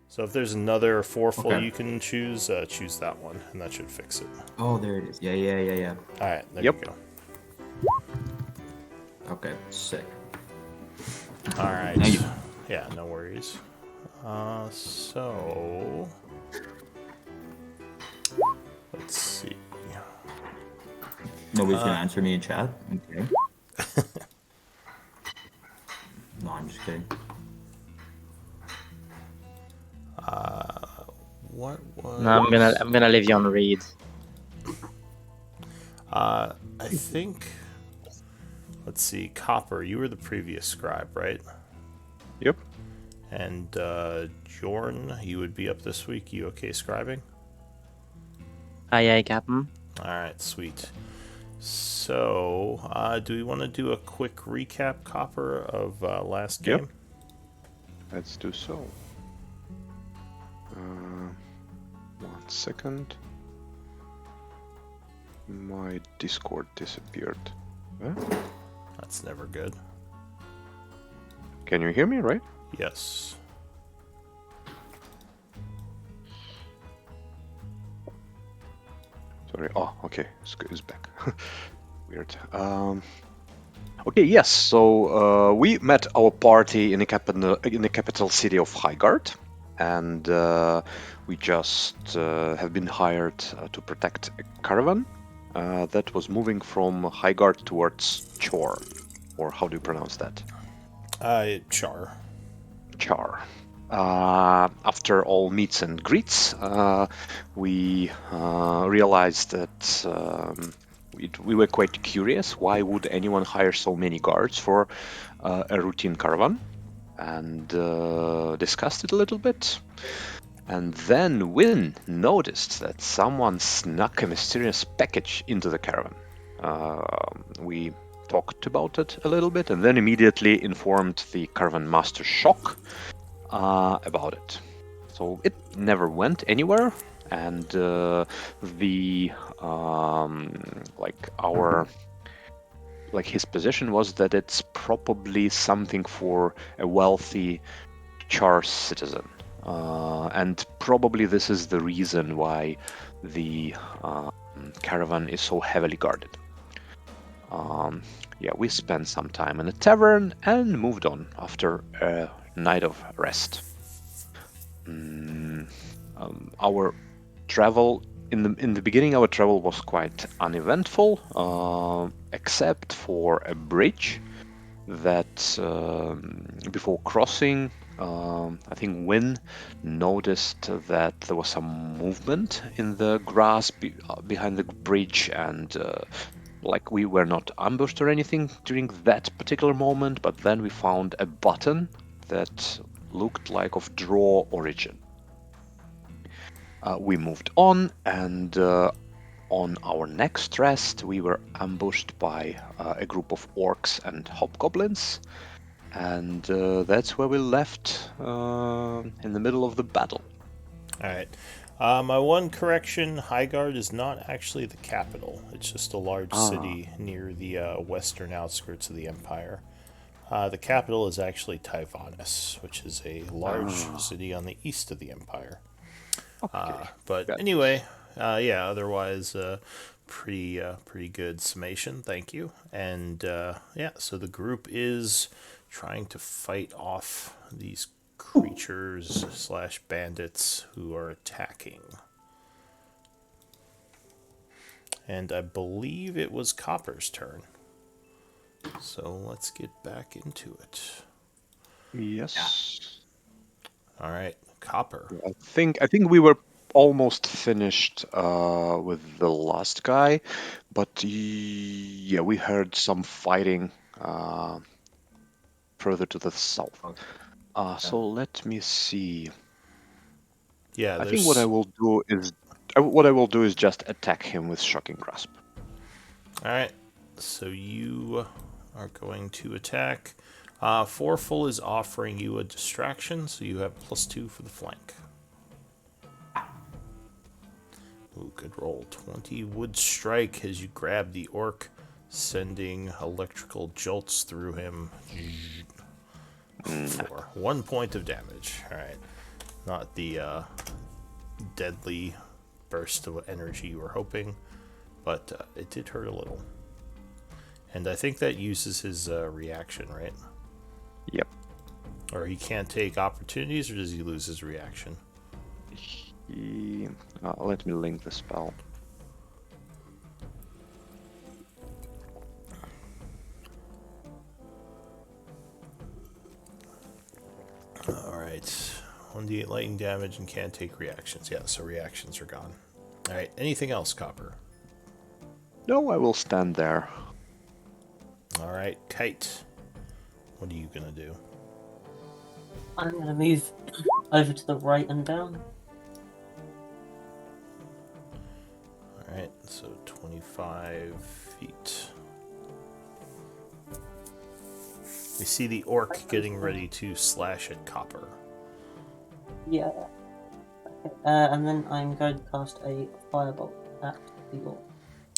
So if there's another four full Okay. you can choose, choose that one, and that should fix it. Oh, there it is. Yeah. All right, there you Yep. go. Okay, sick. All right. Thank you. Yeah, no worries. So let's see. Nobody's gonna answer me in chat? Okay. No, I'm just kidding. What No, I'm was? gonna leave you on read. I think. Let's see. Copper, you were the previous scribe, right? Yep. And Jorn, you would be up this week. You okay scribing? Aye, Captain. All right, sweet. So, do we want to do a quick recap, Copper, of last Yep. game? Let's do so. 1 second. My Discord disappeared. Huh? That's never good. Can you hear me, right? Yes. Sorry. Oh, okay. It's back. Weird. Okay. Yes. So we met our party in the capital city of Highgard, and we just have been hired to protect a caravan that was moving from Highgard towards Chaur, or how do you pronounce that? Char. Chaur. After all meets and greets, we realized that we were quite curious. Why would anyone hire so many guards for a routine caravan? And discussed it a little bit. And then Win noticed that someone snuck a mysterious package into the caravan. We talked about it a little bit and then immediately informed the caravan master Shock about it. So it never went anywhere, and his position was that it's probably something for a wealthy Char citizen, and probably this is the reason why the caravan is so heavily guarded. Yeah, we spent some time in a tavern and moved on after a night of rest. Our travel in the beginning, our travel was quite uneventful, except for a bridge that before crossing, I think Win noticed that there was some movement in the grass behind the bridge, and like we were not ambushed or anything during that particular moment, but then we found a button that looked like of draw origin. We moved on, and on our next rest, we were ambushed by a group of orcs and hobgoblins, and that's where we left in the middle of the battle. All right. My one correction: Highgard is not actually the capital. It's just a large city near the western outskirts of the empire. The capital is actually Tyvanis, which is a large city on the east of the empire. Okay. But Got anyway, yeah. Otherwise, pretty good summation. Thank you. And yeah, so the group is trying to fight off these creatures slash bandits who are attacking. And I believe it was Copper's turn. So let's get back into it. Yes. All right, Copper. I think we were almost finished with the last guy, but yeah, we heard some fighting further to the south. So let me see. Yeah, I think what I will do is just attack him with shocking grasp. All right. So you are going to attack. Four full is offering you a distraction, so you have +2 for the flank. Ooh, good roll. 20 wood strike as you grab the orc, sending electrical jolts through him for 1 point of damage. All right. not the deadly burst of energy you were hoping, but it did hurt a little. And I think that uses his reaction, right? Yep. Or he can't take opportunities, or does he lose his reaction? Let me link the spell. Alright. 1d8 lightning damage and can't take reactions. Yeah, so reactions are gone. Alright, anything else, Copper? No, I will stand there. Alright, Kite. What are you gonna do? I'm gonna move over to the right and down. Alright, so 25 feet. We see the orc getting ready to slash at Copper. Yeah. Okay. And then I'm going to cast a firebolt at the orc.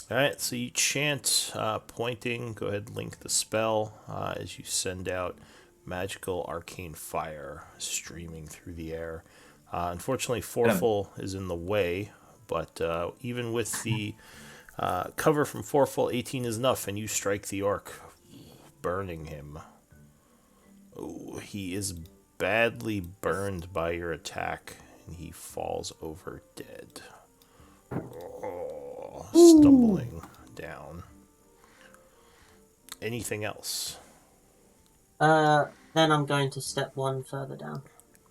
Alright, so you chant, pointing. Go ahead and link the spell as you send out magical arcane fire streaming through the air. Unfortunately, Foreful is in the way, but even with the cover from Foreful, 18 is enough, and you strike the orc, burning him. Oh, he is badly burned by your attack, and he falls over dead. Oh, stumbling down. Anything else? Then I'm going to step one further down,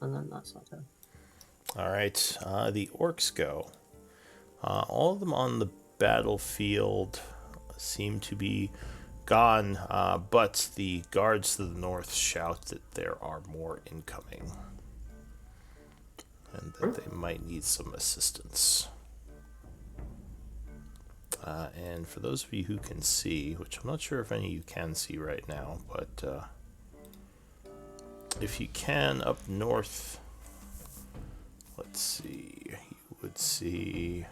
and then that's my turn. Alright, the orcs go. All of them on the battlefield seem to be gone, but the guards to the north shout that there are more incoming, and that they might need some assistance. And for those of you who can see, which I'm not sure if any of you can see right now, but if you can, up north, let's see, you would see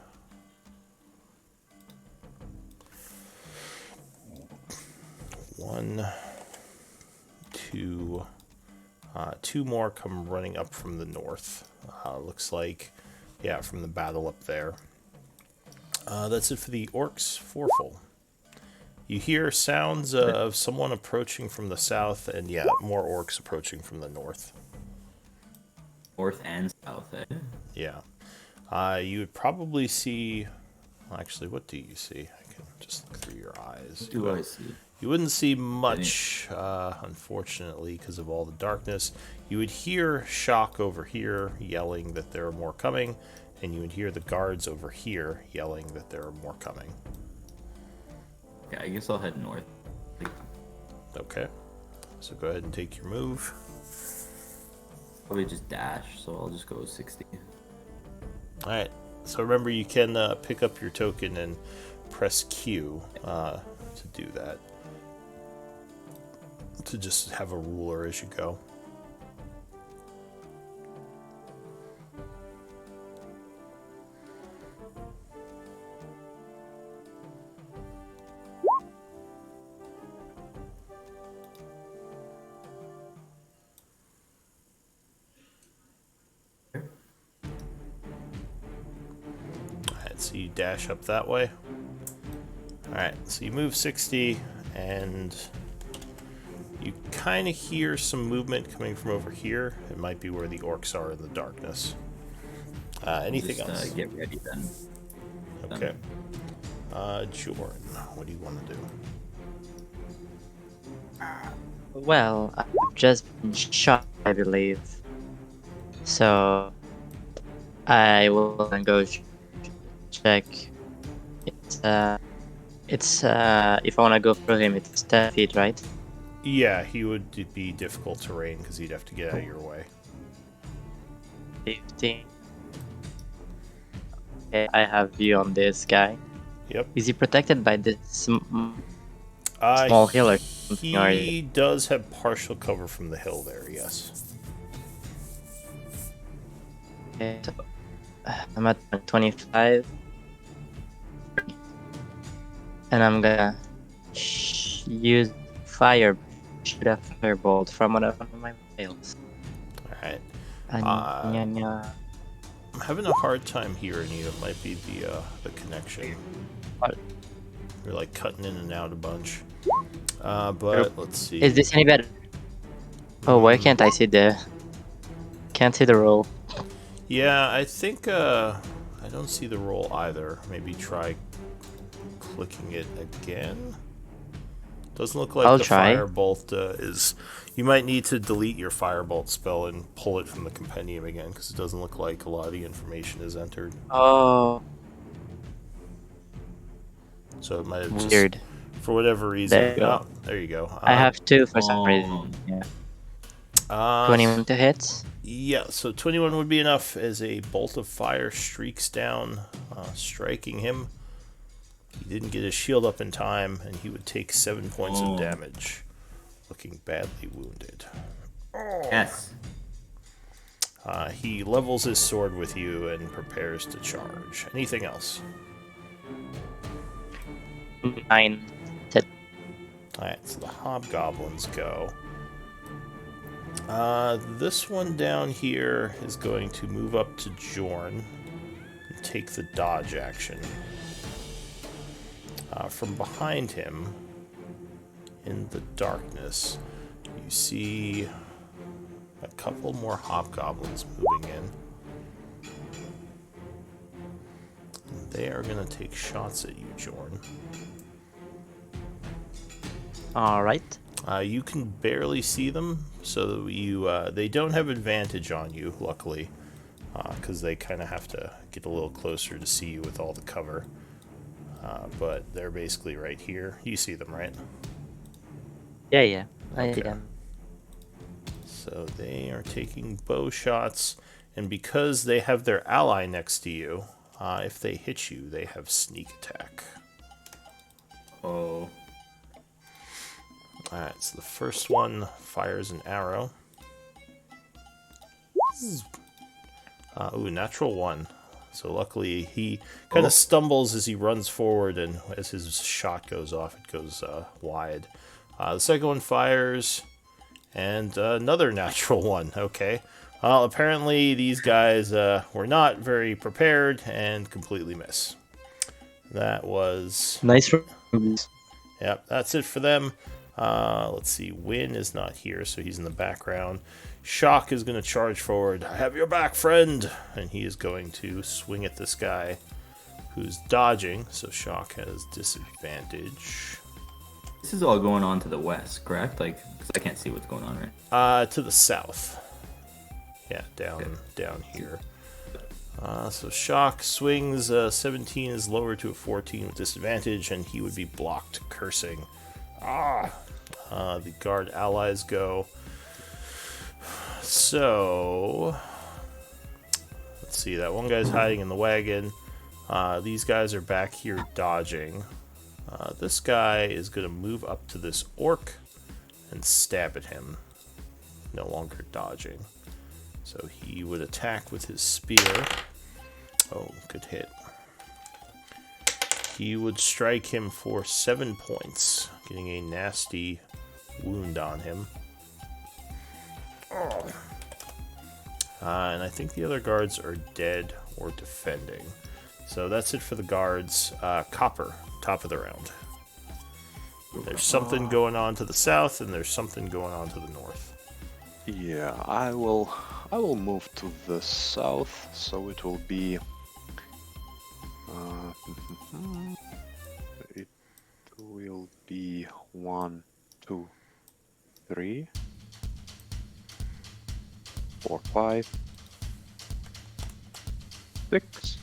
one, two, two more come running up from the north. Looks like, yeah, from the battle up there. That's it for the orcs. Foreful. You hear sounds of someone approaching from the south, and yeah, more orcs approaching from the north. North and south, eh? Yeah. You would probably see... Well, actually, what do you see? I can just look through your eyes. What do I see? You wouldn't see much, unfortunately, because of all the darkness. You would hear Shock over here yelling that there are more coming, and you would hear the guards over here yelling that there are more coming. Okay, I guess I'll head north. Okay. So go ahead and take your move. Probably just dash, so I'll just go 60. Alright. So remember, you can pick up your token and press Q to do that. To just have a ruler as you go. Alright, so you dash up that way. Alright, so you move 60, and you kind of hear some movement coming from over here. It might be where the orcs are in the darkness. Anything Just, else? get ready then. Okay. Jordan, what do you want to do? Well, I've just been shot, I believe. So I will go check. It's if I want to go through him, it's 10 feet, right? Yeah, he would be difficult terrain because he'd have to get out of your way. 15. Okay, I have view on this guy. Yep. Is he protected by this small hill or something? Or He does have partial cover from the hill there, yes. okay, so, I'm at 25. And I'm gonna use shoot a firebolt from one of my rails. Alright. Anya. I'm having a hard time hearing you. It might be the connection. What? You're like cutting in and out a bunch. But let's see. Is this any better? Oh, why can't I see the... Can't see the roll. Yeah, I think I don't see the roll either. Maybe try clicking it again. Doesn't look like I'll the try. firebolt is. You might need to delete your firebolt spell and pull it from the compendium again because it doesn't look like a lot of the information is entered. Oh, So it might have just, weird. for whatever reason. There you go. Oh, there you go. I have 2 for some Oh. reason. Yeah. Uh, 21 to hit. Yeah, so 21 would be enough as a bolt of fire streaks down, striking him. He didn't get his shield up in time, and he would take 7 points of damage, looking badly wounded. Yes. He levels his sword with you and prepares to charge. Anything else? 9 to... Alright, so the hobgoblins go. This one down here is going to move up to Jorn and take the dodge action. From behind him, in the darkness, you see a couple more hobgoblins moving in. And they are going to take shots at you, Jorn. Alright. You can barely see them, so they don't have advantage on you, luckily, because they kind of have to get a little closer to see you with all the cover. But they're basically right here. You see them, right? Yeah. Okay. I am. So they are taking bow shots, and because they have their ally next to you, if they hit you, they have sneak attack. Oh. Alright, so the first one fires an arrow. Ooh, natural 1. So luckily he kind of stumbles as he runs forward, and as his shot goes off, it goes wide. The second one fires, and another natural 1. Okay. Well, apparently these guys were not very prepared and completely miss. That was... Nice. Yep, that's it for them. Let's see, Win is not here, so he's in the background. Shock is going to charge forward. I have your back, friend! And he is going to swing at this guy who's dodging, so Shock has disadvantage. This is all going on to the west, correct? Like, 'cause I can't see what's going on right. To the south. Yeah, down here. So Shock swings, 17 is lower to a 14 with disadvantage, and he would be blocked, cursing. The guard allies go. So, let's see, that one guy's hiding in the wagon. These guys are back here dodging. This guy is going to move up to this orc and stab at him. No longer dodging. So he would attack with his spear. Oh, good hit. He would strike him for 7 points, getting a nasty wound on him. And I think the other guards are dead or defending. So that's it for the guards. Copper, top of the round. There's something going on to the south, and there's something going on to the north. Yeah, I will move to the south, so it will be it will be 1, 2, 3, 4, 5, 6,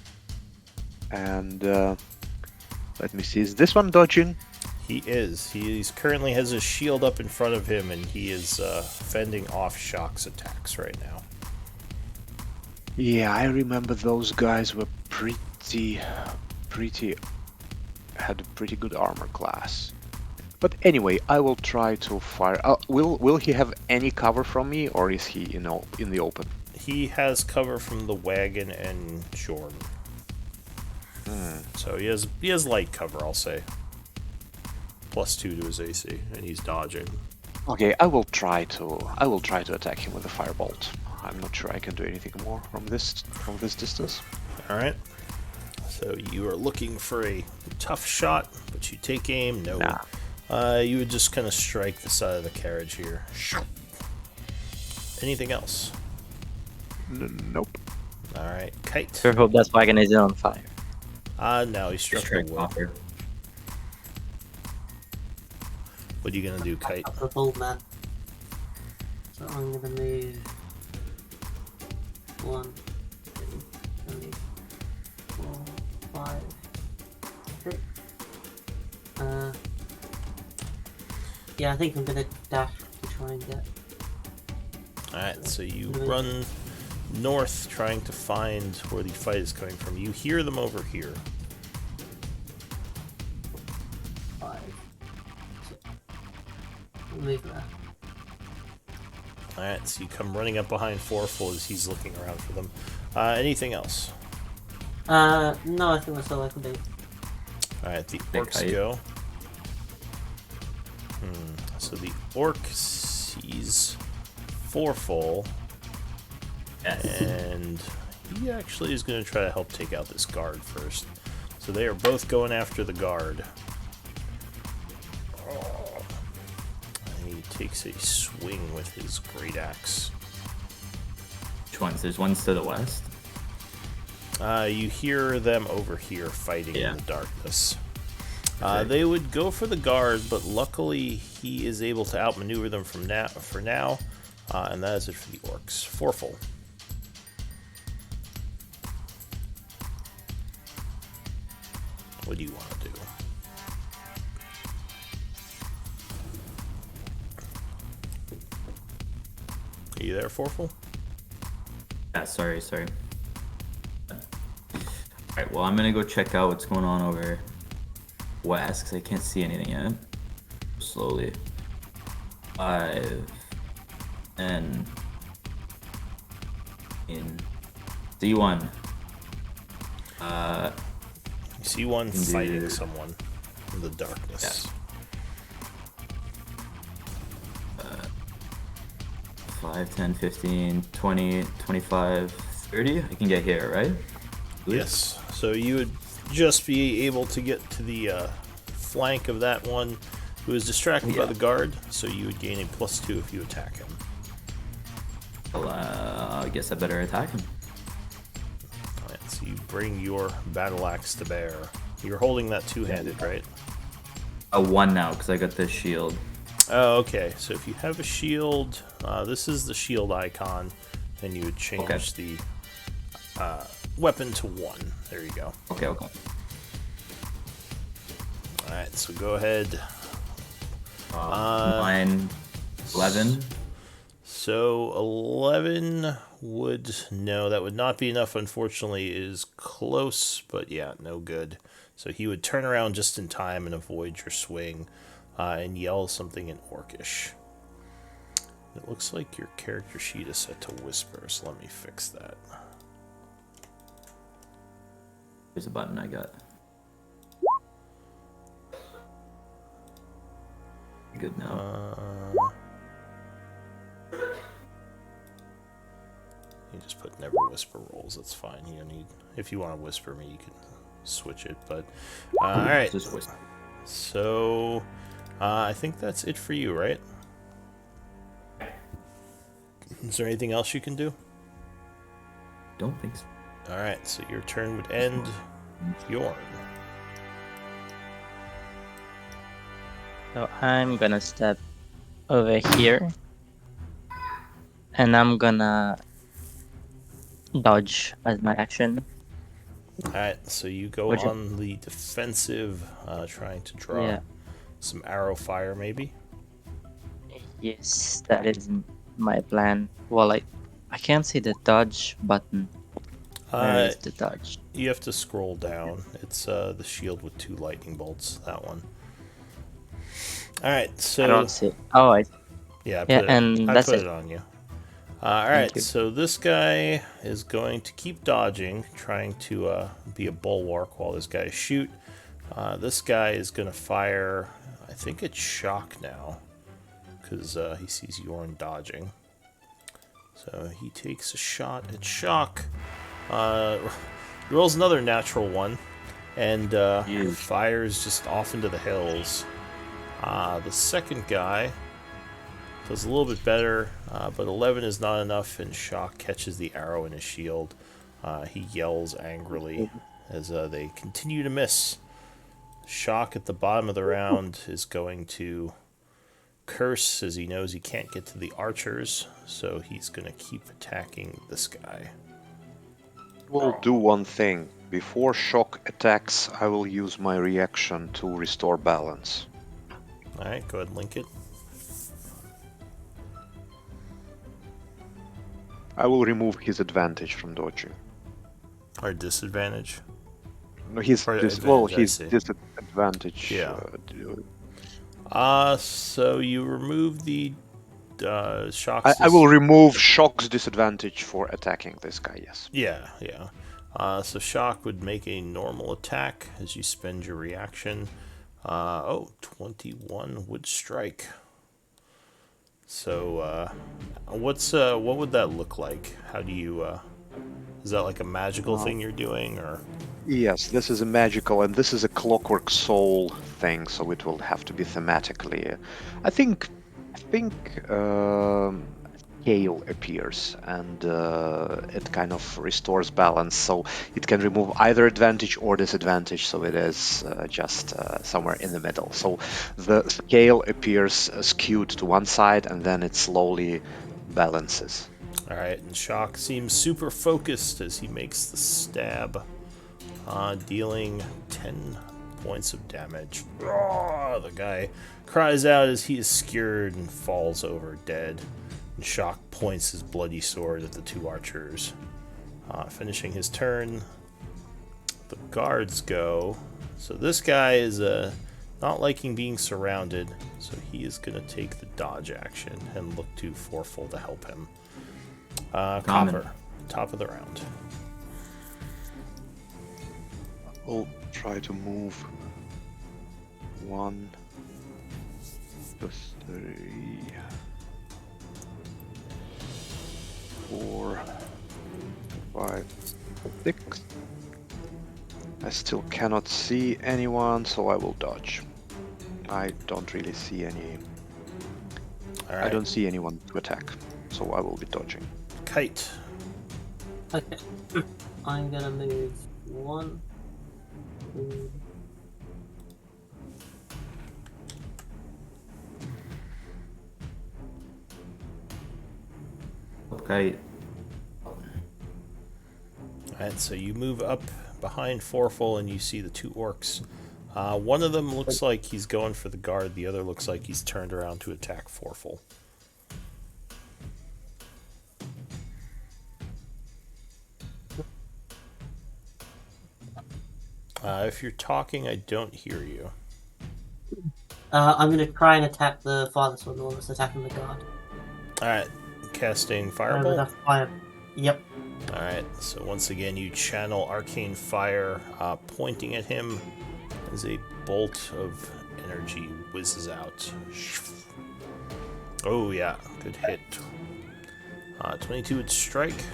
and let me see. Is this one dodging? He is. He currently has his shield up in front of him, and he is fending off Shock's attacks right now. Yeah, I remember those guys were had a pretty good armor class. But anyway, I will try to fire. Will he have any cover from me, or is he in the open? He has cover from the wagon and Jordan. So he has light cover, I'll say. +2 to his AC, and he's dodging. Okay, I will try to attack him with a firebolt. I'm not sure I can do anything more from this distance. All right. So you are looking for a tough shot, but you take aim. No. Nah. You would just kind of strike the side of the carriage here. Anything else? Nope. All right, Kite. Sure hope that wagon isn't on fire. No, he struck Just the try wood. copper. What are you gonna do, Kite? Up the bold man. So I'm gonna move 1, 2, 3, 4, 5, 6. Yeah, I think I'm gonna dash to try and get. Alright, so you run north trying to find where the fight is coming from. You hear them over here. 5, 6. Move there. Alright, so you come running up behind Forful as he's looking around for them. Anything else? No, I think that's all I can do. Alright, the Big orcs kite. go. So the orc sees Forful, Yes. and he actually is going to try to help take out this guard first. So they are both going after the guard. And he takes a swing with his great axe. Which ones? There's ones to the west. You hear them over here fighting Yeah. in the darkness. Okay. They would go for the guard, but luckily he is able to outmaneuver them for now, and that is it for the orcs. Forful. What do you want to do? Are you there, Forful? Yeah, sorry. Alright, well, I'm gonna go check out what's going on over west, because I can't see anything yet. Slowly. 5, and in D1. You see one Can do- fighting someone in the darkness. 5, 10, 15, 20, 25, 30. I can get here, right? Yes. So you would just be able to get to the flank of that one who is distracted by Yeah. the guard, so you would gain a +2 if you attack him. Well, I guess I better attack him. Alright, so you bring your battle axe to bear. You're holding that two-handed, right? A 1 now, because I got this shield. Oh, okay. So if you have a shield, this is the shield icon, then you would change Okay. the weapon to 1. There you go. Okay. Alright, so go ahead. Mine, 11. So 11 would... No, that would not be enough, unfortunately. It is close, but yeah, no good. So he would turn around just in time and avoid your swing and yell something in Orcish. It looks like your character sheet is set to whisper, so let me fix that. Here's a button I got. Good now. You just put never whisper rolls, that's fine. You don't need... If you want to whisper me, you can switch it, but... Alright. Just whisper. So, I think that's it for you, right? Is there anything else you can do? Don't think so. Alright, so your turn would end. Yorn. So I'm gonna step over here. And I'm gonna dodge as my action. Alright, so you go What'd you- on the defensive, trying to draw Yeah. some arrow fire, maybe? Yes, that is my plan. Well, I can't see the dodge button. Where is the dodge? You have to scroll down. It's the shield with 2 lightning bolts, that one. Alright, so... I don't see. Oh, I Yeah, Yeah, and I that's put it. it on you. Alright, you. so this guy is going to keep dodging, trying to be a bulwark while this guy shoot. This guy is going to fire, I think it's shock now, because he sees Yorn dodging. So he takes a shot at Shock. Rolls another natural one, and fires just off into the hills. The second guy does a little bit better, but 11 is not enough, and Shock catches the arrow in his shield. He yells angrily as they continue to miss. Shock at the bottom of the round is going to curse as he knows he can't get to the archers, so he's going to keep attacking this guy. We'll do one thing. Before Shock attacks, I will use my reaction to restore balance. Alright, go ahead and link it. I will remove his advantage from dodging. Or disadvantage. No, his Or his advantage, I see. disadvantage. Yeah. So you remove the Shock's... I will remove Shock's disadvantage for attacking this guy, yes. Yeah. So Shock would make a normal attack as you spend your reaction. 21 would strike. So, what would that look like? How do you, is that like a magical thing you're doing, or? Yes, this is a magical, and this is a Clockwork Soul thing, so it will have to be thematically. I think Scale appears, and it kind of restores balance, so it can remove either advantage or disadvantage, so it is just somewhere in the middle. So the scale appears skewed to one side, and then it slowly balances. Alright, and Shock seems super focused as he makes the stab, dealing 10 points of damage. The guy cries out as he is skewered and falls over dead. And Shock points his bloody sword at the two archers. Finishing his turn, the guards go. So this guy is not liking being surrounded, so he is going to take the dodge action and look to Foreful to help him. Copper, top of the round. I'll try to move 1 plus 3, 4, 5, 6. I still cannot see anyone, so I will dodge. I don't really see any. Alright. I don't see anyone to attack, so I will be dodging. Kite. Okay. I'm gonna move 1, 2. Okay. Alright, so you move up behind Foreful and you see the two orcs. One of them looks like he's going for the guard, the other looks like he's turned around to attack Foreful. If you're talking, I don't hear you. I'm gonna try and attack the farthest one, the one that's attacking the guard. Alright, casting With Fireball. a fire. Yep. Alright, so once again you channel Arcane Fire, pointing at him as a bolt of energy whizzes out. Oh yeah, good hit. 22 would strike.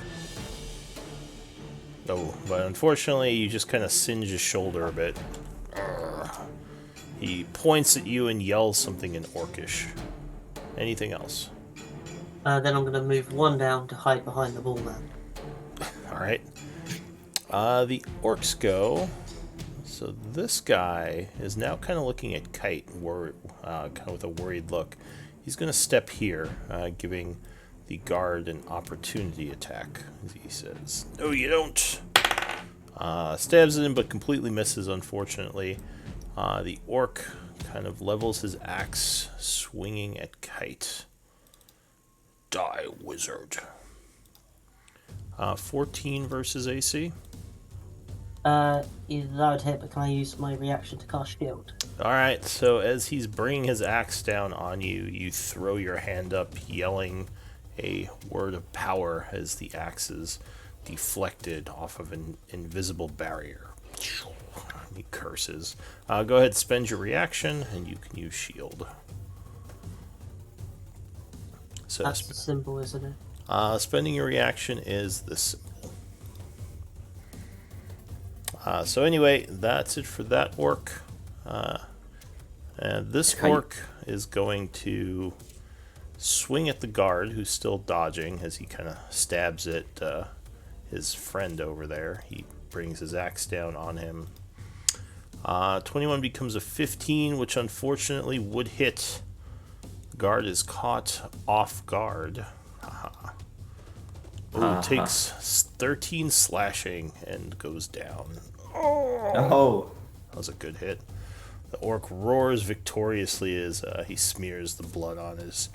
Oh, but unfortunately you just kind of singe his shoulder a bit. He points at you and yells something in Orcish. Anything else? Then I'm gonna move 1 down to hide behind the wall then. Alright. The orcs go. So this guy is now kind of looking at Kite, kind of with a worried look. He's going to step here, giving the guard an opportunity attack, as he says. No, you don't! Stabs at him, but completely misses, unfortunately. The orc kind of levels his axe, swinging at Kite. Die, wizard. 14 versus AC. That would hit, but can I use my reaction to cast shield? Alright, so as he's bringing his axe down on you, you throw your hand up, yelling a word of power as the axe is deflected off of an invisible barrier. He curses. Go ahead, spend your reaction, and you can use shield. So That's the symbol, isn't it? Spending your reaction is this symbol. So anyway, that's it for that orc. And this orc is going to swing at the guard, who's still dodging as he kind of stabs at his friend over there. He brings his axe down on him. 21 becomes a 15, which unfortunately would hit. The guard is caught off guard. Ooh, takes 13 slashing and goes down. Oh, That was a good hit. The orc roars victoriously as he smears the blood on his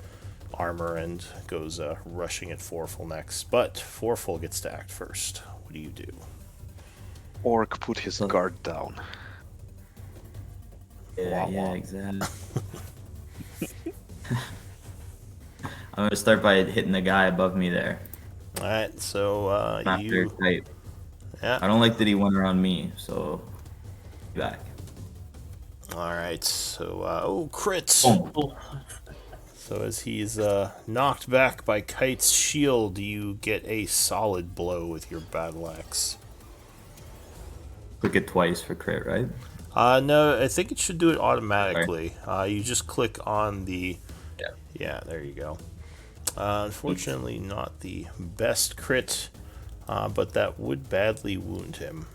armor and goes rushing at Forful next. But Forful gets to act first. What do you do? Orc put his guard down. yeah, exactly. I'm gonna start by hitting the guy above me there. Alright, so After type. Yeah. I don't like that he went around me, so back. Alright, so crit. Boom. So as he's knocked back by Kite's shield, you get a solid blow with your battle axe. Click it twice for crit, right? No, I think it should do it automatically. You just click on the... Yeah, there you go. Unfortunately, not the best crit, but that would badly wound him.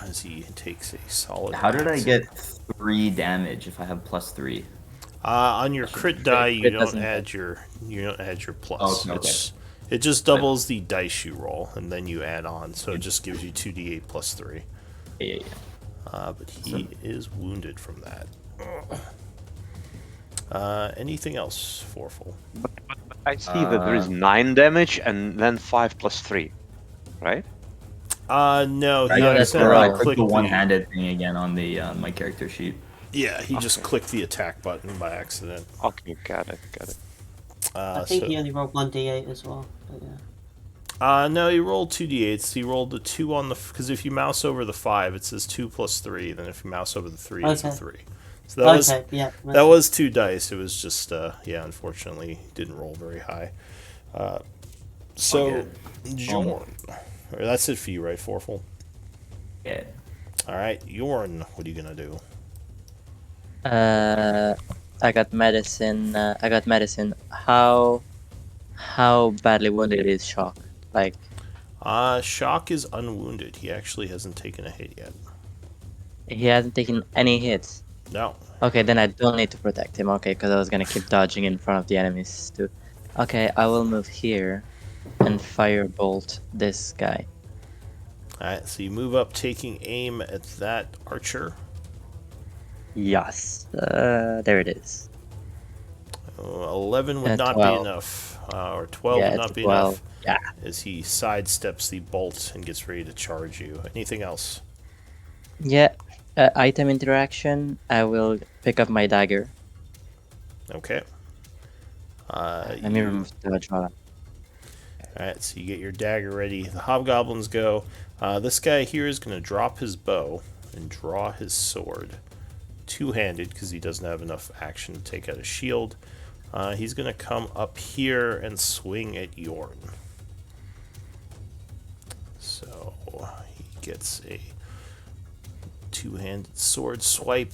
As he takes a solid... How did I get 3 damage if I have +3? On your crit die, you don't doesn't add your plus. Oh, okay. It just doubles the dice you roll, and then you add on, so it just gives you 2d8 plus 3. Yeah. But he is wounded from that. Anything else, Forful? But I see that there is 9 damage and then 5 plus 3, right? No, he I accidentally clicked clicked the one-handed thing again on the my character sheet. Yeah, he just clicked the attack button by accident. Okay, got it. I think so- he only rolled 1d8 as well. But yeah. No, he rolled 2d8s. He rolled the 2 on the... Because if you mouse over the 5, it says 2 plus 3. Then if you mouse over the 3, it's a Okay. 3. So that was... Yeah. That was 2 dice. It was just, yeah, unfortunately, didn't roll very high. So, Jorn. Or that's it for you, right, Forful? Yeah. Alright, Jorn, what are you gonna do? I got medicine. How badly wounded is Shock? Like, Shock is unwounded. He actually hasn't taken a hit yet. he hasn't taken any hits. No. Okay, then I don't need to protect him. Okay, because I was gonna keep dodging in front of the enemies too. Okay, I will move here and firebolt this guy. Alright, so you move up, taking aim at that archer. Yes, there it is. 11 would not 12. be enough. Or 12 Yeah, would it's not be 12. enough. Yeah. As he sidesteps the bolt and gets ready to charge you. Anything else? Yeah. Item interaction. I will pick up my dagger. Okay. Let me remove the dodge while Alright, so you get your dagger ready. The hobgoblins go. This guy here is going to drop his bow and draw his sword. Two-handed, because he doesn't have enough action to take out a shield. He's going to come up here and swing at Yorn. So he gets a two-handed sword swipe.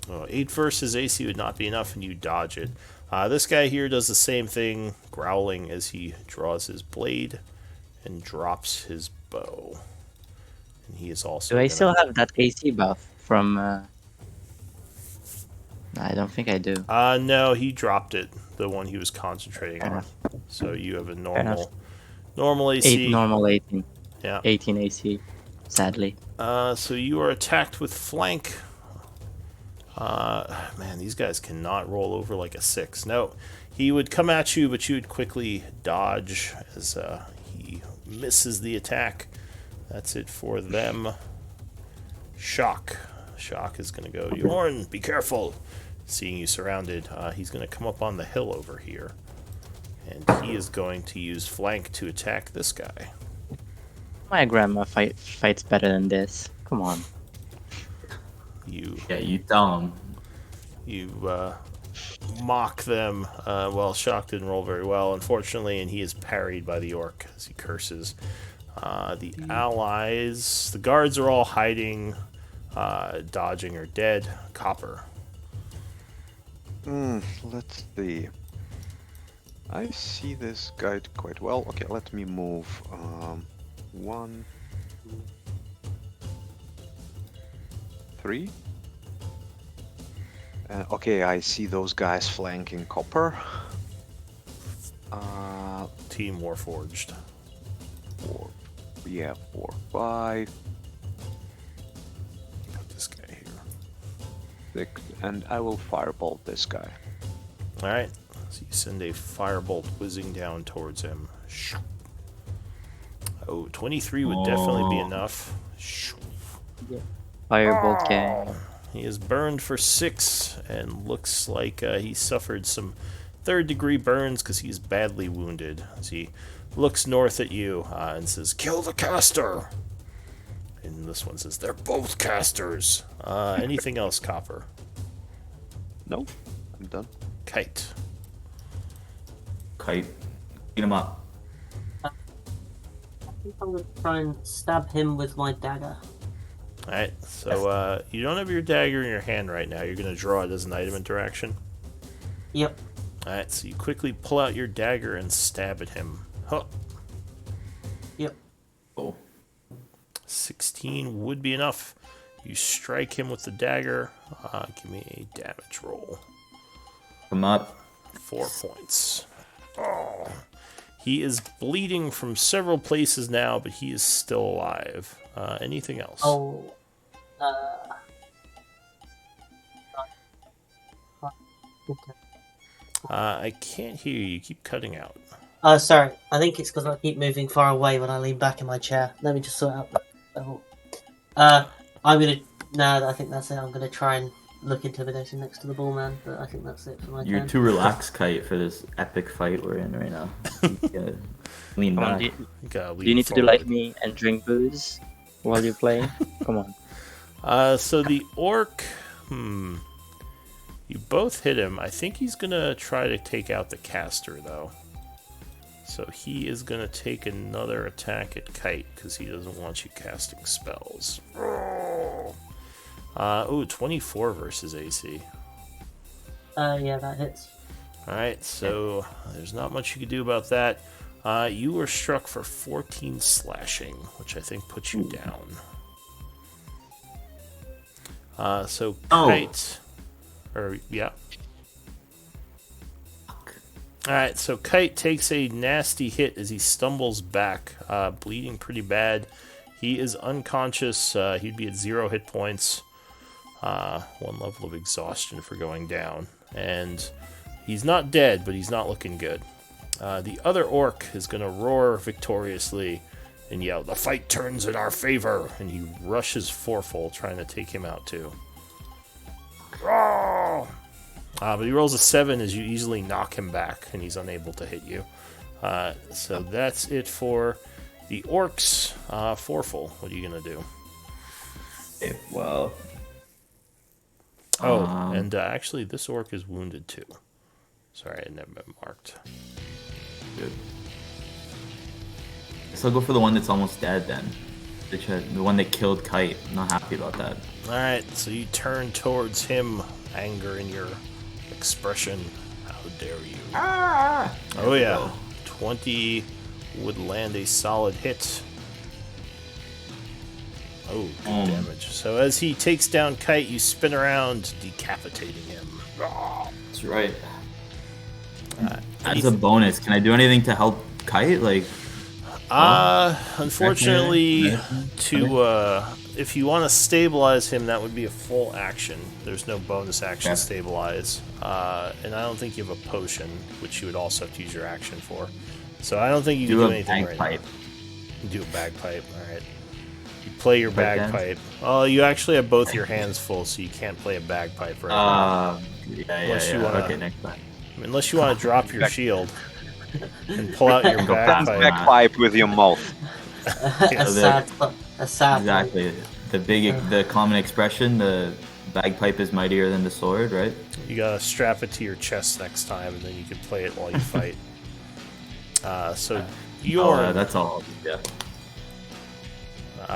8 versus AC would not be enough, and you dodge it. This guy here does the same thing, growling as he draws his blade and drops his bow. And he is also... Do I still have that AC buff from... I don't think I do. No, he dropped it, the one he was concentrating on. So you have a normal AC. 8 normal 18. Yeah. 18 AC, sadly. So you are attacked with flank. Man, these guys cannot roll over like a 6. No, he would come at you, but you would quickly dodge as he misses the attack. That's it for them. Shock. Shock is going to go, Yorn, be careful. Seeing you surrounded, he's going to come up on the hill over here. And he is going to use flank to attack this guy. My grandma fights better than this. Come on. You Yeah, you tell him. You mock them. Well, Shock didn't roll very well, unfortunately, and he is parried by the orc as he curses. The allies, the guards are all hiding, dodging or dead. Copper. Let's see. I see this guide quite well. Okay, let me move 1, 2, 3. Okay, I see those guys flanking Copper. Team Warforged. 4, 4, 5, Put this guy here. 6, and I will firebolt this guy. Alright, so you send a firebolt whizzing down towards him. Oh, 23 would definitely be enough. Firebolt gang. He is burned for 6 and looks like he suffered some 3rd-degree burns because he's badly wounded. As he looks north at you and says, "Kill the caster!" And this one says, "They're both casters." Anything else, Copper? No, I'm done. Kite. Kite. Beat him up. I think I'm gonna try and stab him with my dagger. Alright, so you don't have your dagger in your hand right now. You're going to draw it as an item interaction. Yep. Alright, so you quickly pull out your dagger and stab at him. Huh. Yep. Oh. 16 would be enough. You strike him with the dagger. Give me a damage roll. Come up. 4 points. Oh. He is bleeding from several places now, but he is still alive. Anything else? Oh. Okay. I can't hear you. You keep cutting out. Sorry. I think it's because I keep moving far away when I lean back in my chair. Let me just sort out. I'm gonna. No, I think that's it. I'm gonna try and look intimidating next to the ball man, but I think that's it for my You're turn. too relaxed, Kite, for this epic fight we're in right now. You gotta lean Come on, back. You gotta do you lean need to do forward. like me and drink booze while you're playing? Come on. So the orc, you both hit him. I think he's gonna try to take out the caster, though. So he is gonna take another attack at Kite, because he doesn't want you casting spells. Ooh, 24 versus AC. Yeah, that hits. Alright, so there's not much you can do about that. You were struck for 14 slashing, which I think puts you down. So Kite... yeah. Alright, so Kite takes a nasty hit as he stumbles back, bleeding pretty bad. He is unconscious. He'd be at 0 hit points. 1 level of exhaustion for going down. And he's not dead, but he's not looking good. The other orc is going to roar victoriously and yell, "The fight turns in our favor!" And he rushes Foreful, trying to take him out too. But he rolls a 7 as you easily knock him back, and he's unable to hit you. So that's it for the orcs. Foreful, what are you going to do? Okay, well. Oh, and actually, this orc is wounded too. Sorry, it never been marked. Good. So I'll go for the one that's almost dead then. The one that killed Kite. I'm not happy about that. Alright, so you turn towards him, anger in your expression. How dare you? Oh yeah, go. 20 would land a solid hit. Oh, good damage. So as he takes down Kite, you spin around, decapitating him. That's right. As a bonus, can I do anything to help Kite? Like, unfortunately, if you want to stabilize him, that would be a full action. There's no bonus action stabilize. And I don't think you have a potion, which you would also have to use your action for. So I don't think you can do anything right now. You do a bagpipe, alright. You play your bagpipe. Oh, you actually have both your hands full, so you can't play a bagpipe right now. Okay, next time. Unless you want to drop your shield and pull out your bagpipe. Bagpipe with your mouth. A sad. Exactly. The common expression, the bagpipe is mightier than the sword, right? You gotta strap it to your chest next time, and then you can play it while you fight. So, Yorn, That's all. Yeah.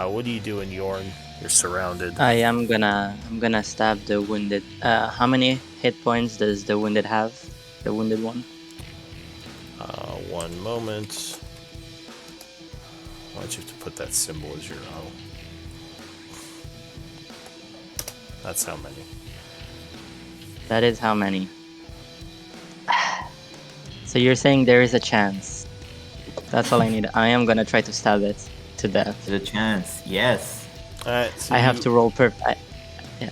what are you doing, Yorn? You're surrounded. I'm gonna stab the wounded. How many hit points does the wounded have? The wounded one. 1 moment. Why'd you have to put that symbol as your O? That's how many. That is how many. So you're saying there is a chance. That's all I need. I am gonna try to stab it to death. There's a chance. Yes. Alright, so I have to roll yeah,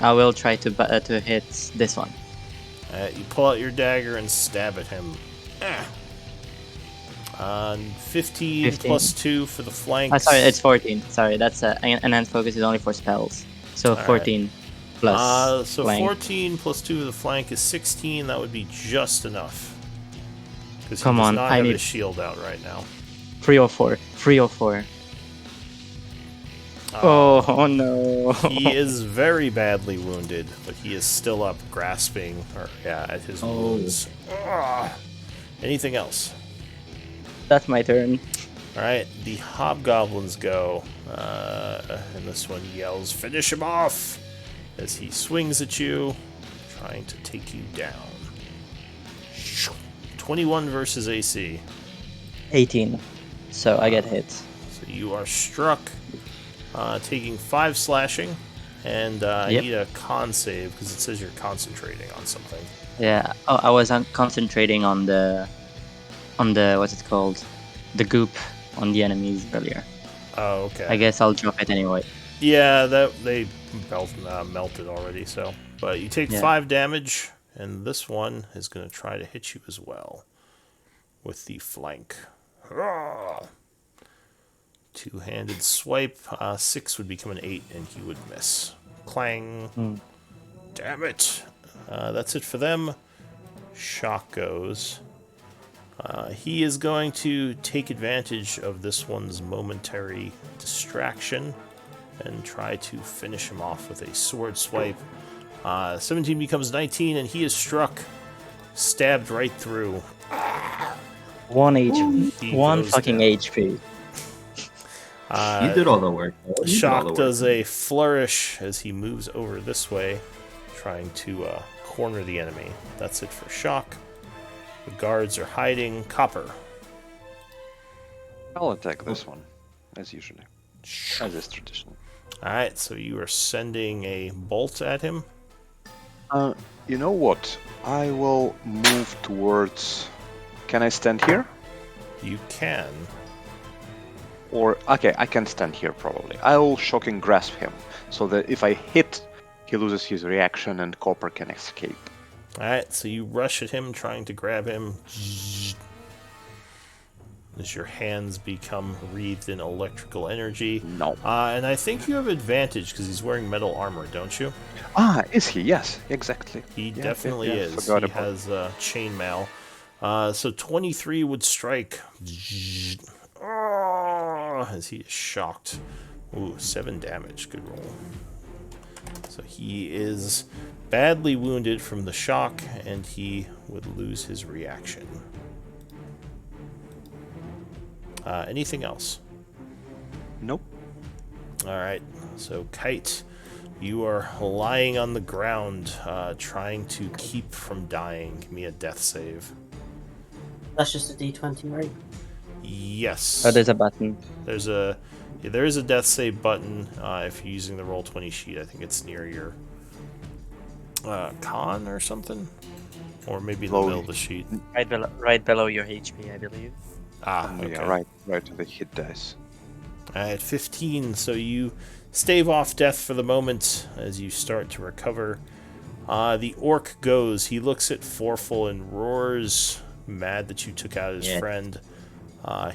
I will try to hit this one. You pull out your dagger and stab at him. 15 plus 2 for the flanks. Sorry, it's 14. Sorry, that's enhanced focus is only for spells. So 14 plus. So flank. 14 plus 2 of the flank is 16. That would be just enough. Because he Come does on, not I have need- his shield out right now. 304. 304. Oh no. He is very badly wounded, but he is still up, grasping at his wounds. Anything else? That's my turn. Alright, the hobgoblins go. And this one yells, "Finish him off!" as he swings at you, trying to take you down. 21 versus AC. 18. So I get hit. So you are struck, taking 5 slashing, and I Yep. need a con save because it says you're concentrating on something. Yeah. Oh, I was concentrating on the what's it called? The goop on the enemies earlier. Oh, okay. I guess I'll drop it anyway. Yeah, they melted already. So, but you take Yeah. 5 damage, and this one is going to try to hit you as well with the flank. Hurrah! Two-handed swipe. 6 would become an 8, and he would miss. Clang. Damn it. That's it for them. Shock goes. He is going to take advantage of this one's momentary distraction and try to finish him off with a sword swipe. 17 becomes 19, and he is struck. Stabbed right through. 1 HP. He 1 goes fucking down. HP. You did all the work. Bro. You did all Shock the work. does a flourish as he moves over this way, trying to corner the enemy. That's it for Shock. The guards are hiding. Copper. I'll attack this one, as usually, as is traditional. Alright, so you are sending a bolt at him. You know what? I will move towards. Can I stand here? You can. Or okay, I can stand here probably. I will shocking grasp him so that if I hit, he loses his reaction and Copper can escape. Alright, so you rush at him, trying to grab him. As your hands become wreathed in electrical energy. No. And I think you have advantage because he's wearing metal armor, don't you? Ah, is he? Yes, exactly. He Yeah, definitely yeah, is. forgot He about has chainmail. So 23 would strike. As he is shocked. Ooh, 7 damage. Good roll. So he is badly wounded from the shock, and he would lose his reaction. Anything else? Nope. Alright, so Kite, you are lying on the ground, trying to keep from dying. Give me a death save. That's just a D20, right? Yes. Oh, there's a button. There is a death save button if you're using the Roll20 sheet. I think it's near your con or something, or maybe in the middle of the sheet. Right below your HP, I believe. Okay. Yeah, right to the hit dice. At 15, so you stave off death for the moment as you start to recover. The orc goes. He looks at Forful and roars, mad that you took out his friend.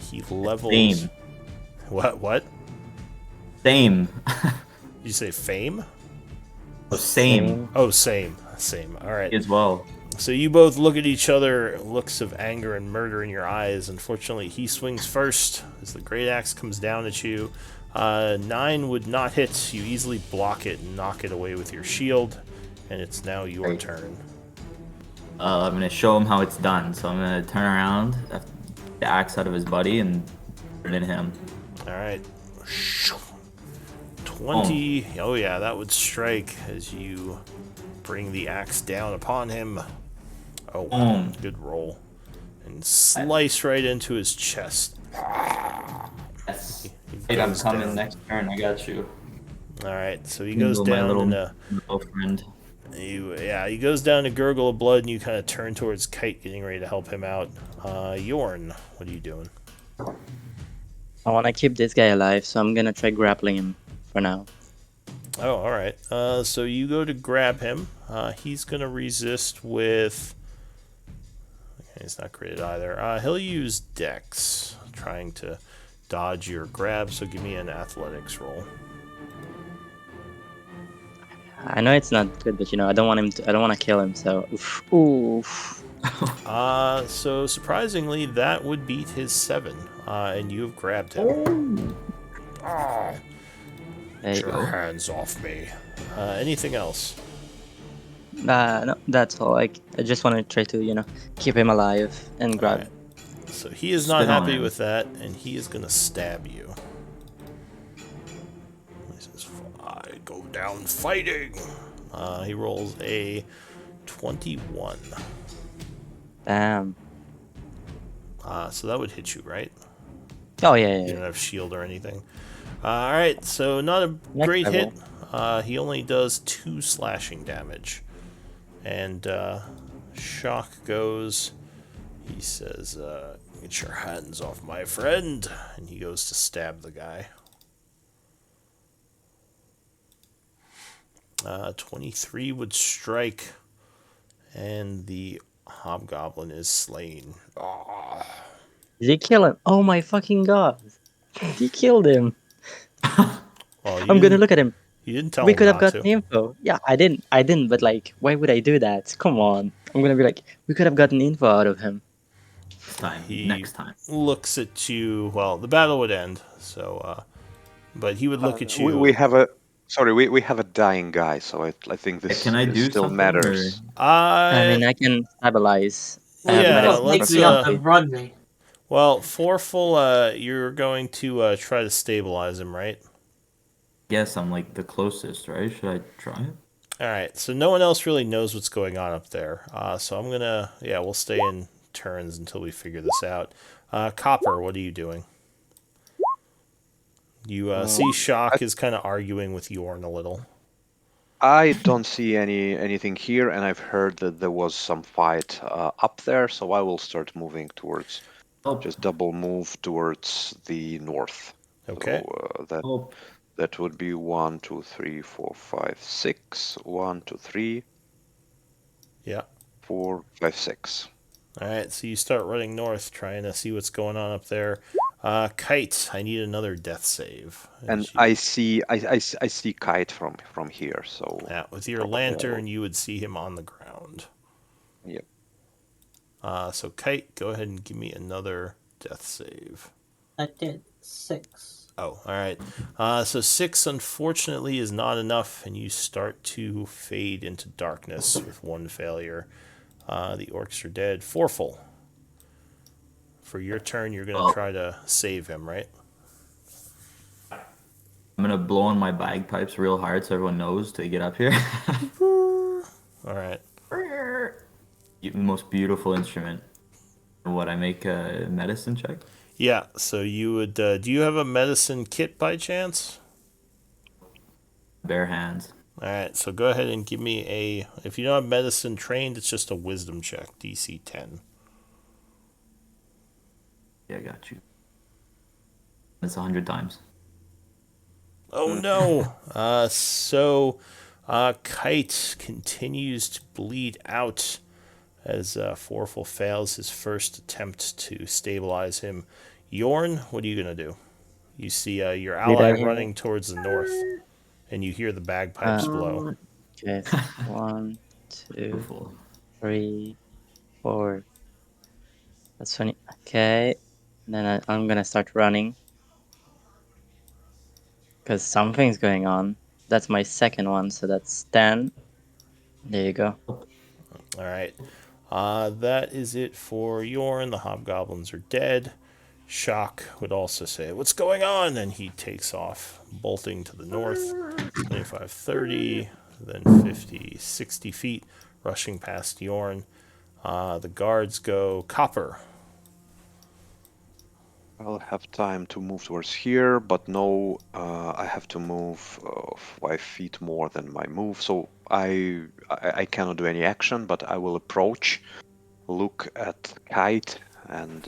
He levels. Same. What? Same. Did you say fame? Oh, same. Oh, same. All right. As well. So you both look at each other, looks of anger and murder in your eyes. Unfortunately, he swings first as the great axe comes down at you. 9 would not hit. You easily block it and knock it away with your shield, and it's now your Right. turn. I'm gonna show him how it's done. So I'm gonna turn around, the axe out of his buddy, and put it in him. All right. 20. Oh yeah, that would strike as you bring the axe down upon him. Oh, wow. Good roll. And slice right into his chest. Yes. He Hey, I'm goes coming down. next turn. I got you. All right, so he You goes go, my down little, and little friend. he goes down to gurgle of blood, and you kind of turn towards Kite, getting ready to help him out. Yorn, what are you doing? I want to keep this guy alive, so I'm gonna try grappling him for now. Oh, all right. So you go to grab him. He's gonna resist with. Okay, he's not great either. He'll use Dex, trying to dodge your grab. So give me an athletics roll. I know it's not good, but I don't want him to. I don't want to kill him. So, oof. So surprisingly, that would beat his 7, and you have grabbed him. Hey, Get your hands off me. Anything else? no, that's all. I just want to try to keep him alive and grab. Alright. So he is not Spit on happy him. with that, and he is gonna stab you. He says, "I go down fighting." He rolls a 21. Damn. So that would hit you, right? Oh yeah. You don't have shield or anything. Alright, so not a Next great hit. level. He only does 2 slashing damage. And Shock goes. He says, "Get your hands off my friend." And he goes to stab the guy. 23 would strike. And the hobgoblin is slain. Did he kill him? Oh my fucking god! He killed him. Well, I'm gonna look at him. You didn't tell We him could have not gotten to. info. Yeah, I didn't. But like, why would I do that? Come on. I'm gonna be like, we could have gotten info out of him. Next time. Looks at you. Well, the battle would end. So, but he would look at you. We have a sorry. We have a dying guy, so I think this, Can I this do still something? matters. I mean, I can stabilize. I have Yeah, Just medicine. take let's, me up and run me. well, Forful, you're going to try to stabilize him, right? Guess I'm like the closest, right? Should I try it? All right. So no one else really knows what's going on up there. So I'm gonna, we'll stay in turns until we figure this out. Copper, what are you doing? You see Shock is kind of arguing with Yorn a little. I don't see anything here, and I've heard that there was some fight up there, so I will start moving towards, Oh, just double move towards the north. Okay. So that would be 1, 2, 3, 4, 5, 6. 1, 2, 3, Yeah. 4, 5, 6. All right. So you start running north, trying to see what's going on up there. Kite, I need another death save. And I see Kite from here. So Yeah, with your probably I lantern, will- you would see him on the ground. Yep. So Kite, go ahead and give me another death save. I did 6. Oh, all right. So 6, unfortunately, is not enough, and you start to fade into darkness with 1 failure. The orcs are dead. Forful. For your turn, you're going to try to save him, right? I'm gonna blow on my bagpipes real hard so everyone knows to get up here. All right. Most beautiful instrument. What, I make a medicine check? Yeah, so you would... do you have a medicine kit by chance? Bare hands. All right, so go ahead and give me a... If you don't have medicine trained, it's just a wisdom check, DC 10. Yeah, I got you. It's 100 times. Oh no! Kite continues to bleed out as Forful fails his first attempt to stabilize him. Yorn, what are you going to do? You see your ally running towards the north, and you hear the bagpipes blow. Okay. 1, 2, Beautiful. 3, 4. That's funny. Okay. Then I'm gonna start running. because something's going on. That's my second one, so that's 10. There you go. All right. That is it for Yorn. The hobgoblins are dead. Shock would also say, "What's going on?" And he takes off, bolting to the north. 25, 30, then 50, 60 feet, rushing past Yorn. The guards go Copper. I'll have time to move towards here, but no, I have to move 5 feet more than my move, so I cannot do any action, but I will approach, look at Kite, and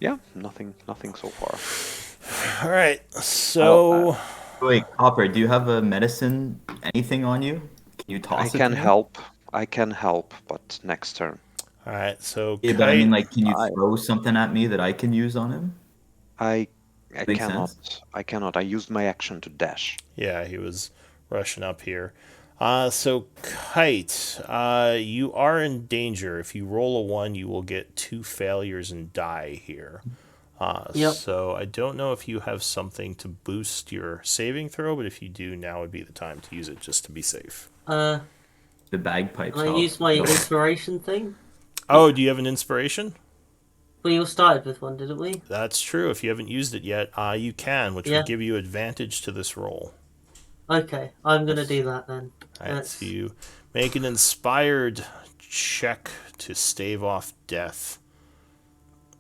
yeah, nothing so far. All right, so Wait, Copper, do you have a medicine, anything on you? Can you toss it to me? I can help, but next turn. all right, so Yeah, but I mean, Kite. like, can you I throw something at me that I can use on him? I Makes sense. I cannot. I used my action to dash. Yeah, he was rushing up here. So Kite, you are in danger. If you roll a 1, you will get 2 failures and die here. Yep. So I don't know if you have something to boost your saving throw, but if you do, now would be the time to use it just to be safe. Uh, The bagpipes I help. used my inspiration thing. Oh, do you have an inspiration? We all started with one, didn't we? That's true. If you haven't used it yet, you can, which Yeah. would give you advantage to this roll. Okay, I'm gonna Yes. do that then. All right, so you make an inspired check to stave off death.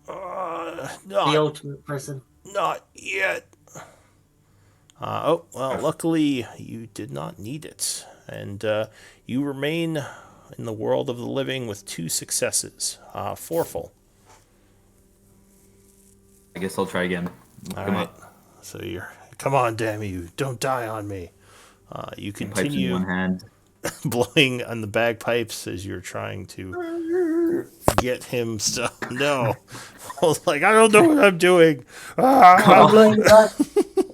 The Not, ultimate prison. not yet. Oh, well, luckily you did not need it. And you remain in the world of the living with 2 successes. Foreful. I guess I'll try again. All Come right. up. So you're, come on, damn you, don't die on me. You Pipes in continue one hand. blowing on the bagpipes as you're trying to get him stuff. No. I was like, I don't know what I'm doing. I'm blowing that.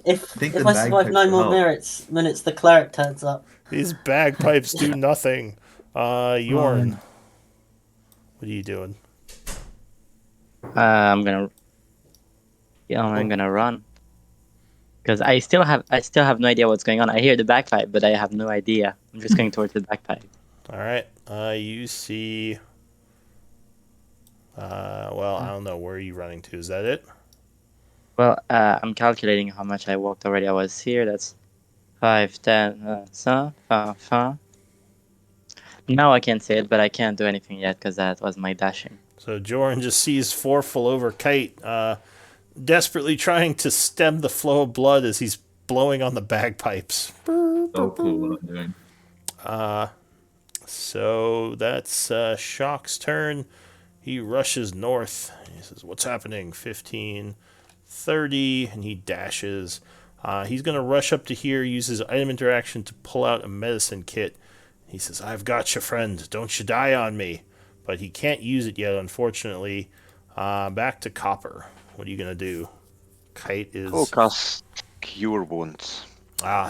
If think if the I survive bagpipes 9 will more help. minutes, the cleric turns up. These bagpipes do nothing. Yorn, what are you doing? I'm gonna run because I still have no idea what's going on. I hear the bagpipe, but I have no idea. I'm just going towards the bagpipe. All right. You see. Well, I don't know. Where are you running to? Is that it? Well, I'm calculating how much I walked already. I was here. That's 5, 10. Now I can say it, but I can't do anything yet because that was my dashing. So Jordan just sees Foreful over Kite, desperately trying to stem the flow of blood as he's blowing on the bagpipes. So cool what I'm doing. So that's Shock's turn. He rushes north. He says, "What's happening?" 15, 30, and he dashes. He's going to rush up to here, use his item interaction to pull out a medicine kit. He says, "I've got you, friend. Don't you die on me." But he can't use it yet, unfortunately. Back to Copper. What are you going to do? Kite is... Oh, cast Cure Wounds.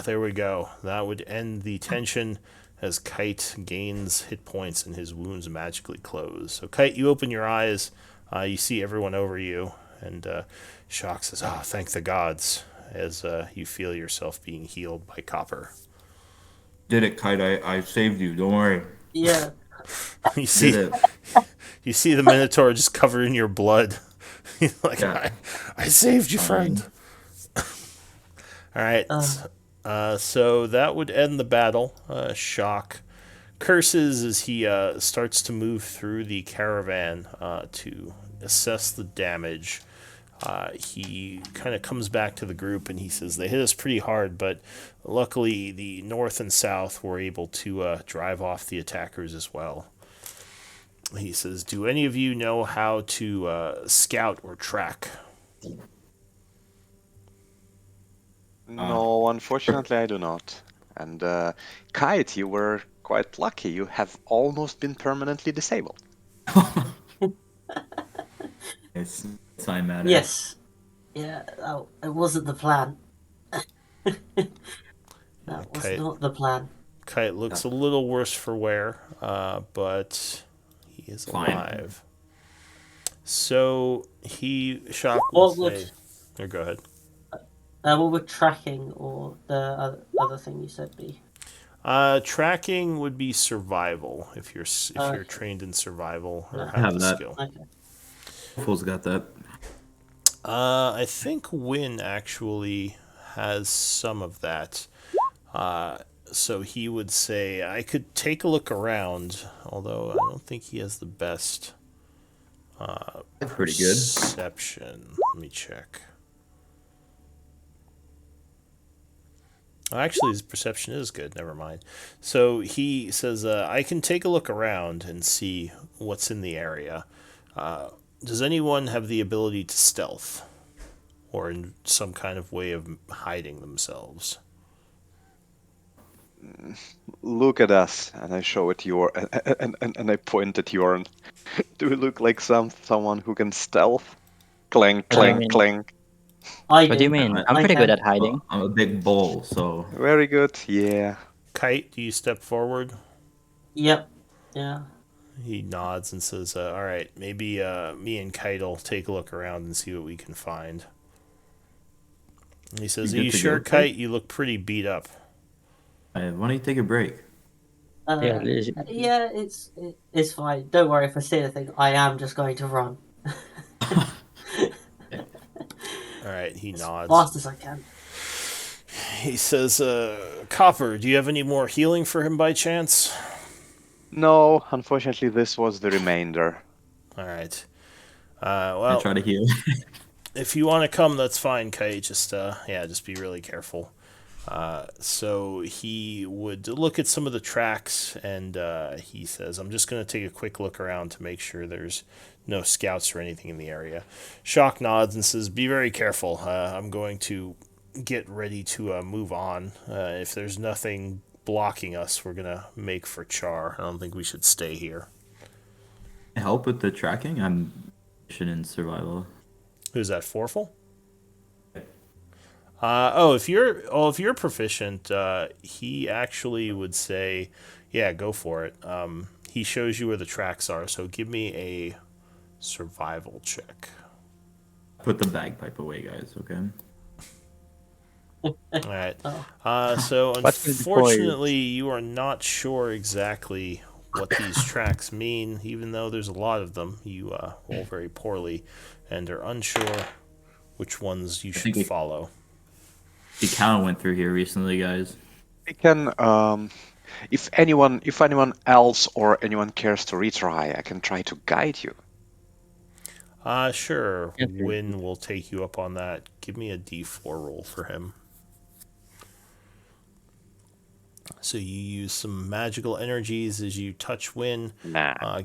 there we go. That would end the tension as Kite gains hit points and his wounds magically close. So, Kite, you open your eyes. You see everyone over you. And Shock says, thank the gods, as you feel yourself being healed by Copper. Did it, Kite. I saved you. Don't worry. Yeah. You see, Did it. you see the Minotaur just covered in your blood. He's like, Yeah. I saved you, friend. All right. So that would end the battle. Shock curses as he starts to move through the caravan to assess the damage. He kind of comes back to the group and he says, they hit us pretty hard, but luckily the north and south were able to drive off the attackers as well. He says, do any of you know how to scout or track? No, unfortunately, I do not. And Kite, you were quite lucky. You have almost been permanently disabled. It's time matter. Yes. Yeah. Oh, it wasn't the plan. That was Kite. not the plan. Kite looks a little worse for wear, but he is Fine. alive. So Shock will What would say... Here, go ahead. What would tracking or the other thing you said be? Tracking would be survival if you're Okay. trained in survival or No. I have have the that. skill. Okay. Fool's got that. I think Win actually has some of that. So he would say, I could take a look around, although I don't think he has the best Pretty good. perception. Let me check. Oh, actually, his perception is good. Never mind. So he says, I can take a look around and see what's in the area. Does anyone have the ability to stealth? Or in some kind of way of hiding themselves? Look at us, and I show at your and I point at Yorn. Do we look like someone who can stealth? Clank, What do you clank, mean? clank. I What do you do. mean? I'm I pretty good can. at hiding. I'm a big bull, so Very good. Yeah. Kite, do you step forward? Yep. Yeah. He nods and says, all right, maybe me and Kite will take a look around and see what we can find. And he says, You are good you to sure, go, Kite? Kite? You look pretty beat up. why don't you take a break? Yeah, Yeah. It's fine. Don't worry if I see anything. I am just going to run All right, he as nods. fast as I can. He says, Copper, do you have any more healing for him by chance? No, unfortunately, this was the remainder. All right. I Well, try to heal. if you want to come, that's fine, Kite. Just be really careful. So he would look at some of the tracks, and he says, I'm just going to take a quick look around to make sure there's no scouts or anything in the area. Shock nods and says, be very careful. I'm going to get ready to move on. If there's nothing blocking us, we're going to make for Chaur. I don't think we should stay here. Help with the tracking? I'm in survival. Who's that, Forful? If you're proficient, he actually would say, "Yeah, go for it." He shows you where the tracks are, so give me a survival check. Put the bagpipe away, guys, okay? All right. Oh. So What's with the toys? unfortunately, you are not sure exactly what these tracks mean, even though there's a lot of them. You roll very poorly, and are unsure which ones you should follow. The counter went through here recently, guys. We can, if anyone else or anyone cares to retry, I can try to guide you. Sure. Okay. Win will take you up on that. Give me a D4 roll for him. So you use some magical energies as you touch Win,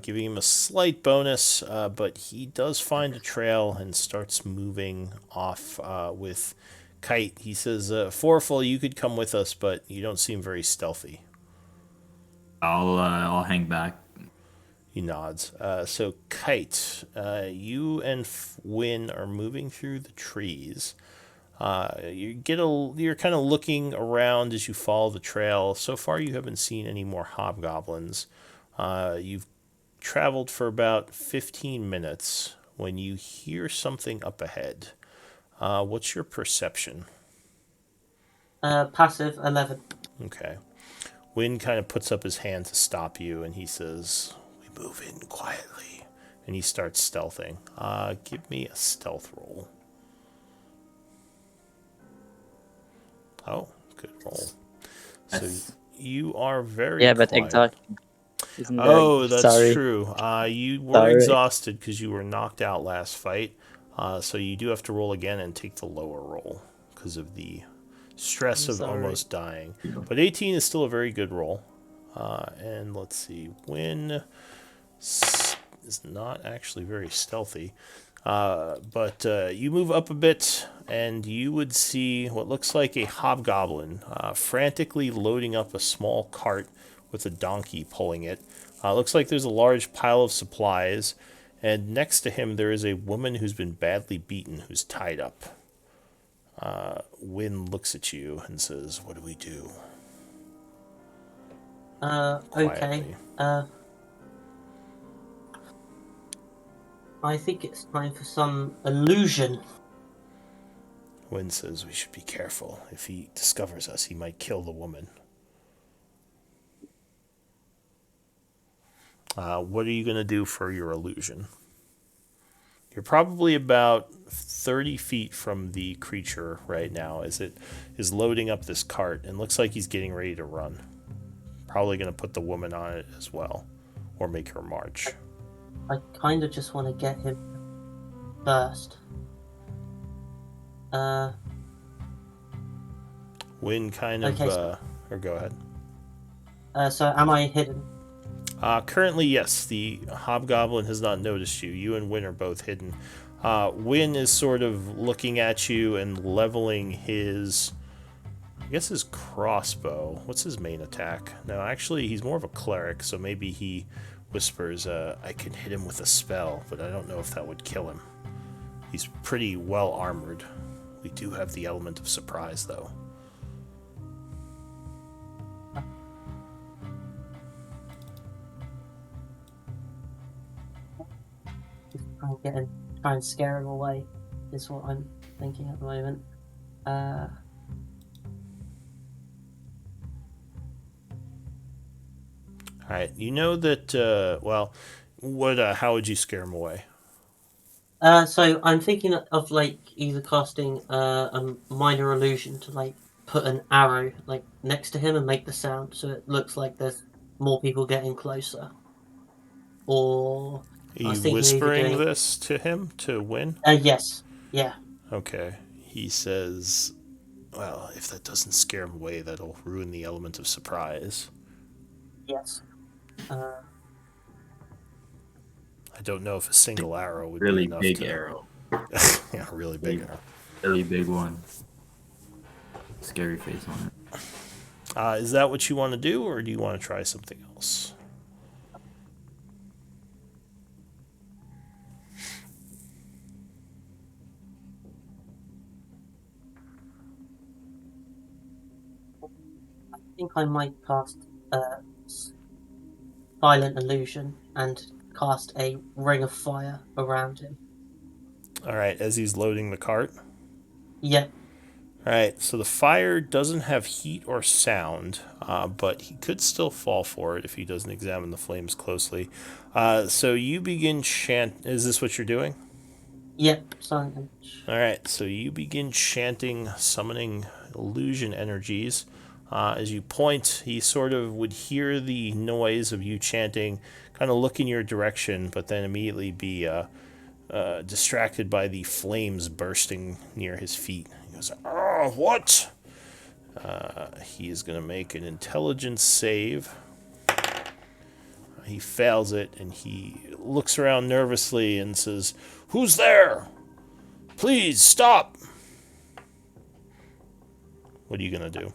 giving him a slight bonus, but he does find a trail and starts moving off with Kite. He says, Forful, you could come with us, but you don't seem very stealthy. I'll hang back. He nods. So Kite, you and Win are moving through the trees. You're kind of looking around as you follow the trail. So far, you haven't seen any more hobgoblins. You've traveled for about 15 minutes when you hear something up ahead. What's your perception? Passive 11. Okay. Wynn kind of puts up his hand to stop you, and he says, we move in quietly. And he starts stealthing. Give me a stealth roll. Oh, good roll. So Yes. you are very Yeah, but quiet. exhaustion. Isn't that... Oh, that's Sorry. true. You were Sorry. exhausted because you were knocked out last fight. So you do have to roll again and take the lower roll because of the stress I'm of sorry. almost dying. But 18 is still a very good roll. And let's see. Win is not actually very stealthy. But you move up a bit, and you would see what looks like a hobgoblin frantically loading up a small cart with a donkey pulling it. Looks like there's a large pile of supplies, and next to him there is a woman who's been badly beaten, who's tied up. Wynn looks at you and says, "What do we do?" Okay. Quietly. I think it's time for some illusion. Wynn says we should be careful. If he discovers us, he might kill the woman. What are you going to do for your illusion? You're probably about 30 feet from the creature right now as it is loading up this cart and looks like he's getting ready to run. Probably going to put the woman on it as well, or make her march. I kind of just want to get him first. Wynn kind of, Okay, or go ahead. so am I hidden? Currently, yes, the hobgoblin has not noticed you. You and Wynn are both hidden. Wynn is sort of looking at you and leveling his, I guess his crossbow. What's his main attack? No, actually, he's more of a cleric, so maybe he whispers, I can hit him with a spell, but I don't know if that would kill him. He's pretty well armored. We do have the element of surprise, though. Try and scare him away, is what I'm thinking at the moment. Alright, you know that, how would you scare him away? So I'm thinking of like either casting a minor illusion to like put an arrow like next to him and make the sound so it looks like there's more people getting closer. Or Are I was you thinking of either whispering doing this to him to win? yes, yeah, Okay. He says, well, if that doesn't scare him away, that'll ruin the element of surprise. yes. I don't know if a single arrow would Really be enough big to... arrow. Yeah, really big arrow. Really big one. Scary face on it. Is that what you want to do, or do you want to try something else? I think I might cast silent illusion and cast a ring of fire around him. Alright, as he's loading the cart. Yep. Alright, so the fire doesn't have heat or sound, but he could still fall for it if he doesn't examine the flames closely. So you begin Is this what you're doing? Yep. Silent image. Alright, so you begin chanting, summoning illusion energies. As you point, he sort of would hear the noise of you chanting, kind of look in your direction, but then immediately be distracted by the flames bursting near his feet. He goes, "Oh, what?" He is going to make an intelligence save. He fails it, and he looks around nervously and says, "Who's there? Please stop." What are you going to do?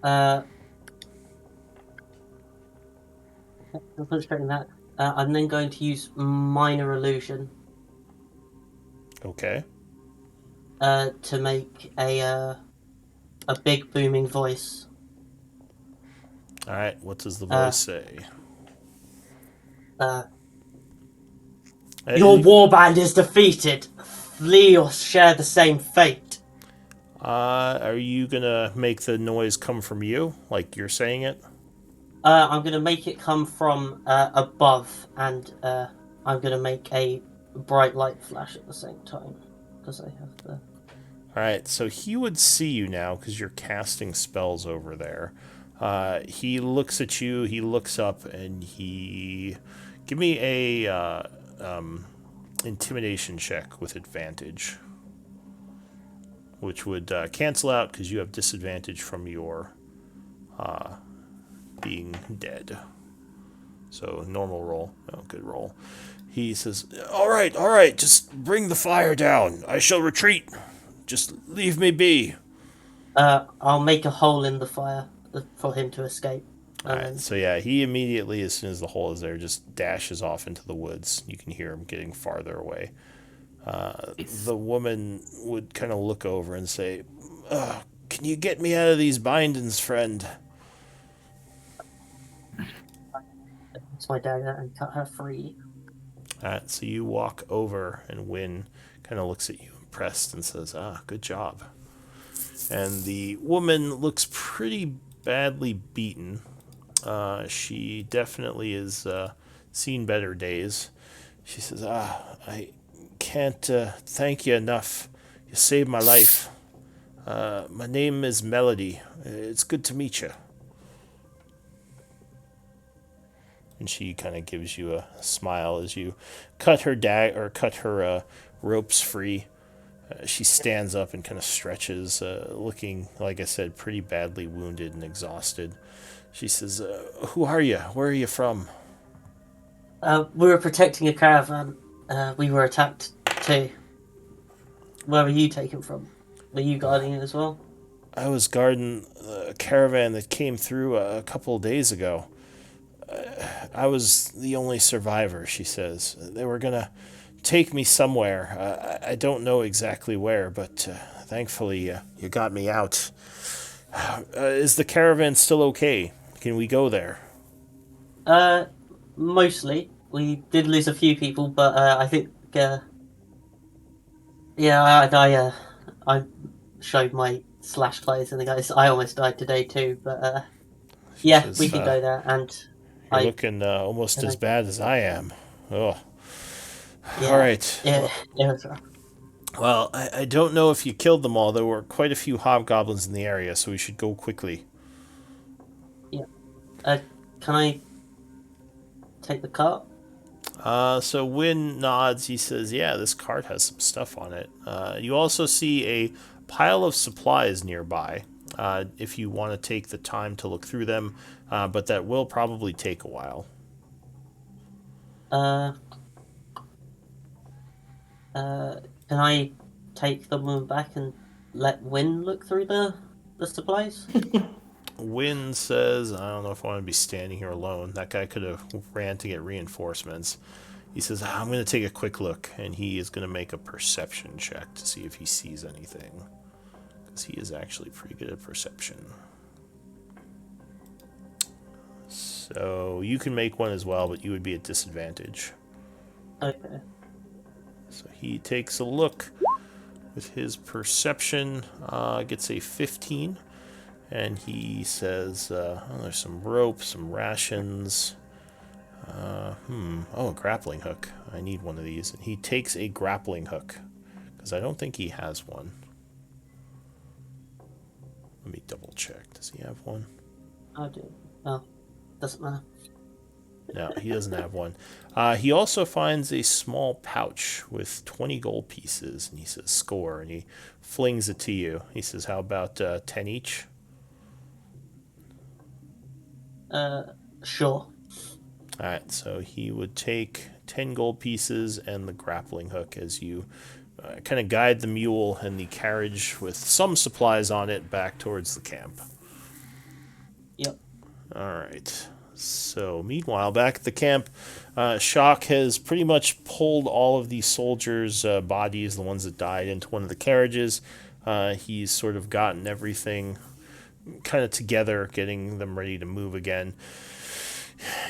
I'll concentrate on that. I'm then going to use minor illusion Okay. to make a big booming voice. All right. What does the voice say? Your warband is defeated. Flee or share the same fate. Are you gonna make the noise come from you, like you're saying it? I'm going to make it come from above, and I'm going to make a bright light flash at the same time because I have the. All right. So he would see you now because you're casting spells over there. He looks at you. He looks up, and he give me a intimidation check with advantage, which would cancel out because you have disadvantage from your being dead. So normal roll. Oh, good roll. He says, all right, just bring the fire down. I shall retreat. Just leave me be." I'll make a hole in the fire for him to escape. All right, so yeah, he immediately, as soon as the hole is there, just dashes off into the woods. You can hear him getting farther away. The woman would kind of look over and say, "Can you get me out of these bindings, friend?" It's my dagger and cut her free. So you walk over, and Wynn kind of looks at you and impressed and says, good job. And the woman looks pretty badly beaten. She definitely has seen better days. She says, I can't thank you enough. You saved my life. My name is Melody. It's good to meet you. And she kind of gives you a smile as you cut her ropes free. She stands up and kind of stretches, looking, like I said, pretty badly wounded and exhausted. She says, "Who are you? Where are you from?" We were protecting a caravan. We were attacked too. Where were you taken from? Were you guarding it as well? I was guarding a caravan that came through a couple of days ago. I was the only survivor, she says. They were going to take me somewhere. I don't know exactly where, but thankfully you got me out. Is the caravan still okay? Can we go there? Mostly. We did lose a few people, but I think, yeah, I showed my slash clothes, and the guys. I almost died today too, but yeah, says, we can go there, and You're I. looking almost as bad as I am. Oh. Yeah, All right. Yeah, it was rough. Well, I don't know if you killed them all. There were quite a few hobgoblins in the area, so we should go quickly. Yeah. Can I take the cart? So Wynn nods. He says, yeah, this cart has some stuff on it. You also see a pile of supplies nearby, if you want to take the time to look through them, but that will probably take a while. Can I take them back and let Win look through the supplies? Wynn says, I don't know if I want to be standing here alone. That guy could have ran to get reinforcements. He says, I'm going to take a quick look, and he is going to make a perception check to see if he sees anything. Because he is actually pretty good at perception. So you can make one as well, but you would be at disadvantage. Okay. So he takes a look with his perception, gets a 15, and he says, there's some rope, some rations. A grappling hook. I need one of these. And he takes a grappling hook, because I don't think he has one. Let me double check. Does he have one? I do. Oh, doesn't matter. No, he doesn't have one. He also finds a small pouch with 20 gold pieces, and he says, score, and he flings it to you. He says, how about 10 each? Sure. Alright, so he would take 10 gold pieces and the grappling hook as you kind of guide the mule and the carriage with some supplies on it back towards the camp. Yep. Alright, so meanwhile, back at the camp, Shock has pretty much pulled all of the soldiers' bodies, the ones that died, into one of the carriages. He's sort of gotten everything kind of together, getting them ready to move again.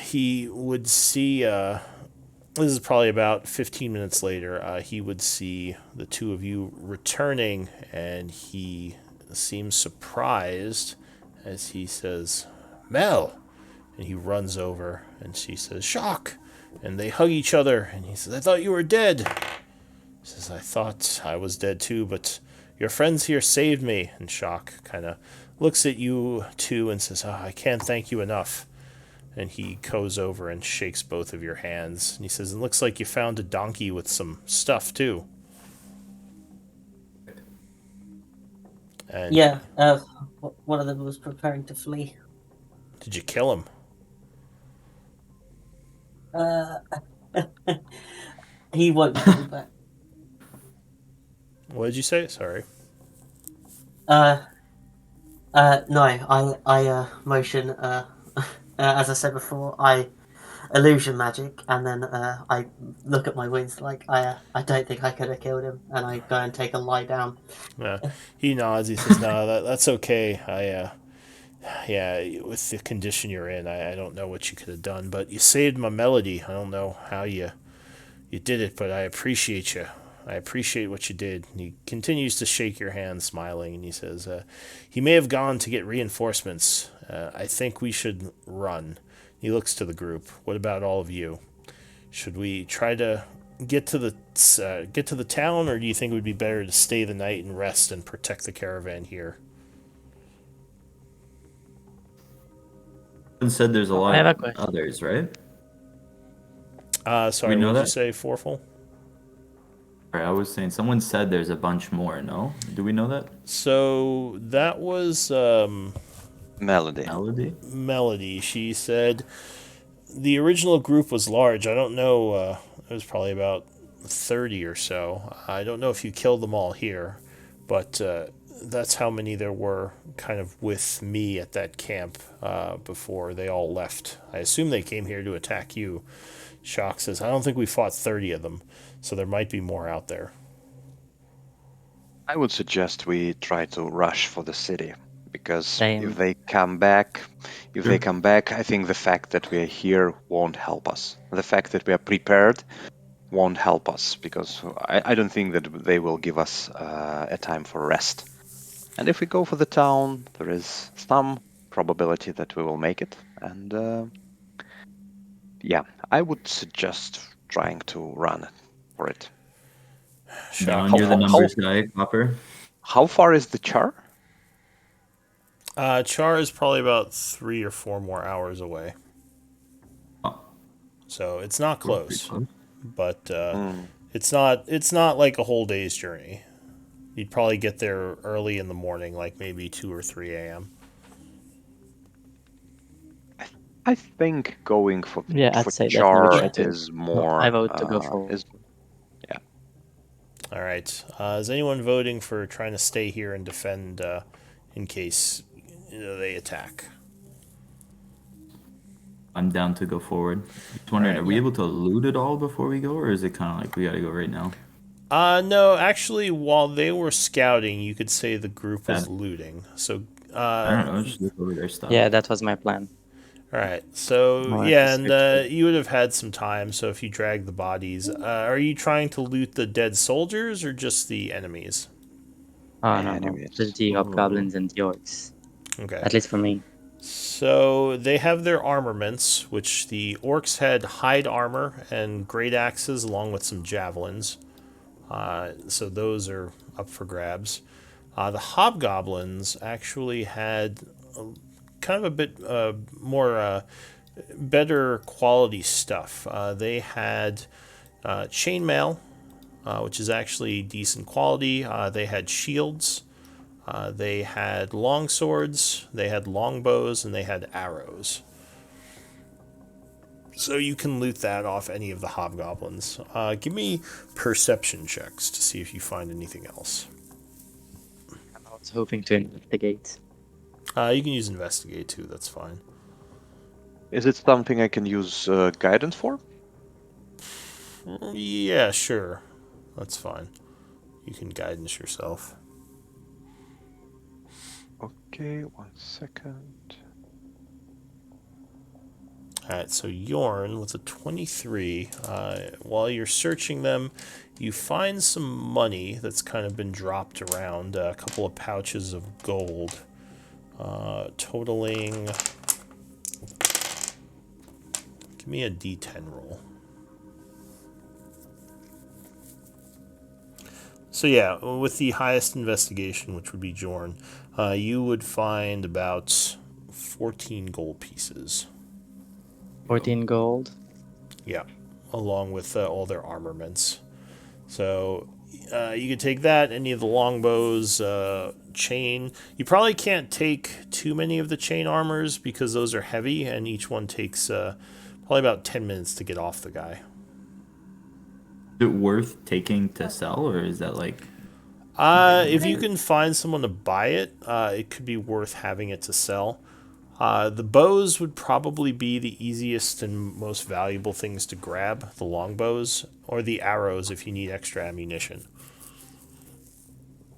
He would see, this is probably about 15 minutes later, he would see the two of you returning, and he seems surprised as he says, Mel! And he runs over, and she says, Shock! And they hug each other, and he says, I thought you were dead. He says, I thought I was dead too, but your friends here saved me. And Shock kind of looks at you two and says, I can't thank you enough. And he goes over and shakes both of your hands. And he says, it looks like you found a donkey with some stuff, too. And Yeah, one of them was preparing to flee. did you kill him? He won't be coming back. What did you say? Sorry. No, I motion, as I said before, I illusion magic, and then I look at my wings like I don't think I could have killed him, and I go and take a lie down. He nods. He says, no, that's okay. Yeah, with the condition you're in, I don't know what you could have done, but you saved my melody. I don't know how you did it, but I appreciate you. I appreciate what you did. And he continues to shake your hand, smiling, and he says, he may have gone to get reinforcements. I think we should run. He looks to the group. What about all of you? Should we try to get to the town, or do you think it would be better to stay the night and rest and protect the caravan here? And said there's a lot I have a of question. others, right? Sorry, We know what did you that? say, Forful? Or I was saying someone said there's a bunch more. No, do we know that? So that was Melody. Melody. Melody. She said the original group was large. I don't know. It was probably about 30 or so. I don't know if you killed them all here, but that's how many there were kind of with me at that camp before they all left. I assume they came here to attack you. Shock says, I don't think we fought 30 of them, so there might be more out there. I would suggest we try to rush for the city, because Same. if they come back, I think the fact that we are here won't help us. The fact that we are prepared won't help us, because I don't think that they will give us a time for rest. And if we go for the town, there is some probability that we will make it. And yeah, I would suggest trying to run for it. Shock. Down, you're the how- numbers guy, Copper. How far is the Chaur? Char is probably about 3 or 4 more hours away. Oh, So it's not we're pretty close, close. but it's not like a whole day's journey. You'd probably get there early in the morning, like maybe 2 or 3 a.m. I think going for Yeah, I'd for say Chaur definitely try to. is more. I vote to go for. Is All right. Is anyone voting for trying to stay here and defend in case they attack? I'm down to go forward. Just wondering, Alright, are we yeah. able to loot it all before we go, or is it kind of like we gotta go right now? No, actually, while they were scouting, you could say the group was Yeah. looting. So, I don't know. Just look over their stuff. Yeah, that was my plan. all right. So, Well, yeah, that's and you would have had some time. So, if you drag the bodies, are you trying to loot the dead soldiers or just the enemies? Oh no, Anyways. just the hobgoblins and the orcs. Okay. At least for me. So they have their armaments, which the orcs had hide armor and great axes along with some javelins. So those are up for grabs. The hobgoblins actually had kind of a bit more better quality stuff. They had chainmail, which is actually decent quality. They had shields. They had long swords, they had longbows, and they had arrows. So you can loot that off any of the hobgoblins. Give me perception checks to see if you find anything else. I was hoping to investigate. You can use investigate too, that's fine. Is it something I can use guidance for? Yeah, sure. That's fine. You can guidance yourself. Okay, 1 second. Alright, so Yorn with a 23. While you're searching them, you find some money that's kind of been dropped around, a couple of pouches of gold, totaling. Give me a d10 roll. So yeah, with the highest investigation, which would be Jorn, you would find about 14 gold pieces. 14 gold. Yeah, along with all their armaments. So you could take that, any of the longbows, chain. You probably can't take too many of the chain armors because those are heavy, and each one takes probably about 10 minutes to get off the guy. Is it worth taking to sell, or is that like? If you can find someone to buy it, it could be worth having it to sell. The bows would probably be the easiest and most valuable things to grab, the longbows, or the arrows if you need extra ammunition.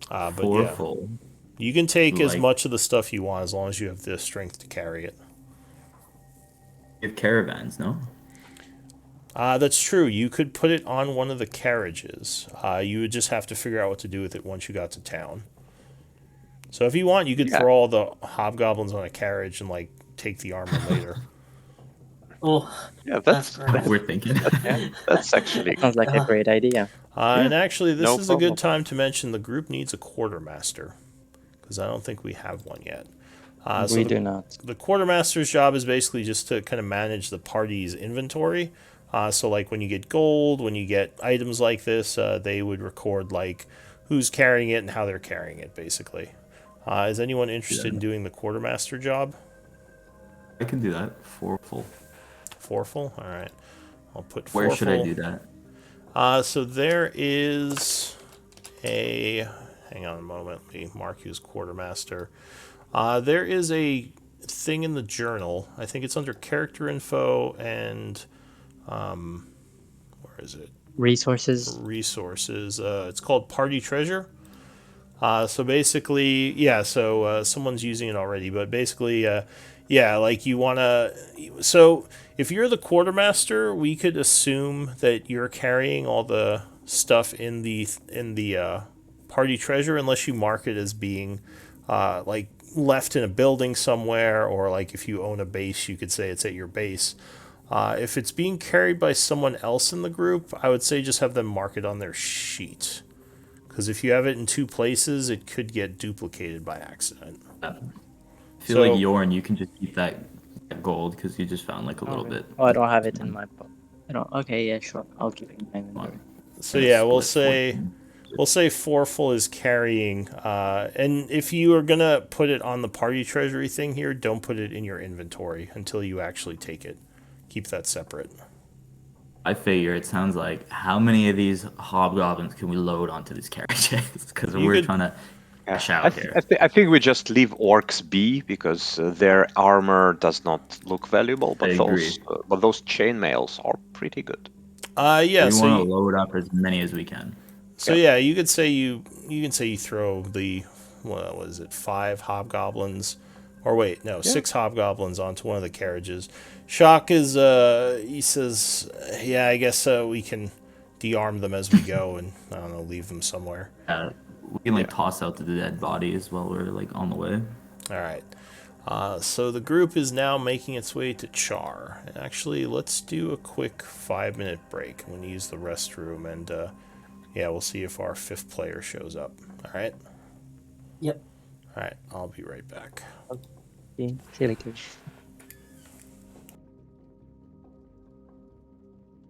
But yeah, Full. you can take as Like- much of the stuff you want as long as you have the strength to carry it. You have caravans, no? That's true. You could put it on one of the carriages. You would just have to figure out what to do with it once you got to town. So if you want, you could Yeah. throw all the hobgoblins on a carriage and like take the armor later. Oh, Yeah, that's great. We're thinking. yeah, that's actually Sounds like a great idea. And actually, this no is a good problem. time to mention the group needs a quartermaster because I don't think we have one yet. So We the, do not. the quartermaster's job is basically just to kind of manage the party's inventory. So like when you get gold, when you get items like this, they would record like who's carrying it and how they're carrying it, basically. Is anyone interested in doing the quartermaster job? I can do that. Forful. Forful? All right. I'll put Where Forful. should I do that? So there is a... Hang on a moment. Let me mark you as quartermaster. There is a thing in the journal. I think it's under character info and... where is it? Resources. Resources. It's called Party Treasure. So basically, yeah, so someone's using it already, but basically, yeah, like you want to. So if you're the quartermaster, we could assume that you're carrying all the stuff in the party treasure, unless you mark it as being like left in a building somewhere, or like if you own a base, you could say it's at your base. If it's being carried by someone else in the group, I would say just have them mark it on their sheet. Because if you have it in two places, it could get duplicated by accident. I feel So- like Yorn, you can just keep that gold because you just found like a little bit. Oh, I don't have it in my. I don't. Okay, yeah, sure. I'll keep it in my inventory. So yeah, we'll Split say Forful is carrying, and if you are gonna put it on the party treasury thing here, don't put it in your inventory until you actually take it. Keep that separate. I figure it sounds like how many of these hobgoblins can we load onto these carriages? Because You we're could- trying to cash out I, here. I think we just leave orcs be because their armor does not look valuable, I but those chainmails are pretty good. Yeah. we So want to load up as many as we can. yeah, you could say you can say you throw the what was it 5 hobgoblins, or wait, no, 6 hobgoblins onto one of the carriages. Shock is he says, yeah, I guess we can de-arm them as we go and I don't know, leave them somewhere. We can like toss out the dead bodies while we're like on the way. All right. So the group is now making its way to Chaur. And actually, let's do a quick 5-minute break. I'm going to use the restroom, and yeah, we'll see if our 5th player shows up. All right? Yep. All right, I'll be right back. See you later.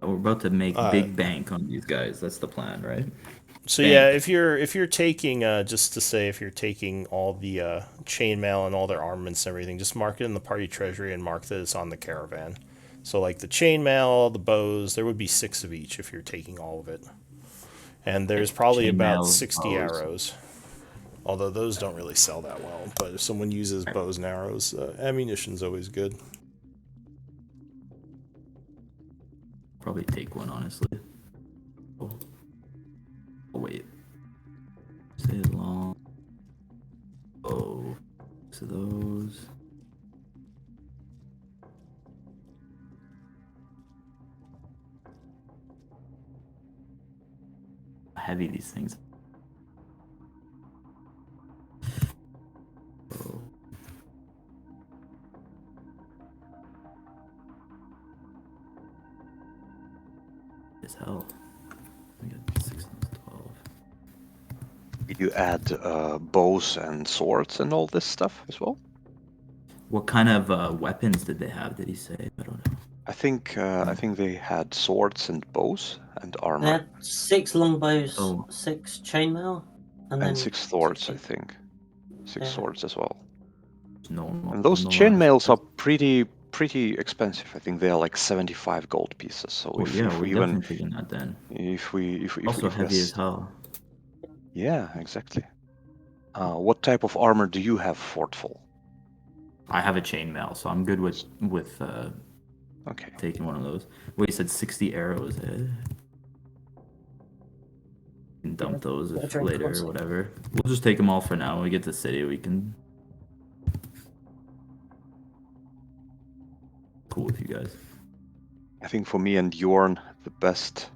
We're about to make big bank on these guys. That's the plan, right? So yeah, if you're taking just to say if you're taking all the chainmail and all their armaments and everything, just mark it in the party treasury and mark that it's on the caravan. So like the chainmail, the bows, there would be 6 of each if you're taking all of it. And there's probably about Chainmail, 60 bows. arrows. Although those don't really sell that well. But if someone uses bows and arrows, ammunition's always good. Probably take one, honestly. Oh, wait. Stay long. Oh, so those. How heavy these things. Oh. As hell. We got 6 times 12. You add bows and swords and all this stuff as well. What kind of weapons did they have? Did he say? I don't know. I think they had swords and bows and They armor had 6 longbows, Oh. 6 chainmail, and then and 6 swords. I 60. think 6 Yeah. swords as well. No, And those no chainmails are pretty expensive. I think they are like 75 gold pieces. So Oh, if, yeah, if we're we even definitely taking that then. if we Also if heavy we- as hell. Yeah, exactly. What type of armor do you have, Fortful? I have a chainmail, so I'm good with Okay. taking one of those. Wait, you said 60 arrows, eh? We can dump those I'll if drink later one or sec. whatever. We'll just take them all for now. When we get to the city, we can. Cool with you guys. I think for me and Yorn, the best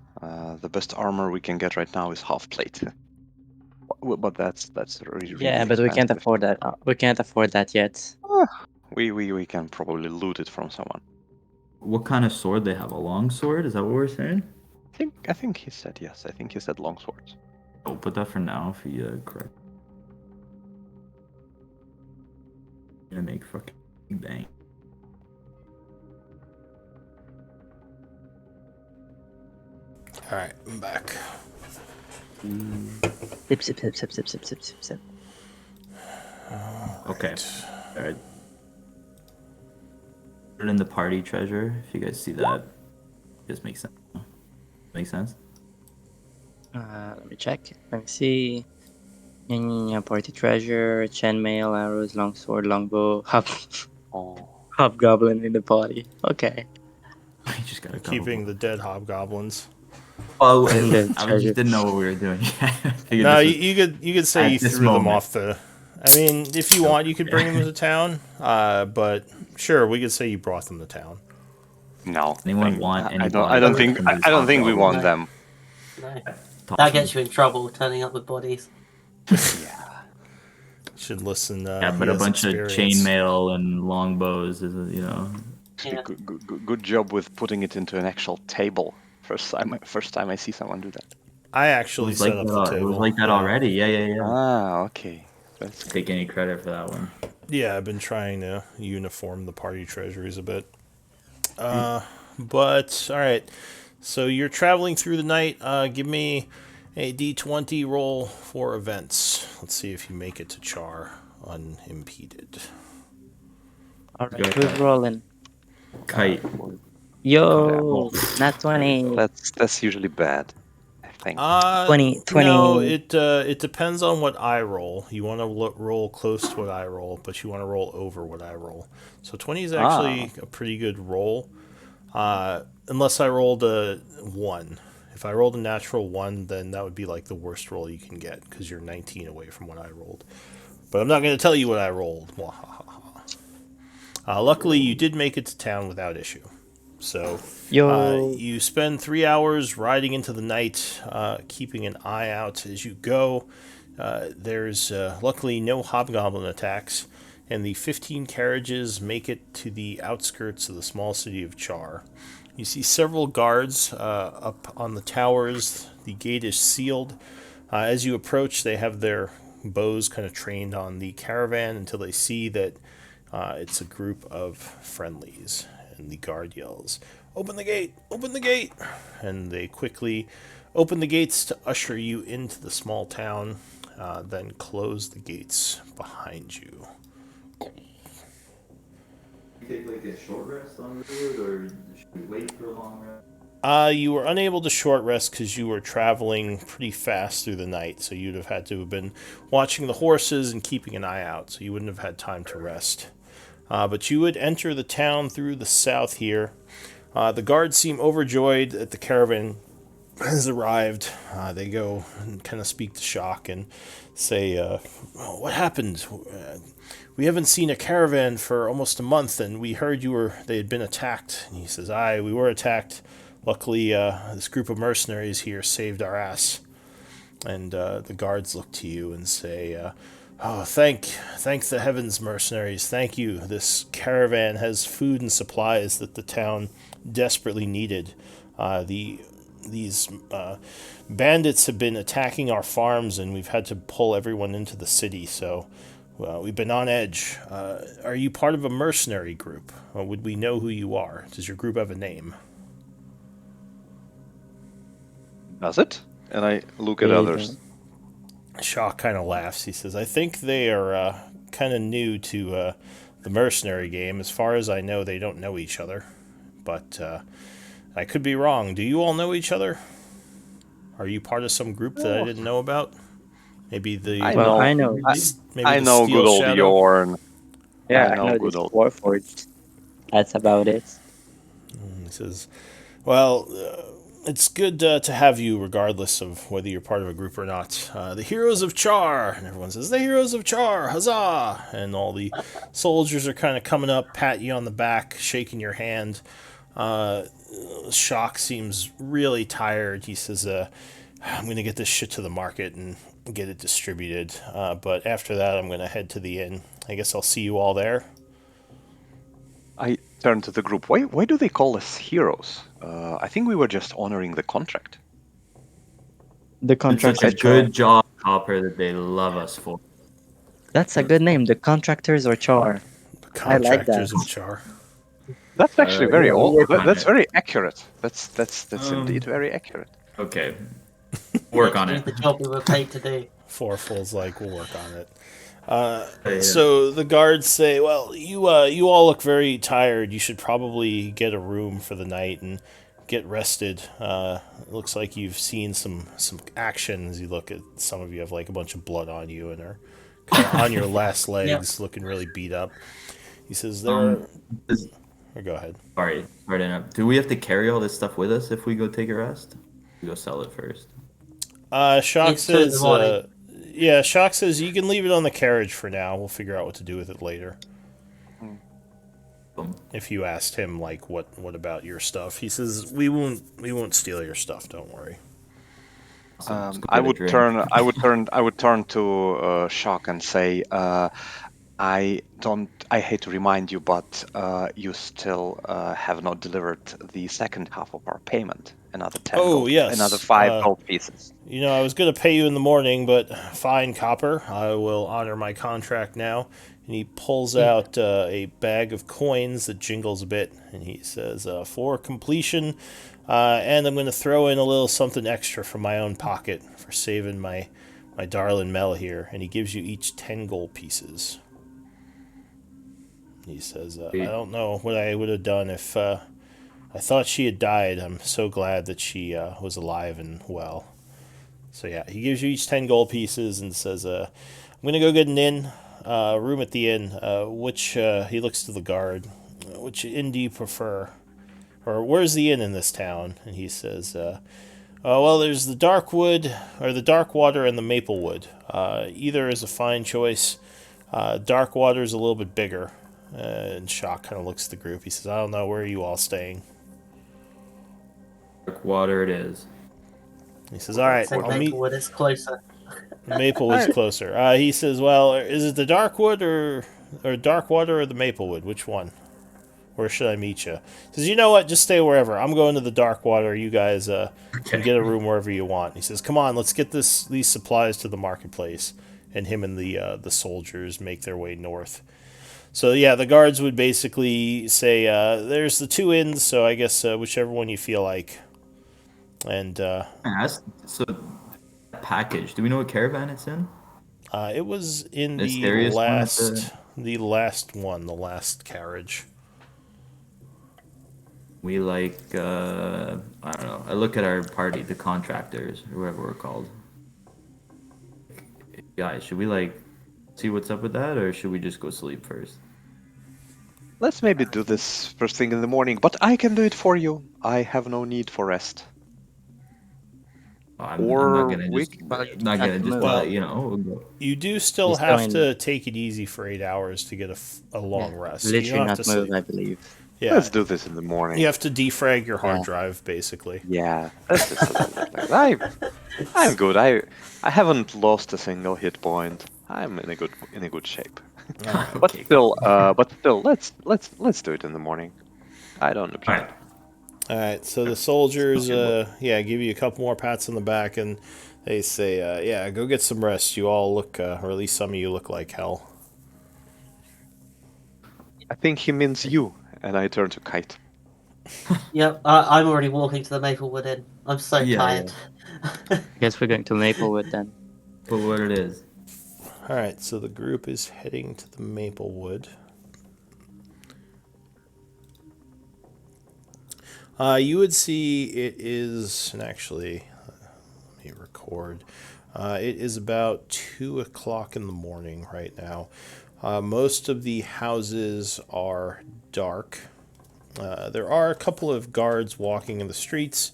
armor we can get right now is half plate. But that's really, really Yeah, but we can't expensive. afford that. We can't afford that yet. We can probably loot it from someone. What kind of sword they have? A long sword? Is that what we're saying? I think he said yes. I think he said long swords. Oh, put that for now if you correct. Gonna make fucking bang. All right, I'm back. Sip, sip, sip, sip, sip, sip, sip, sip, sip. Okay. All right. Put it in the party treasure. If you guys see that, this makes sense. Makes sense. Let me check. Let me see. Party treasure, chainmail, arrows, longsword, longbow, Oh, hobgoblin in the party. Okay. You just gotta Keeping the dead hobgoblins. Oh, And the I treasure. just didn't know what we were doing. I figured No, this was- you could say at you this threw them moment. off the. I mean, if you want, you could bring them to town. But sure, we could say you brought them to town. no. Anyone want any I bodies don't think. from these I don't think we want hobgoblins? them. No. Toss That them. gets you in trouble, turning up with bodies. Yeah. Should listen. Yeah, he but a has bunch experience. of chainmail and longbows is, Actually, Yeah. good job with putting it into an actual table. First time I see someone do that. I It actually was like set up the that. table. It was like that Yeah. already. Yeah. Ah, okay. That's good. Take any credit for that one. Yeah, I've been trying to uniform the party treasuries a bit. But all right, so you're traveling through the night. Give me a d20 roll for events. Let's see if you make it to Chaur unimpeded. Alright, Go who's ahead. rolling? Kite. Yo, not 20. That's usually bad. I think. 20. No, it depends on what I roll. You want to roll close to what I roll, but you want to roll over what I roll. So 20 is actually a pretty good roll, unless I rolled a 1. If I rolled a natural 1, then that would be like the worst roll you can get because you're 19 away from what I rolled. But I'm not going to tell you what I rolled. Luckily, you did make it to town without issue. So Yo. you spend 3 hours riding into the night, keeping an eye out as you go. There's luckily no hobgoblin attacks, and the 15 carriages make it to the outskirts of the small city of Chaur. You see several guards up on the towers. The gate is sealed. As you approach, they have their bows kind of trained on the caravan until they see that it's a group of friendlies. And the guard yells, "Open the gate! Open the gate!" And they quickly open the gates to usher you into the small town, then close the gates behind you. Take like a short rest on the road, or should we wait for a long rest? You were unable to short rest because you were traveling pretty fast through the night, so you'd have had to have been watching the horses and keeping an eye out, so you wouldn't have had time to rest. But you would enter the town through the south here. The guards seem overjoyed that the caravan has arrived. They go and kind of speak to Shock and say, "Oh, what happened? We haven't seen a caravan for almost a month, and we heard they had been attacked." And he says, "Aye, we were attacked. Luckily, this group of mercenaries here saved our ass." And the guards look to you and say, "Oh, thank the heavens, mercenaries. Thank you. This caravan has food and supplies that the town desperately needed. These bandits have been attacking our farms, and we've had to pull everyone into the city, so we've been on edge. Are you part of a mercenary group? Or would we know who you are? Does your group have a name?" Does it? And I look at They others. Shaw kind of laughs. He says, "I think they are kind of new to the mercenary game. As far as I know, they don't know each other. But I could be wrong. Do you all know each other? Are you part of some group that I didn't know about? Maybe the... I Well, know. I know. maybe I the know Steel good old Shadow? Yorn. Yeah, I I know know good this old- Warforged. That's about it. He says, "Well, it's good to have you regardless of whether you're part of a group or not. The heroes of Chaur!" And everyone says, "The heroes of Chaur! Huzzah!" And all the soldiers are kind of coming up, patting you on the back, shaking your hand. Shock seems really tired. He says, I'm going to get this shit to the market and get it distributed. But after that, I'm going to head to the inn. I guess I'll see you all there. I turn to the group. Why do they call us heroes? I think we were just honoring the contract. The It's contracts such are a Chaur. good job, Hopper, that they love us for. That's a good name. The contractors or Chaur. I like Contractors that. of Char. That's actually Yeah, we'll work on that's it. very accurate. That's indeed very accurate. Okay. Work on Do it. the job we were paid to do. Fourfold's like, we'll work on it. Yeah. So the guards say, "Well, you all look very tired. You should probably get a room for the night and get rested. It looks like you've seen some action. As you look at some of you have like a bunch of blood on you and are kind of on your last legs, looking really beat up." He says, "There are." Does- Or go ahead. sorry to interrupt. Do we have to carry all this stuff with us if we go take a rest? We go sell it first. Shock It's 2 in the says, morning. "Yeah." Shock says, "You can leave it on the carriage for now. We'll figure out what to do with it later." Boom. If you asked him like what about your stuff, he says we won't steal your stuff. Don't worry. Let's go I get a would drink. turn to Shock and say, I hate to remind you, but you still have not delivered the second half of our payment. Another 10 Oh, gold, yes. another 5 gold pieces. I was gonna pay you in the morning, but fine, Copper. I will honor my contract now. And he pulls out a bag of coins that jingles a bit, and he says, "For completion, and I'm going to throw in a little something extra from my own pocket for saving my darling Mel here." And he gives you each 10 gold pieces. He says, "I don't know what I would have done if I thought she had died. I'm so glad that she was alive and well." So yeah, he gives you each 10 gold pieces and says, "I'm going to go get an inn. Room at the inn. He looks to the guard. Which inn do you prefer? Or where's the inn in this town?" And he says, well, there's the the Dark Water and the Maplewood. Either is a fine choice. Dark Water is a little bit bigger." And Shock kind of looks at the group. He says, "I don't know, where are you all staying?" Dark water it is. He says, "All right, St. I'll meet." Maplewood is closer. Maplewood's closer. He says, "Well, is it the Darkwood or Dark Water or the Maplewood? Which one? Where should I meet you?" He says, "You know what? Just stay wherever. I'm going to the Dark Water. You guys can get a room wherever you want." He says, "Come on, let's get these supplies to the marketplace." And him and the soldiers make their way north. So yeah, the guards would basically say, "There's the 2 inns, so I guess whichever one you feel like." And So package. Do we know what caravan it's in? it was in The the Asterius one at the last carriage. We I don't know. I look at our party, the contractors, whoever we're called. Guys, should we see what's up with that, or should we just go sleep first? Let's maybe do this first thing in the morning, but I can do it for you. I have no need for rest. I'm Or not gonna we just can- not gonna just Well, we'll go. You do still He's have going- to take it easy for 8 hours to get a long rest. You Literally don't have not to move, sleep. I believe. Yeah, Let's do this in the morning. you have to defrag your hard Yeah. drive, basically. Yeah, let's just do that like that. I'm good. I haven't lost a single hit point. I'm in a good shape. But Okay. still, let's do it in the morning. I don't All object. right. All right, so the soldiers, give you a couple more pats on the back, and they say, "Yeah, go get some rest. You all look, or at least some of you look like hell." I think he means you, and I turn to Kite. Yep, I'm already walking to the Maplewood Inn. I'm so Yeah, tired. I guess we're going to Maplewood then. But what it is? All right, so the group is heading to the Maplewood. You would see it is, and actually, let me record. It is about 2 o'clock in the morning right now. Most of the houses are dark. There are a couple of guards walking in the streets.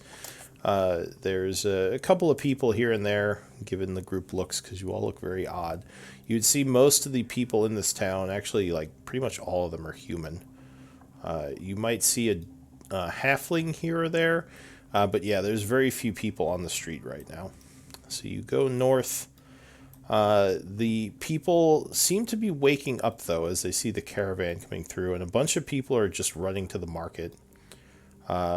There's a couple of people here and there, given the group looks, because you all look very odd. You'd see most of the people in this town, actually, like pretty much all of them are human. You might see halfling here or there. But yeah, there's very few people on the street right now. So you go north. The people seem to be waking up, though, as they see the caravan coming through, and a bunch of people are just running to the market,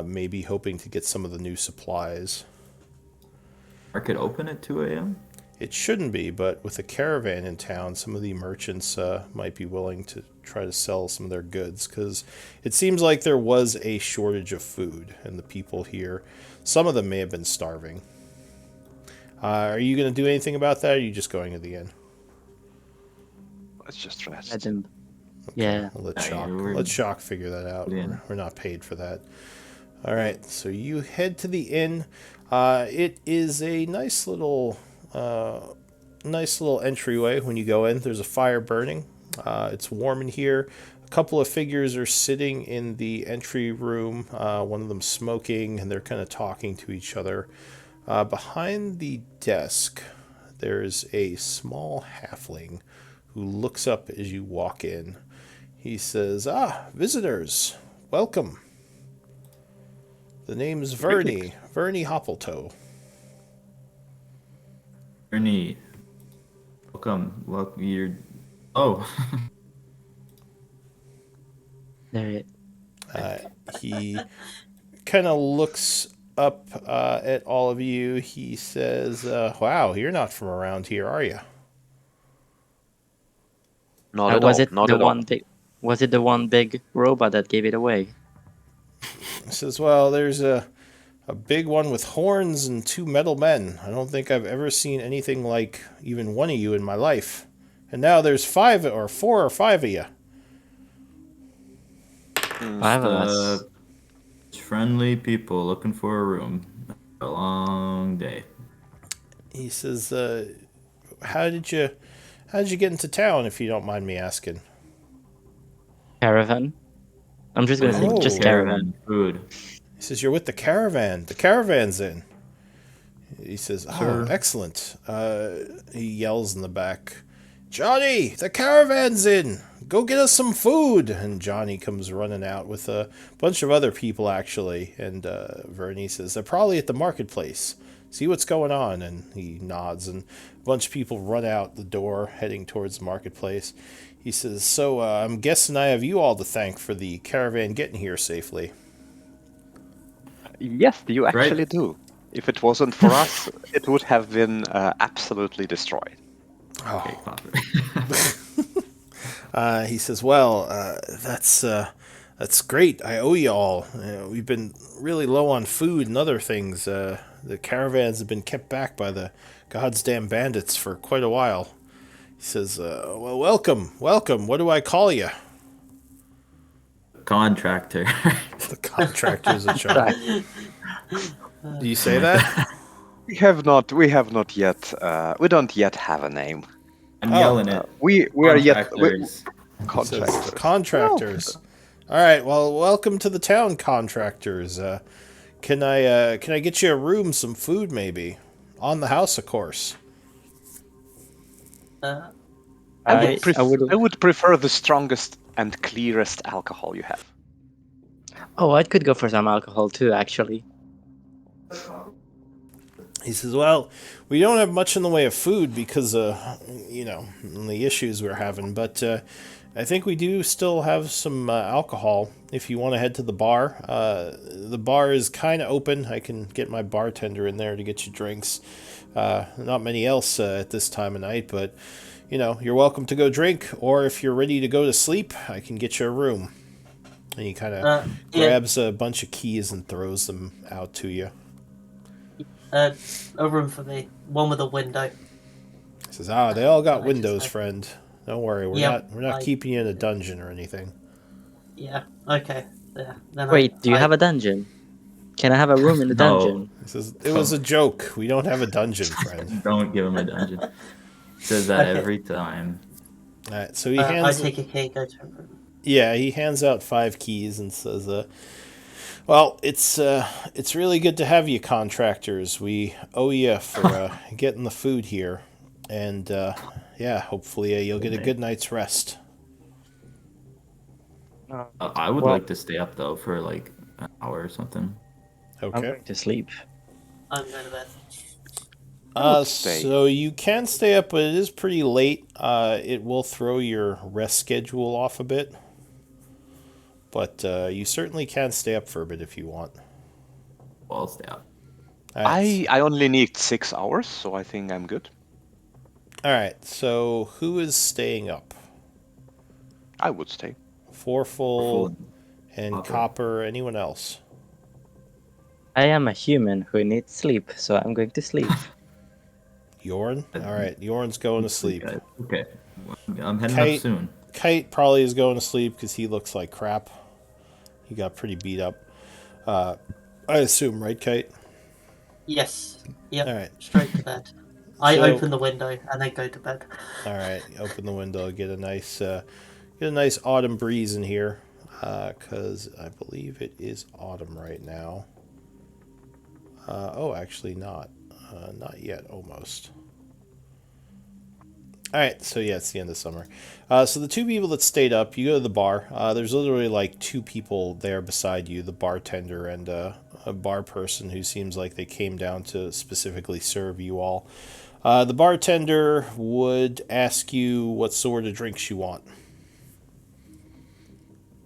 maybe hoping to get some of the new supplies. Market open at 2 a.m.? It shouldn't be, but with a caravan in town, some of the merchants might be willing to try to sell some of their goods, because it seems like there was a shortage of food, and the people here, some of them may have been starving. Are you going to do anything about that, or are you just going to the inn? Let's just Let rest. them. Yeah. Well, Yeah, we're- let Shock figure that out. Yeah. We're not paid for that. All right, so you head to the inn. It is a nice little entryway when you go in. There's a fire burning. It's warm in here. A couple of figures are sitting in the entry room. One of them smoking, and they're kind of talking to each other. Behind the desk, there's a small halfling who looks up as you walk in. He says, visitors, welcome. The name's Vernie Hoppletoe. Ernie, welcome. You're... Oh. There. He kind of looks up at all of you. He says, wow, you're not from around here, are you? Not at was all. it Not the at one all. big? Was it the one big robot that gave it away? He says, well, there's a big one with horns and 2 metal men. I don't think I've ever seen anything like even one of you in my life. And now there's 4 or 5 of you. 5 of us. Friendly people looking for a room. A long day. He says, how did you get into town, if you don't mind me asking? Caravan. I'm just gonna say Oh. just caravan. Food. He says, you're with the caravan. The caravan's in. He says, Sure. Excellent. He yells in the back, Johnny, the caravan's in. Go get us some food. And Johnny comes running out with a bunch of other people, actually. And Vernie says, they're probably at the marketplace. See what's going on. And he nods, and a bunch of people run out the door, heading towards the marketplace. He says, so I'm guessing I have you all to thank for the caravan getting here safely. Yes, you Right. actually do. If it wasn't for us, it would have been absolutely destroyed. Okay, Copper. He says, well, that's great. I owe you all. We've been really low on food and other things. The caravans have been kept back by the God's damn bandits for quite a while. He says, well, welcome. What do I call you? Contractor. The contractor's a child. Do you say that? We have not yet. We don't yet have a name. I'm yelling it. We are yet Contractors. Says, contractors. contractors. All right. Well, welcome to the town, contractors. Can I get you a room, some food, maybe, on the house, of course. Uh, I I would. I would prefer the strongest and clearest alcohol you have. Oh, I could go for some alcohol too, actually. He says, well, we don't have much in the way of food because, the issues we're having, but I think we do still have some alcohol if you want to head to the bar. The bar is kind of open. I can get my bartender in there to get you drinks. Not many else at this time of night, but, you're welcome to go drink, or if you're ready to go to sleep, I can get you a room. And he kind of grabs a bunch of keys and throws them out to you. a room for me, one with a window. He says, they all got I windows, just- friend. Don't worry, we're Yep, not keeping you in a dungeon or anything. Yeah. Okay. Yeah. Then Wait, do you have a dungeon? Can I have a room in the No. dungeon? He says, it was a joke. We don't have a dungeon, friend. Don't give him a dungeon. Says that Okay. every time. All right, so he I hands. take a key, go to a room. Yeah, he hands out 5 keys and says, well, it's really good to have you, contractors. We owe you for getting the food here. And, hopefully you'll get a good night's rest. I would Well- like to stay up though for like an hour or something. I'm Okay. going to sleep. I'm going to bed. I would stay. So you can stay up, but it is pretty late. It will throw your rest schedule off a bit. But you certainly can stay up for a bit if you want. Well, I'll stay up. All right. I only need 6 hours, so I think I'm good. All right. So who is staying up? I would stay. Forful Full and Copper. Copper. Anyone else? I am a human who needs sleep, so I'm going to sleep. Yorn? All right. Yorn's going to sleep. guys. Okay. I'm heading Kite. up soon. Kite probably is going to sleep because he looks like crap. He got pretty beat up. I assume, right, Kite? Yes. Yep. All right. Straight to bed. I So- open the window and then go to bed. All right. Open the window. Get a nice autumn breeze in here, because I believe it is autumn right now. Actually not. Not yet. Almost. All right, so yeah, it's the end of summer. So the two people that stayed up, you go to the bar. There's literally like two people there beside you, the bartender and a bar person who seems like they came down to specifically serve you all. The bartender would ask you what sort of drinks you want.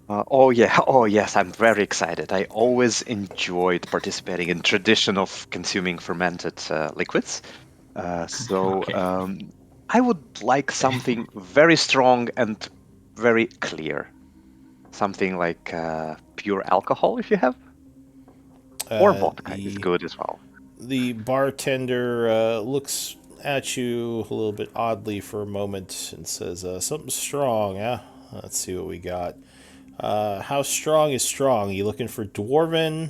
Oh yeah, oh yes, I'm very excited. I always enjoyed participating in tradition of consuming fermented liquids. So Okay. I would like something very strong and very clear. Something like pure alcohol, if you have, or vodka is good as well. The bartender looks at you a little bit oddly for a moment and says, something strong, huh? Let's see what we got. How strong is strong? You looking for dwarven,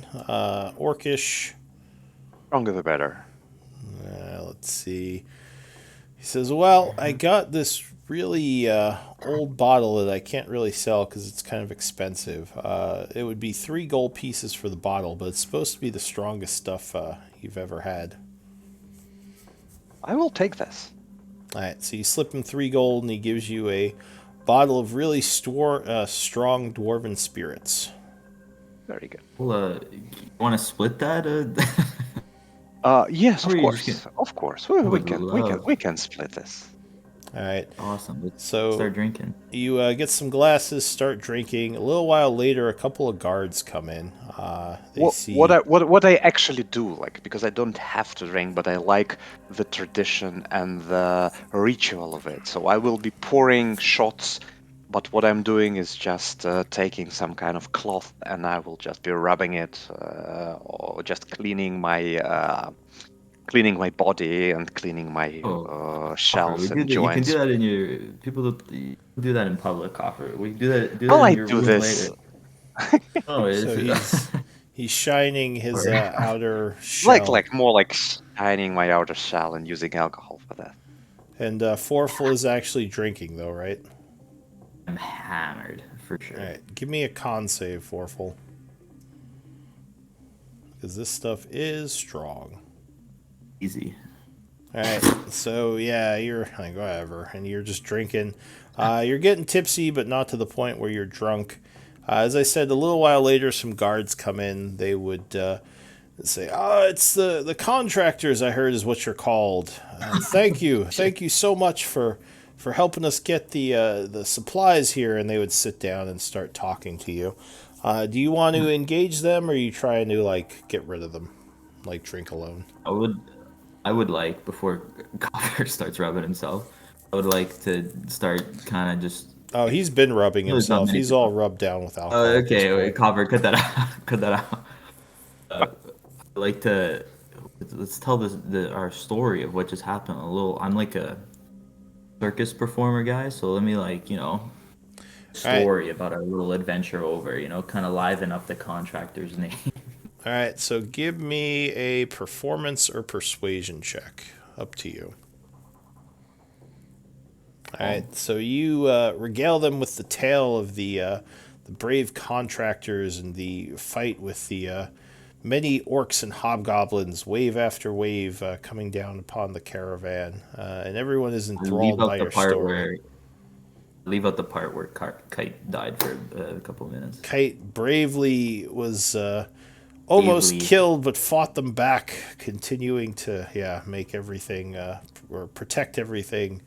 orcish? Stronger the better. Let's see. He says, well, I got this really old bottle that I can't really sell because it's kind of expensive. It would be 3 gold pieces for the bottle, but it's supposed to be the strongest stuff you've ever had. I will take this. All right, so you slip him 3 gold, and he gives you a bottle of really strong dwarven spirits. Very good. Well, you want to split that? Yes, Or of you course, just of course. We would can, love- we can split this. All right, Awesome. Let's so start drinking. you get some glasses, start drinking. A little while later, a couple of guards come in. They see What I actually do, like, because I don't have to drink, but I like the tradition and the ritual of it. So I will be pouring shots, but what I'm doing is just taking some kind of cloth and I will just be rubbing it, or just cleaning my body and cleaning my Copper, shells we do and that. You can joints. do that in your you do that in public, Copper. We do that. Do that Well, in I your do room this later. Oh, So he's shining his outer shell. like more like shining my outer shell and using alcohol for that. And Forful is actually drinking, though, right? I'm hammered for sure. All right, give me a con save, Forful. Because this stuff is strong. Easy. All right, so yeah, you're like, whatever, and you're just drinking. You're getting tipsy, but not to the point where you're drunk. As I said, a little while later, some guards come in. They would say, "Oh, it's the contractors. I heard is what you're called. Thank you so much for helping us get the supplies here." And they would sit down and start talking to you. Do you want to engage them, or are you trying to like get rid of them, like drink alone? I would like before Copper starts rubbing himself. I would like to start kind of just. Oh, he's been rubbing There's not himself. many He's people. all rubbed down with alcohol. at this Okay, wait, point. Copper, cut that out. Cut that out. I'd like to let's tell our story of what just happened a little. I'm like a circus performer guy, so let me story about our little adventure over. Kind of liven up the contractor's name. All right, so give me a performance or persuasion check. Up to you. All right, so you regale them with the tale of the brave contractors and the fight with the many orcs and hobgoblins, wave after wave, coming down upon the caravan, and everyone is Leave enthralled out by the your part story. where Leave out the part where Kite died for a couple of minutes. Kite bravely was almost Bravely. killed, but fought them back, continuing to make everything or protect everything.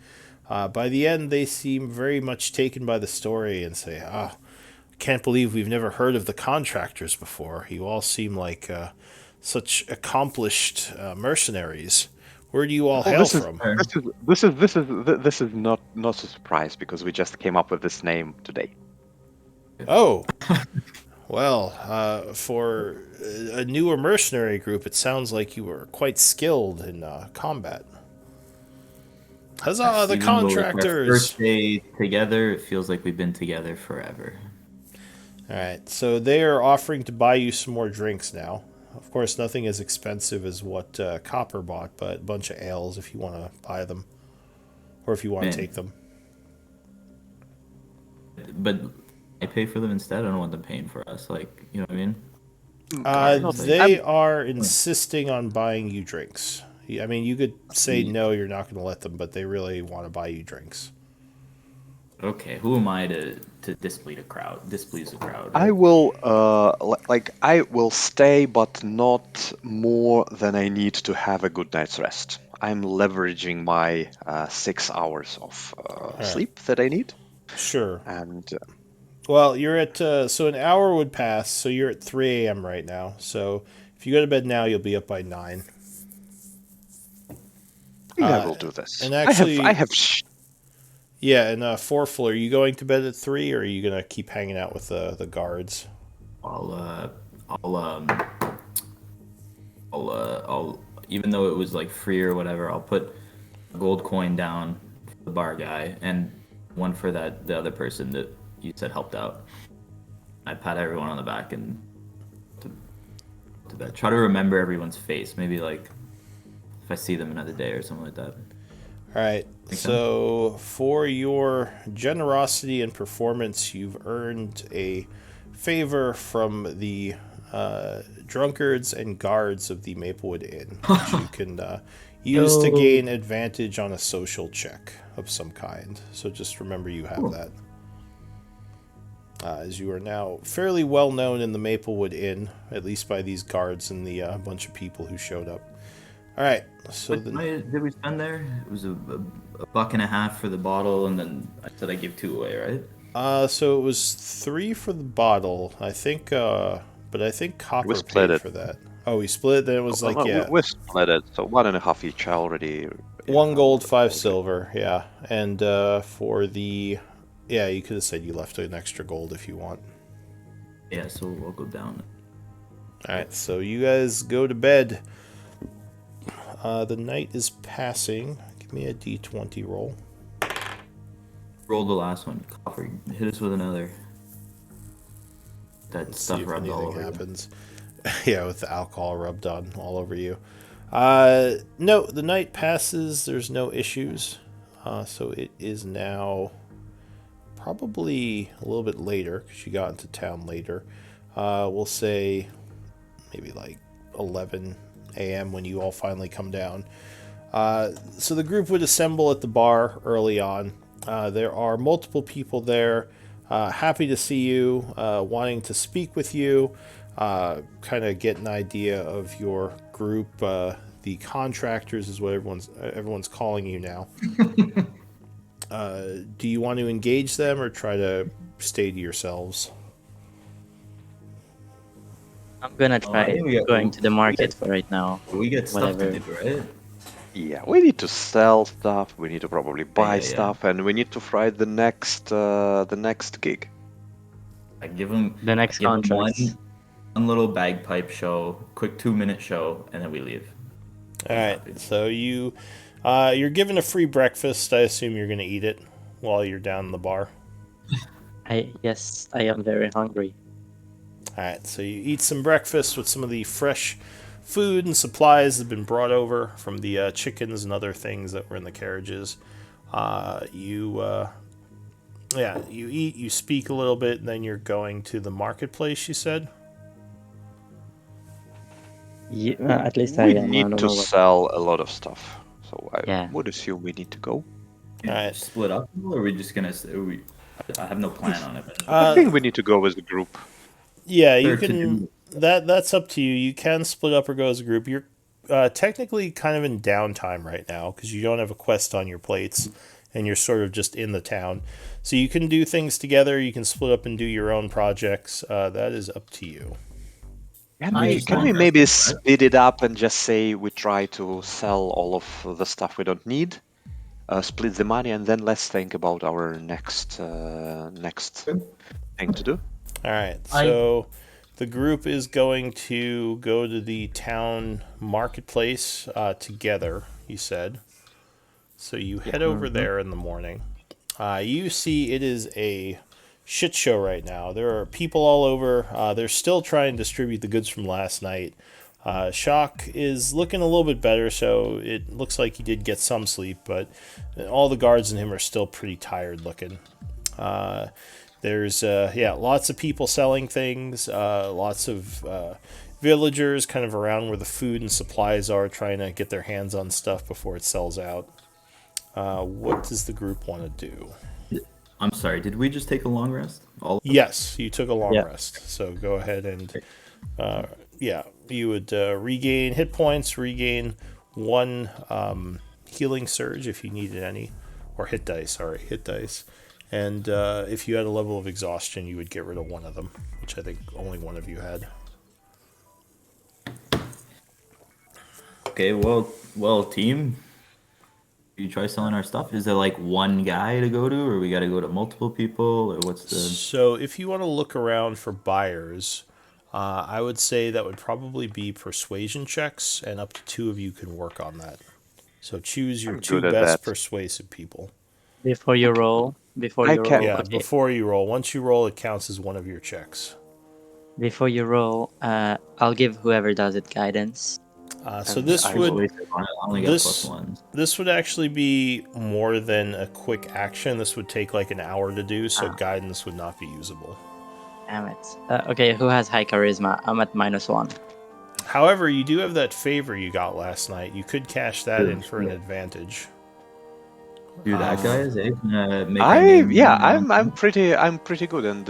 By the end, they seem very much taken by the story and say, "Ah, can't believe we've never heard of the contractors before. You all seem like such accomplished mercenaries. Where do you all Well, hail from?" this is not a surprise because we just came up with this name today. Oh, well, for a newer mercenary group, it sounds like you were quite skilled in combat. Huzzah, the Even though it's our contractors! first day together, it feels like we've been together forever. All right, so they are offering to buy you some more drinks now. Of course, nothing as expensive as what Copper bought, but a bunch of ales if you want to buy them, or if you want to Man. take them. But I pay for them instead. I don't want them paying for us. Like, you know what I mean? They are insisting on buying you drinks. I mean, you could say no, you're not going to let them, but they really want to buy you drinks. Okay, who am I to displease the crowd? Displease the crowd. I will I will stay, but not more than I need to have a good night's rest. I'm leveraging my 6 hours of sleep that I need, Sure. and Well, you're at so an hour would pass, so you're at 3 a.m. right now. So if you go to bed now, you'll be up by 9. I think I will do this. and actually- I have Yeah, and 4th, are you going to bed at 3, or are you gonna keep hanging out with the guards? I'll even though it was like free or whatever, I'll put a gold coin down for the bar guy and one for the other person that you said helped out. I pat everyone on the back and to bed. Try to remember everyone's face. Maybe like if I see them another day or something like that. All right. So for your generosity and performance, you've earned a favor from the drunkards and guards of the Maplewood Inn, which you can use to gain advantage on a social check of some kind. So just remember you have that. As you are now fairly well known in the Maplewood Inn, at least by these guards and the bunch of people who showed up. All right. So What did we spend there? It was a $1.50 for the bottle, and then I said I give 2 away, right? So it was 3 for the bottle, I think. But I think Copper We split paid it. for that. Oh, we split it. Then it was we split it, so 1.5 each already. 1 gold, 5 silver. Yeah, and for the you could have said you left an extra gold if you want. Yeah, so we'll go down. All right, so you guys go to bed. The night is passing. Give me a d20 roll. Roll the last one. Copper, hit us with another. That Let's stuff see if rubbed all anything over. happens. Yeah, with the alcohol rubbed on all over you. No, the night passes. There's no issues. So it is now probably a little bit later because you got into town later. We'll say maybe like 11 a.m. when you all finally come down. So the group would assemble at the bar early on. There are multiple people there, happy to see you, wanting to speak with you, kind of get an idea of your group. The contractors is what everyone's calling you now. Do you want to engage them or try to stay to yourselves? I'm gonna try going to the market for right now. We get stuff Whatever. to do, right? Yeah, we need to sell stuff. We need to probably buy yeah. stuff, and we need to fry the next gig. I give them The next give 'em contracts. one little bagpipe show, quick 2-minute show, and then we leave. All right. So you're given a free breakfast. I assume you're going to eat it while you're down in the bar. Yes, I am very hungry. All right. So you eat some breakfast with some of the fresh food and supplies that have been brought over from the chickens and other things that were in the carriages. You eat, you speak a little bit, and then you're going to the marketplace, you said? Yeah, at least We I am. I need don't to know what. sell a lot of stuff, so I Yeah. would assume we need to go. Alright. Split up, or are we just gonna? I have no plan on it. But I think we need to go as a group. Yeah, you Better to can. do- That's up to you. You can split up or go as a group. You're technically kind of in downtime right now because you don't have a quest on your plates, and you're sort of just in the town. So you can do things together. You can split up and do your own projects. That is up to you. Can we maybe speed it up and just say we try to sell all of the stuff we don't need, split the money, and then let's think about our next thing to do. All right. So the group is going to go to the town marketplace together. You said. So you head over there in the morning. You see it is a shit show right now. There are people all over. They're still trying to distribute the goods from last night. Shock is looking a little bit better, so it looks like he did get some sleep, but all the guards and him are still pretty tired looking. There's lots of people selling things, lots of villagers kind of around where the food and supplies are, trying to get their hands on stuff before it sells out. What does the group want to do? I'm sorry. Did we just take a long rest? Yes, you took a long rest. So go ahead and you would regain hit points, regain 1 healing surge if you needed any, or hit dice. And if you had a level of exhaustion, you would get rid of 1 of them, which I think only 1 of you had. Okay, well, team. You try selling our stuff? Is there like one guy to go to, or we got to go to multiple people, or what's the? So if you want to look around for buyers, I would say that would probably be persuasion checks, and up to 2 of you can work on that. So choose your 2 best persuasive people. Before you roll. Yeah, before you roll. Once you roll, it counts as 1 of your checks. Before you roll, I'll give whoever does it guidance. So this would actually be more than a quick action. This would take like an hour to do, so guidance would not be usable. Damn it. Okay, who has high charisma? I'm at -1. However, you do have that favor you got last night. You could cash that in for an advantage. Dude, that guy is I'm pretty good, and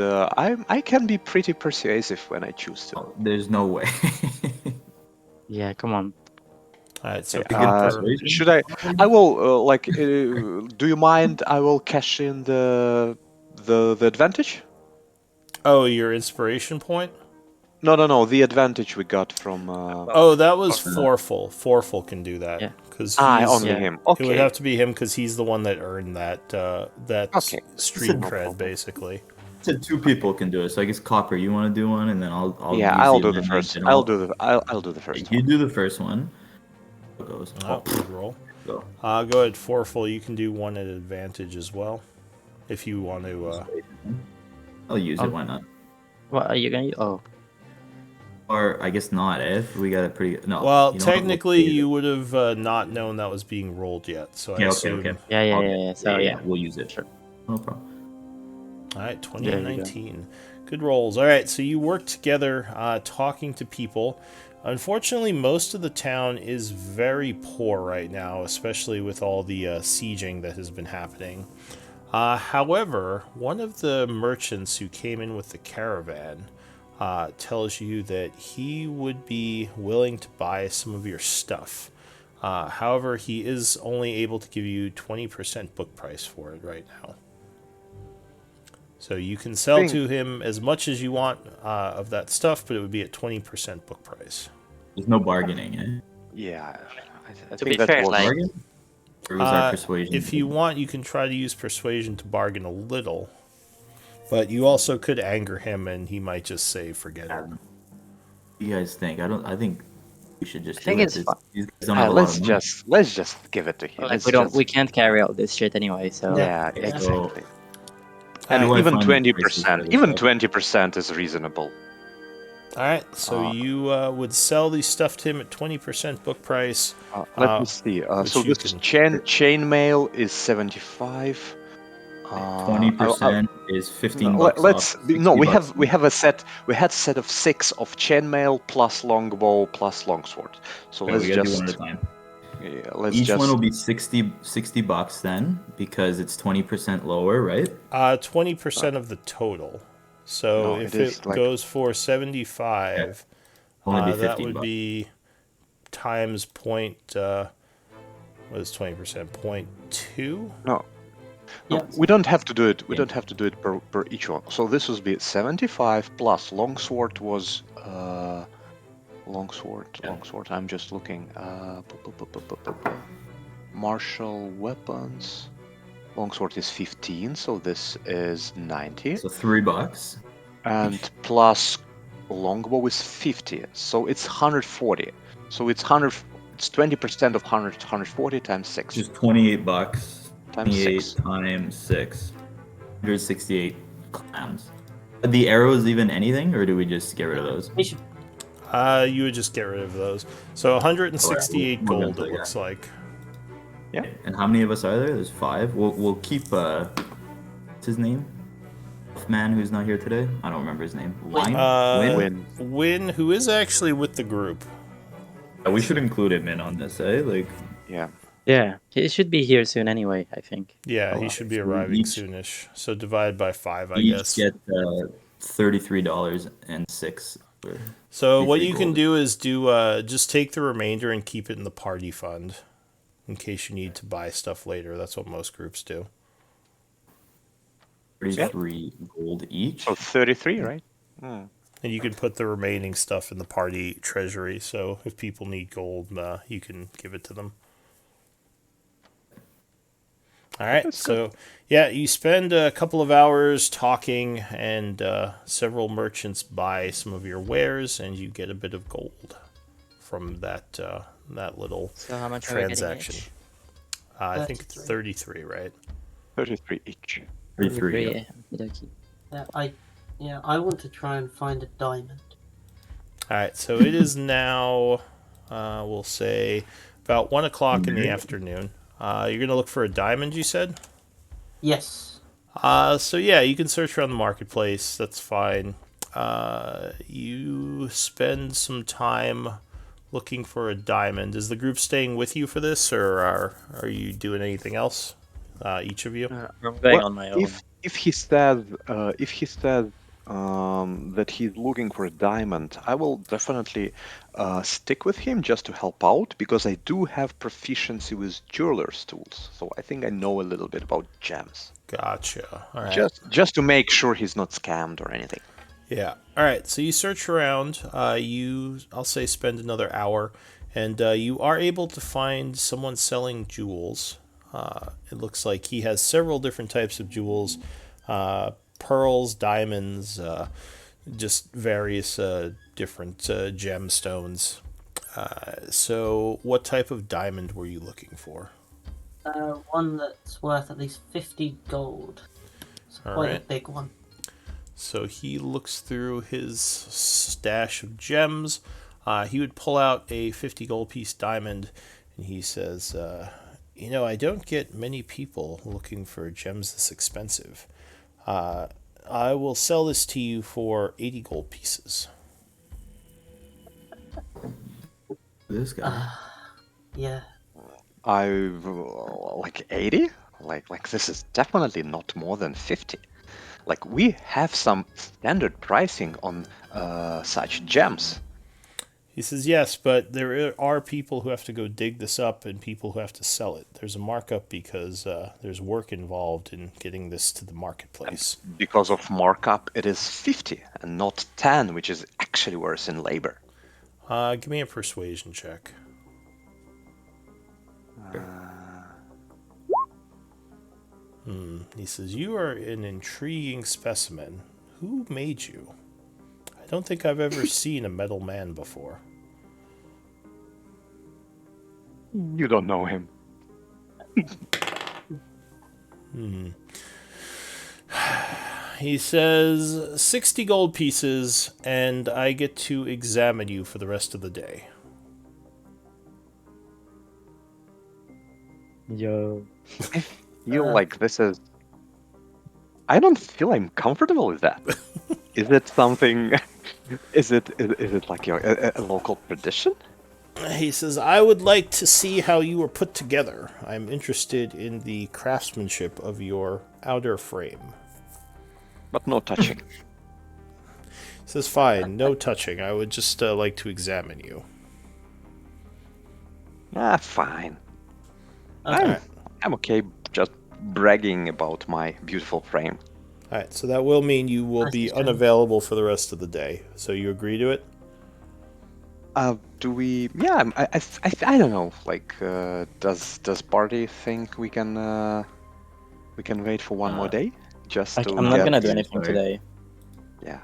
I can be pretty persuasive when I choose to. Oh, there's no way. Yeah, come on. Alright, so should I will do you mind I will cash in the advantage? Oh, your inspiration point? No, the advantage we got from that was Forful. Forful can do that. Yeah. Cuz only him. Okay. It would have to be him cuz he's the one that earned that street cred basically. So 2 people can do it. So I guess Copper, you want to do one, and then I'll do the first. I'll do the first. You do the first one. It goes. Good roll. Go. Go ahead, Forful. You can do 1 at advantage as well, if you want to. I'll use it. Why not? What are you gonna use? Oh. Or I guess not. If we got a pretty Well, technically, you would have not known that was being rolled yet. So I assume. Okay. Yeah. So yeah, we'll use it. Sure. No problem. All right, 2019. Good rolls. All right, so you work together talking to people. Unfortunately, most of the town is very poor right now, especially with all the sieging that has been happening. However, one of the merchants who came in with the caravan tells you that he would be willing to buy some of your stuff. However, he is only able to give you 20% book price for it right now. So you can sell to him as much as you want of that stuff, but it would be at 20% book price. There's no bargaining, eh? Yeah. I To think be that fair, was like, Bargain? Or was that persuasion? If you want, you can try to use persuasion to bargain a little. But you also could anger him, and he might just say, "Forget it." What do you guys think? I think we should just. I think it's fun. These guys don't have a lot of money. let's just give it to him. Like we can't carry out this shit anyway. So Yeah, exactly. And even 20% is reasonable. All right, so you would sell these stuff to him at 20% book price. Let me see. So this chainmail is 75. 20% is 15 bucks off. We had a set of 6 of chainmail plus longbow plus longsword. So Okay, let's we gotta do just one at a time. Yeah, let's Each just. one will be 60 bucks then, because it's 20% lower, right? 20% of the total. So No, if it is it like. goes for 75, Only be that 15 would bucks. be times point. What is 20%? 0.2? No, Yeah. no, we don't have to do it. We Yeah. don't have to do it per each one. So this would be 75 plus longsword was longsword. Yeah. Longsword. I'm just looking. Martial weapons. Longsword is 15, so this is 90. So $3. And plus longbow is 50, so it's 140. So it's 100. It's 20% of 100. 140 times 6. Just 28 bucks. Times 28 6. times 6. 168 clams. Are the arrows even anything, or do we just get rid of those? We should. You would just get rid of those. So 168 We'll go gold, to it the looks like. And how many of us are there? There's 5. We'll keep what's his name? Man who's not here today. I don't remember his name. Wine. Win. Win, who is actually with the group. We should include him in on this, eh? Like, Yeah. Yeah, he should be here soon anyway, I think. Yeah, Oh, he should be so arriving each- soonish. So divide by 5, I each guess. get $33.06. So what 33 you can gold. do is just take the remainder and keep it in the party fund, in case you need to buy stuff later. That's what most groups do. 33 gold each. So 33, right? And you can put the remaining stuff in the party treasury. So if people need gold, you can give it to them. All right. So yeah, you spend a couple of hours talking, and several merchants buy some of your wares, and you get a bit of gold from that little So how much are we getting transaction. each? I think it's 33, right? 33 each. 33. Yeah. Okey-dokey. I want to try and find a diamond. All right. So it is now, we'll say, about 1 o'clock in the afternoon. You're gonna look for a diamond, you said? Yes. So yeah, you can search around the marketplace. That's fine. You spend some time looking for a diamond. Is the group staying with you for this, or are you doing anything else? Each of you? I'm going Well, on my own. If he said that he's looking for a diamond, I will definitely stick with him just to help out, because I do have proficiency with jeweler's tools, so I think I know a little bit about gems. Gotcha. All right. Just to make sure he's not scammed or anything. Yeah. All right. So you search around. I'll say, spend another hour, and you are able to find someone selling jewels. It looks like he has several different types of jewels, pearls, diamonds, just various different gemstones. So what type of diamond were you looking for? One that's worth at least 50 gold. It's All quite a right. big one. So he looks through his stash of gems. He would pull out a 50 gold piece diamond, and he says, I don't get many people looking for gems this expensive. I will sell this to you for 80 gold pieces. This guy. Yeah. I like 80. Like this is definitely not more than 50. Like we have some standard pricing on such gems. He says, yes, but there are people who have to go dig this up and people who have to sell it. There's a markup because there's work involved in getting this to the marketplace. Because of markup, it is 50 and not 10, which is actually worse in labor. Give me a persuasion check. He says, you are an intriguing specimen. Who made you? I don't think I've ever seen a metal man before. You don't know him. He says, 60 gold pieces, and I get to examine you for the rest of the day. Yo. I feel like this is. I don't feel I'm comfortable with that. Is it something? Is it like a local tradition? He says, I would like to see how you were put together. I'm interested in the craftsmanship of your outer frame. But no touching. He says, fine, no touching. I would just like to examine you. Fine. Okay. I'm okay just bragging about my beautiful frame. Alright, so that will mean you will be unavailable for the rest of the day. So you agree to it? Do we? Yeah, I don't know. Like, does Barty think we can wait for one more day just to I'm not get? gonna do anything Sorry. today. Yeah,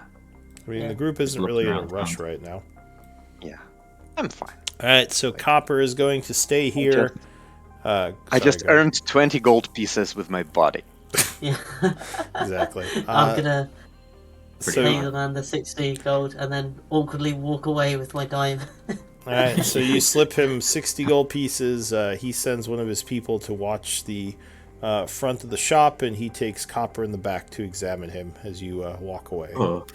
I mean, Yeah. the group isn't Look really in a around rush town. right now. yeah, I'm fine. Alright, so Copper is going to stay here. I Sorry, just go ahead. earned 20 gold pieces with my body. Yeah. Exactly. I'm gonna So, pay the man the 60 gold and then awkwardly walk away with my dime. alright, so you slip him 60 gold pieces. He sends one of his people to watch the front of the shop, and he takes Copper in the back to examine him as you walk away. Oh,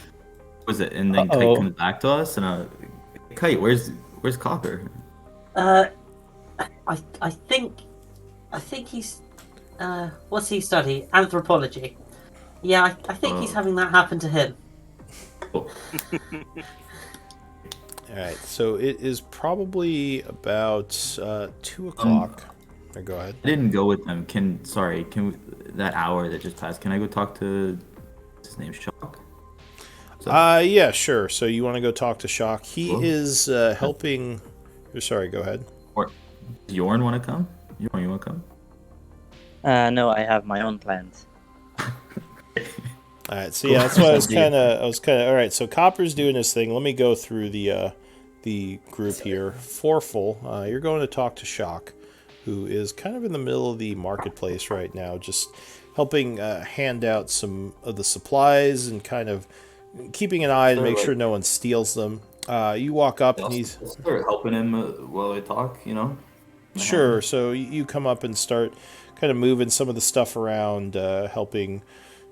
was it? And then Uh-oh. Kite comes back to us, and Kite, where's Copper? I think he's what's he study? Anthropology. Yeah, I think he's having that happen to him. Oh, Alright, so it is probably about 2 o'clock. Go ahead. I didn't go with them. Can we, that hour that just passed? Can I go talk to what's his name? Shock. Yeah, sure. So you want to go talk to Shock. He Cool. is helping... Sorry, go ahead. Or does Yorn want to come? Yorn, you want to come? No, I have my own plans. Alright, so yeah, that's why I was kind of... Alright, so Copper's doing his thing. Let me go through the group here. Forful, you're going to talk to Shock, who is kind of in the middle of the marketplace right now, just helping hand out some of the supplies and kind of keeping an eye to make sure no one steals them. You walk up and he's... I'll start helping him while I talk, you know? Sure, so you come up and start kind of moving some of the stuff around, helping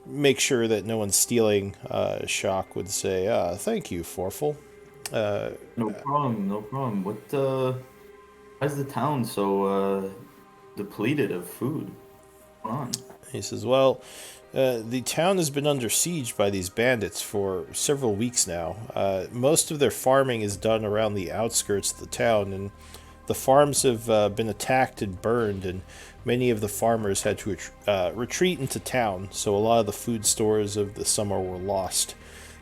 make sure that no one's stealing. Shock would say, thank you, Forful. No problem, no problem. Why is the town so depleted of food? What's going on? He says, well, the town has been under siege by these bandits for several weeks now. Most of their farming is done around the outskirts of the town, and the farms have been attacked and burned, and many of the farmers had to retreat into town, so a lot of the food stores of the summer were lost.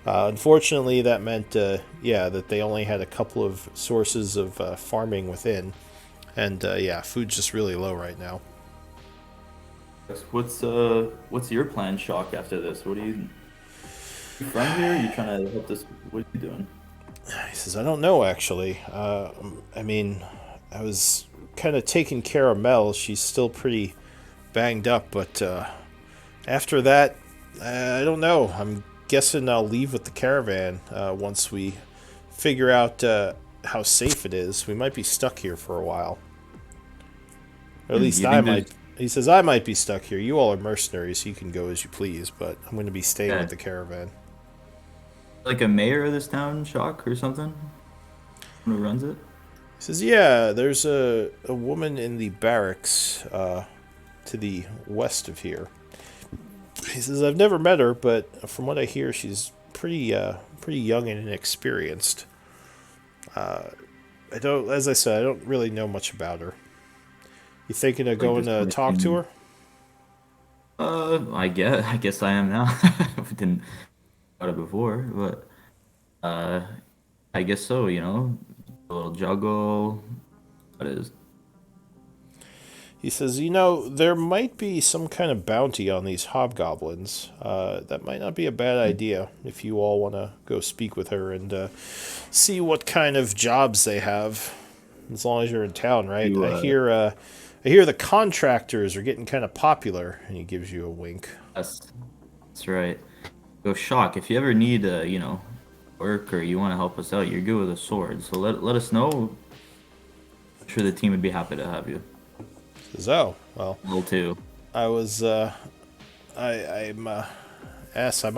Unfortunately, that meant, that they only had a couple of sources of farming within, and food's just really low right now. What's your plan, Shock, after this? What are you from here? You trying to help this? What are you doing? He says, I don't know, actually. I mean, I was kind of taking care of Mel. She's still pretty banged up, but after that, I don't know. I'm guessing I'll leave with the caravan once we figure out how safe it is. We might be stuck here for a while. Or at least I might. He says, I might be stuck here. You all are mercenaries, so you can go as you please, but I'm going to be staying with the caravan. Like a mayor of this town, Shock, or something? Who runs it? He says, yeah, there's a woman in the barracks to the west of here. He says, I've never met her, but from what I hear, she's pretty young and inexperienced. As I said, I don't really know much about her. You thinking of going to talk to her? I guess I am now. We didn't about it before, but I guess so. You know, a little juggle. What is? He says, there might be some kind of bounty on these hobgoblins. That might not be a bad idea if you all want to go speak with her and see what kind of jobs they have. As long as you're in town, right? I hear the contractors are getting kind of popular, and he gives you a wink. That's right. Go Shock. If you ever need, work or you want to help us out, you're good with a sword. So let us know. I'm sure the team would be happy to have you. Oh, well. Will too. I was, I'm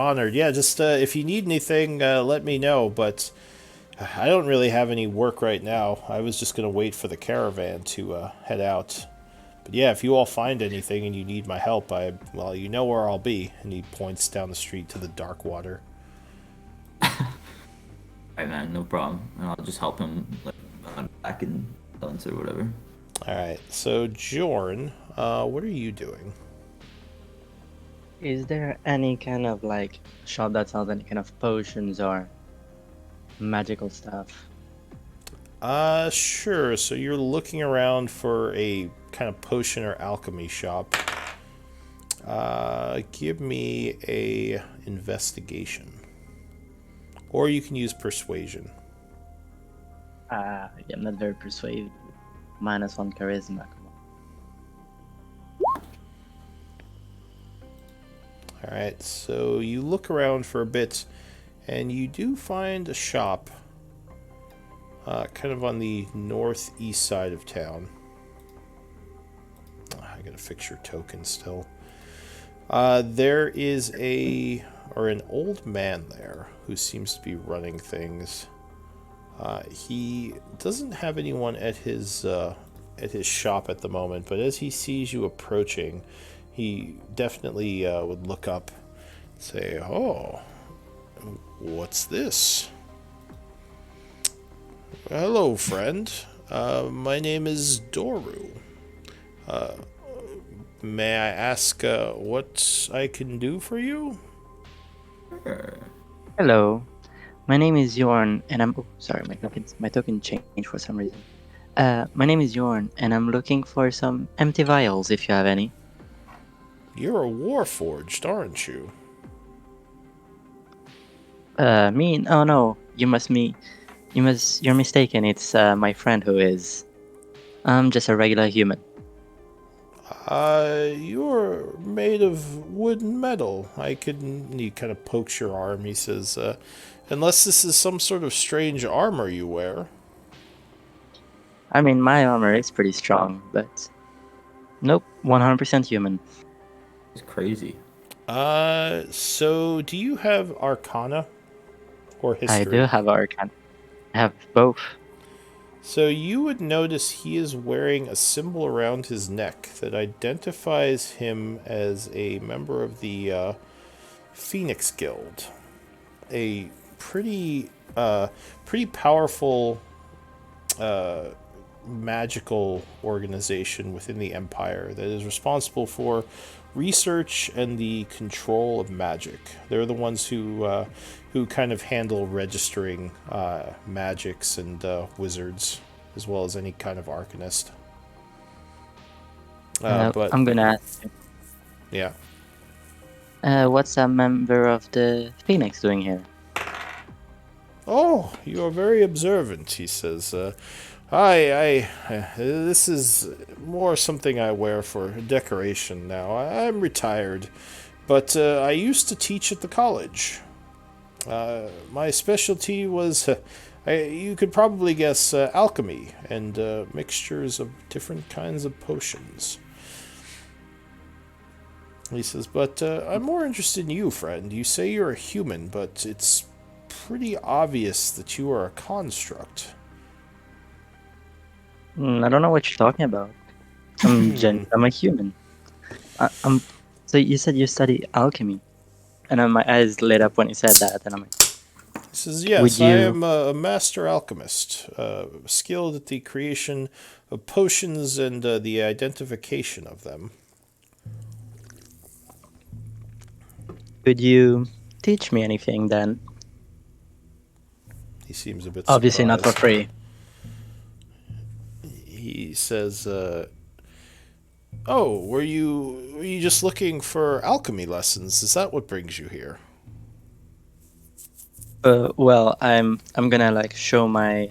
honored. Yeah, just if you need anything, let me know. But I don't really have any work right now. I was just going to wait for the caravan to head out. But yeah, if you all find anything and you need my help, well, you know where I'll be. And he points down the street to the dark water. Alright, man, no problem. And I'll just help him like back in balance or whatever. All right, so Jorn, what are you doing? Is there any kind of like shop that sells any kind of potions or magical stuff? Sure. So you're looking around for a kind of potion or alchemy shop. Give me a investigation. Or you can use persuasion. Yeah, I'm not very persuasive. -1 charisma. Come on. Alright, so you look around for a bit, and you do find a shop kind of on the northeast side of town. I gotta fix your token still. There is an old man there who seems to be running things. He doesn't have anyone at his shop at the moment, but as he sees you approaching, he definitely would look up and say, "Oh, what's this?" "Hello, friend. My name is Doru. May I ask what I can do for you?" Sure. Hello, my name is Yorn, and I'm. Oh, sorry, my token changed for some reason. My name is Yorn, and I'm looking for some empty vials, if you have any. "You're a warforged, aren't you?" Me? Oh no, you're mistaken. It's my friend who is. I'm just a regular human. You're made of wood and metal. He kind of pokes your arm. He says, "Unless this is some sort of strange armor you wear." I mean, my armor is pretty strong, but nope, 100% human. It's crazy. So do you have Arcana or I do History? have Arcana. I have both. So you would notice he is wearing a symbol around his neck that identifies him as a member of the Phoenix Guild, a pretty powerful magical organization within the Empire that is responsible for research and the control of magic. They're the ones who kind of handle registering magics and wizards, as well as any kind of arcanist. But I'm gonna ask you, yeah, what's a member of the Phoenix doing here? "Oh, you are very observant," he says. This is more something I wear for decoration now. I'm retired, but I used to teach at the college. My specialty was, you could probably guess, alchemy and mixtures of different kinds of potions." He says, "But I'm more interested in you, friend. You say you're a human, but it's pretty obvious that you are a construct." I don't know what you're talking about. I'm a human. I'm. So you said you study alchemy, and then my eyes lit up when you said that, and I'm like, He says, would "Yes, I you? am a master alchemist, skilled at the creation of potions and the identification of them." Could you teach me anything then? He seems a bit Obviously not for surprised. free. He says, "Oh, were you just looking for alchemy lessons? Is that what brings you here?" Well, I'm gonna like show my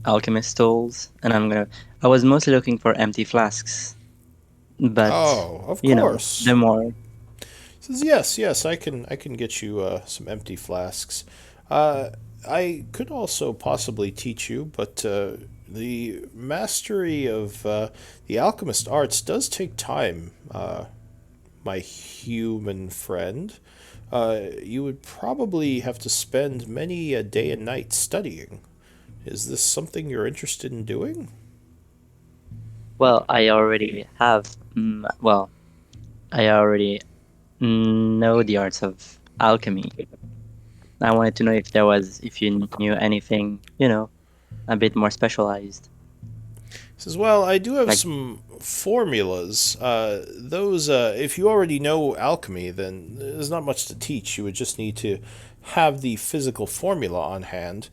alchemist tools, and I was mostly looking for empty flasks, but "Oh, of you know, course." the more. He says, "Yes, I can get you some empty flasks. Uh, I could also possibly teach you, but the mastery of the alchemist arts does take time, my human friend. You would probably have to spend many a day and night studying. Is this something you're interested in doing? Well, I already have. Well, I already know the arts of alchemy. I wanted to know if you knew anything, a bit more specialized. He says, well, I do have Like, some formulas. Those, if you already know alchemy, then there's not much to teach. You would just need to have the physical formula on hand.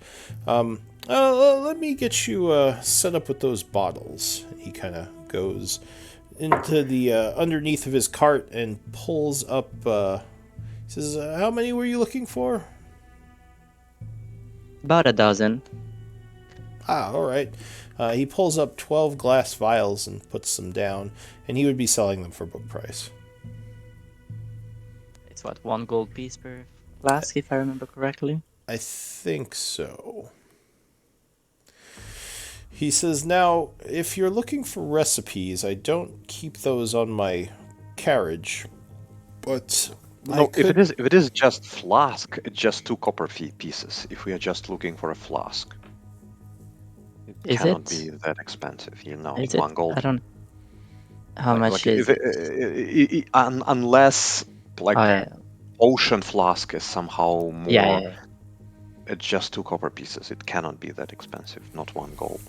Let me get you set up with those bottles. He kind of goes into the underneath of his cart and pulls up. He says, "How many were you looking for?" about a dozen. Ah, all right. He pulls up 12 glass vials and puts them down, and he would be selling them for book price. It's what, 1 gold piece per flask, if I remember correctly. I think so. He says, now, if you're looking for recipes, I don't keep those on my carriage, but No, if it is just flask, it's just 2 copper pieces. If we are just looking for a flask, it Is cannot it? be that expensive. Is it? 1 gold. I don't. How Like much if is it? unless Oh, like yeah. ocean flask is somehow Yeah, more. yeah, yeah. It's just 2 copper pieces. It cannot be that expensive. Not 1 gold.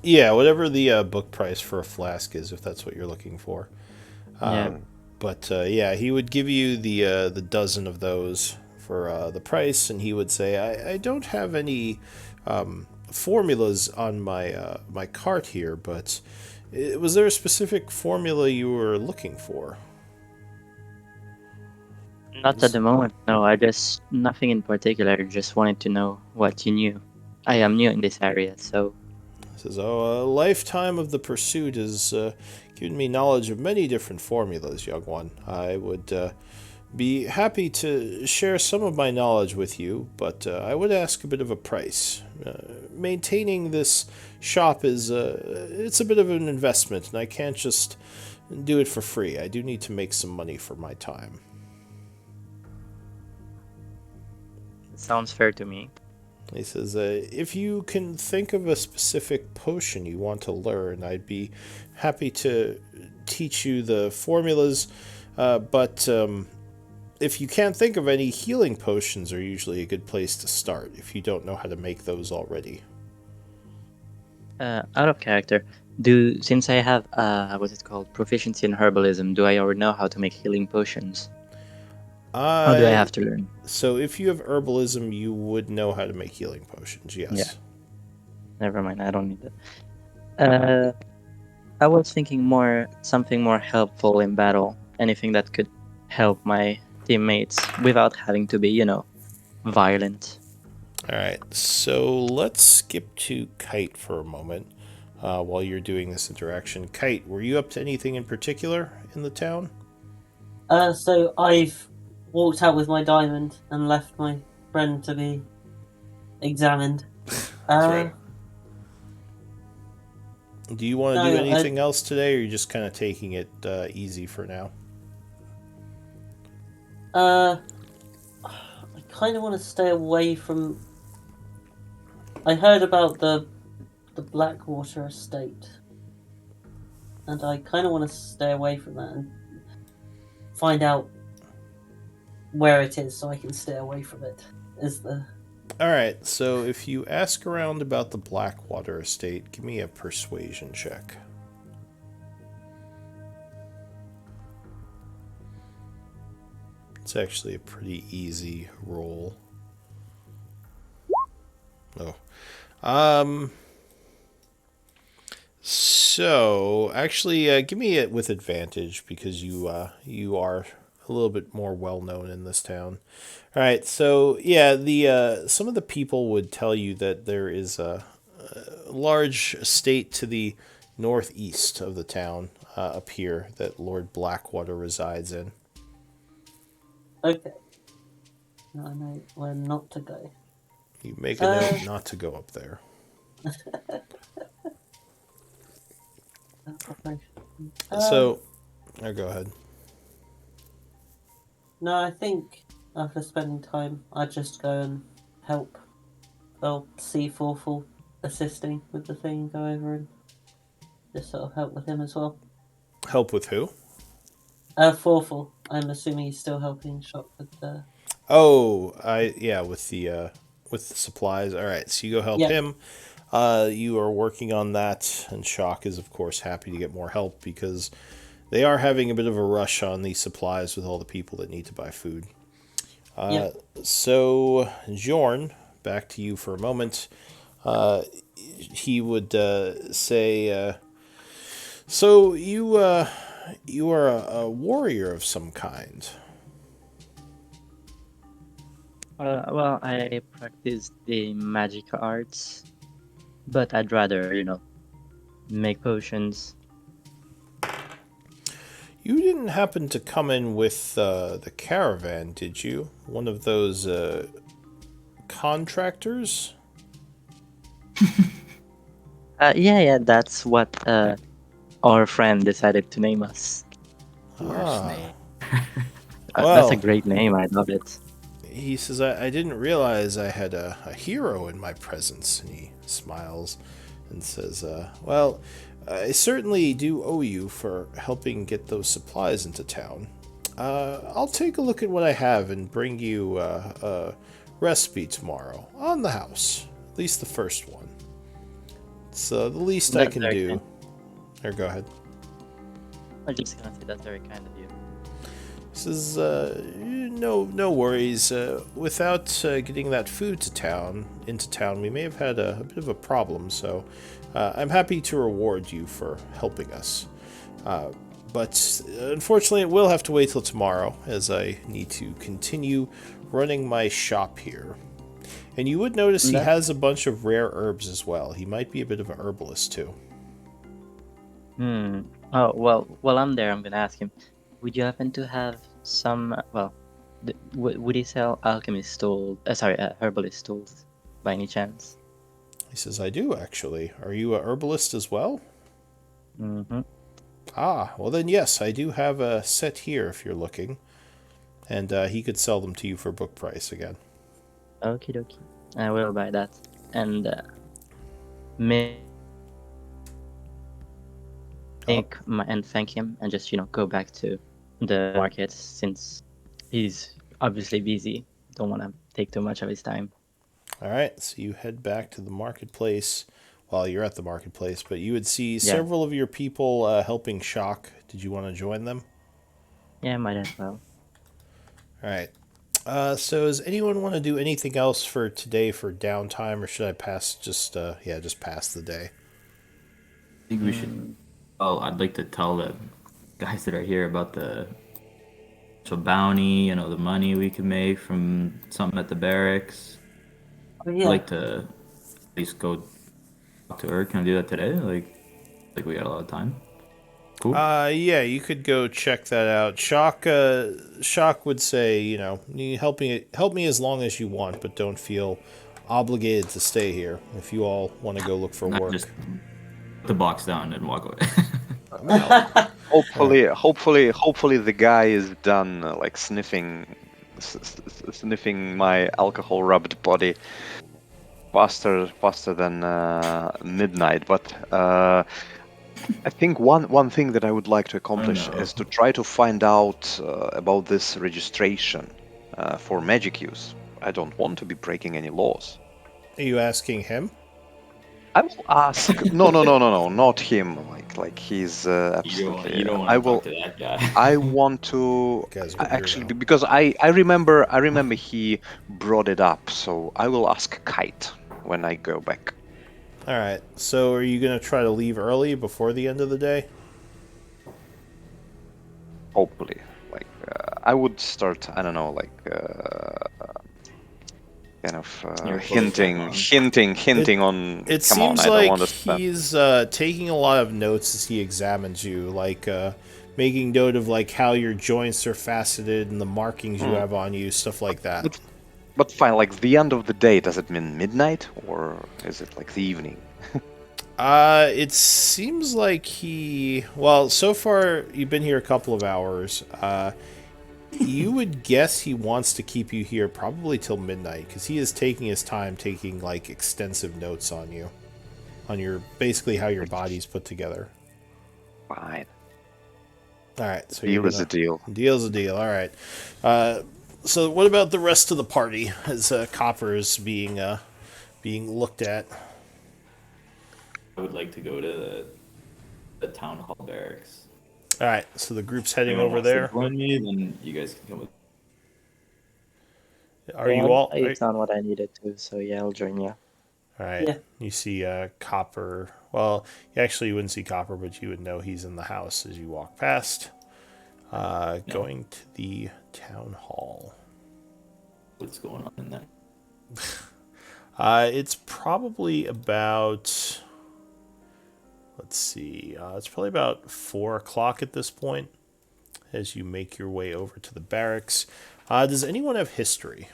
yeah, whatever the book price for a flask is, if that's what you're looking for. Yeah. But yeah, he would give you the dozen of those for the price, and he would say, I don't have any formulas on my cart here, but was there a specific formula you were looking for? Not at the moment. No, I just nothing in particular. Just wanted to know what you knew. I am new in this area, so He says, "Oh, a lifetime of the pursuit has given me knowledge of many different formulas, young one. I would be happy to share some of my knowledge with you, but I would ask a bit of a price. Maintaining this shop is it's a bit of an investment, and I can't just do it for free. I do need to make some money for my time." it sounds fair to me. He says, if you can think of a specific potion you want to learn, I'd be happy to teach you the formulas, but if you can't think of any, healing potions are usually a good place to start if you don't know how to make those already. Out of character, since I have what's it called, proficiency in herbalism, do I already know how to make healing potions? Or do I have to learn? So if you have herbalism, you would know how to make healing potions, yes. Yeah. Never mind, I don't need that. I was thinking something more helpful in battle. Anything that could help my teammates without having to be, violent. Alright, so let's skip to Kite for a moment while you're doing this interaction. Kite, were you up to anything in particular in the town? So I've walked out with my diamond and left my friend to be examined. That's right. Do you want to do anything else today, or are you just kind of taking it easy for now? I kind of want to stay away from. I heard about the Blackwater estate, and I kind of want to stay away from that and find out where it is, so I can stay away from it. Alright, so if you ask around about the Blackwater estate, give me a persuasion check. It's actually a pretty easy roll. Oh. So, actually, give me it with advantage because you are a little bit more well known in this town. All right, so yeah, the some of the people would tell you that there is a large estate to the northeast of the town up here that Lord Blackwater resides in. Okay. I know where not to go. You make a note not to go up there. So, go ahead. No, I think after spending time, I'd just go and help. I'll see Forful assisting with the thing and go over and just sort of help with him as well. Help with who? Forful. I'm assuming he's still helping Shock with the. Oh, with the supplies. All right, so you go help Yeah. him. You are working on that, and Shock is of course happy to get more help because they are having a bit of a rush on these supplies with all the people that need to buy food. Yeah. So, Jorn, back to you for a moment. He would say, "So you are a warrior of some kind." Well, I practice the magic arts, but I'd rather, make potions. You didn't happen to come in with the caravan, did you? One of those contractors? Yeah, that's what our friend decided to name us. Worst name. That's a Well, great name. I love it. he says, I didn't realize I had a hero in my presence. And he smiles and says, well, I certainly do owe you for helping get those supplies into town. I'll take a look at what I have and bring you a recipe tomorrow on the house. At least the first one. It's the least I That's can very do. kind. Or go ahead. I'm just gonna say that's very kind of you. Says, no worries. Without getting that food into town, we may have had a bit of a problem. So, I'm happy to reward you for helping us. But unfortunately, it will have to wait till tomorrow, as I need to continue running my shop here. And you would notice he That- has a bunch of rare herbs as well. He might be a bit of an herbalist too. Oh, well, while I'm there, I'm gonna ask him, would you happen to have some, would he sell alchemist tools, herbalist tools, by any chance? He says, I do actually. Are you a herbalist as well? Mm-hmm. Ah, well then yes, I do have a set here if you're looking. And he could sell them to you for book price again. Okie dokie. I will buy that. And make and thank him and just, go back to the market since he's obviously busy. Don't want to take too much of his time. All right, so you head back to the marketplace while you're at the marketplace, but you would see Yeah. several of your people helping Shock. Did you want to join them? Yeah, might as well. All right. So does anyone want to do anything else for today for downtime, or should I just pass the day? I think we should. Oh, I'd like to tell the guys that are here about the bounty. The money we could make from something at the barracks. Oh, I'd yeah. like to at least go talk to her. Can I do that today? Like we got a lot of time. Cool. Yeah, you could go check that out. Shock would say, you help me as long as you want, but don't feel obligated to stay here. If you all want to go look for Not work. just put the box down and walk away. Hopefully, the guy is done like sniffing my alcohol-rubbed body faster than midnight. But I think one thing that I would like to accomplish no. is to try to find out about this registration for magic use. I don't want to be breaking any laws. Are you asking him? I will ask. No, not him. Like he's absolutely. You don't want I to will. talk to that guy. I want to Guys are actually hero. because I remember he brought it up. So I will ask Kite when I go back. All right. So are you gonna try to leave early before the end of the day? Hopefully, I would start. I don't know, kind of You're close back hinting on. It Come on, seems I don't like want to spend. he's taking a lot of notes as he examines you, making note of how your joints are faceted and the markings you have on you, stuff like that. But fine, the end of the day. Does it mean midnight or is it the evening? It seems like so far you've been here a couple of hours. You would guess he wants to keep you here probably till midnight, because he is taking his time taking like extensive notes on you, on your basically how your body's put together. Fine. All right, so Deal is a deal. Deal's a deal. All right. So what about the rest of the party as Copper is being looked at? I would like to go to the town hall barracks. All right, so the group's heading Anyone over wants to there. join me, then you guys can come with. Are you all? I found what I needed to, so yeah, I'll join you. All right. Yeah. You see Copper. Well, you wouldn't see Copper, but you would know he's in the house as you walk past. Going to the town hall. What's going on in there? It's probably about. Let's see. It's probably about 4 o'clock at this point as you make your way over to the barracks. Does anyone have history?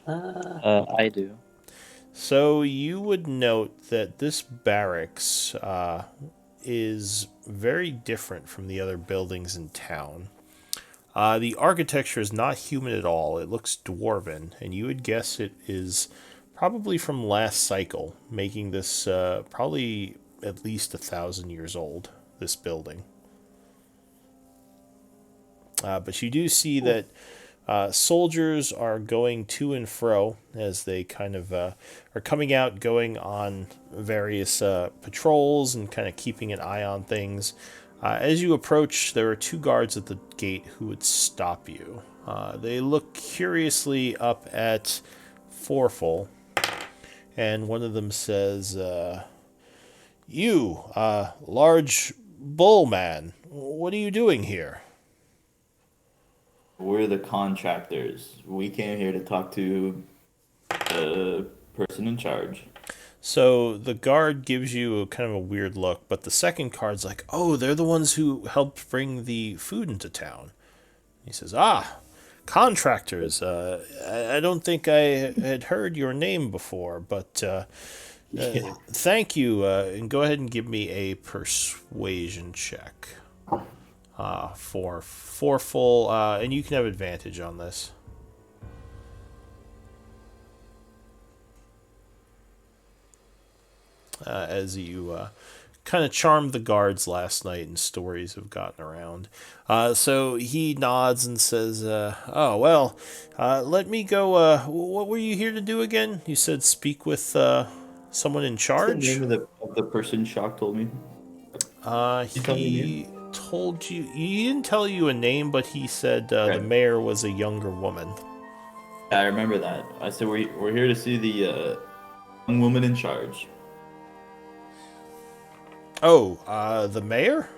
I do. So you would note that this barracks is very different from the other buildings in town. The architecture is not human at all. It looks dwarven, and you would guess it is probably from last cycle, making this probably at least 1,000 years old, this building. But you do see that soldiers are going to and fro as they kind of are coming out, going on various patrols and kind of keeping an eye on things. As you approach, there are 2 guards at the gate who would stop you. They look curiously up at Forful, and one of them says, "You, large bull man, what are you doing here?" We're the contractors. We came here to talk to the person in charge. So the guard gives you a kind of a weird look, but the second guard's like, "Oh, they're the ones who helped bring the food into town." He says, "Ah, contractors. I don't think I had heard your name before, but thank you. And go ahead and give me a persuasion check for full, and you can have advantage on this." As you kind of charmed the guards last night, and stories have gotten around. So he nods and says, "Oh, well, let me go. What were you here to do again? You said speak with someone in What's the charge?" name of the person Shock told me? You tell me your He told you. He didn't tell you a name, but he said the Right. mayor was a younger woman. Yeah, I remember that. I said we're here to see the young woman in charge. Oh, the mayor?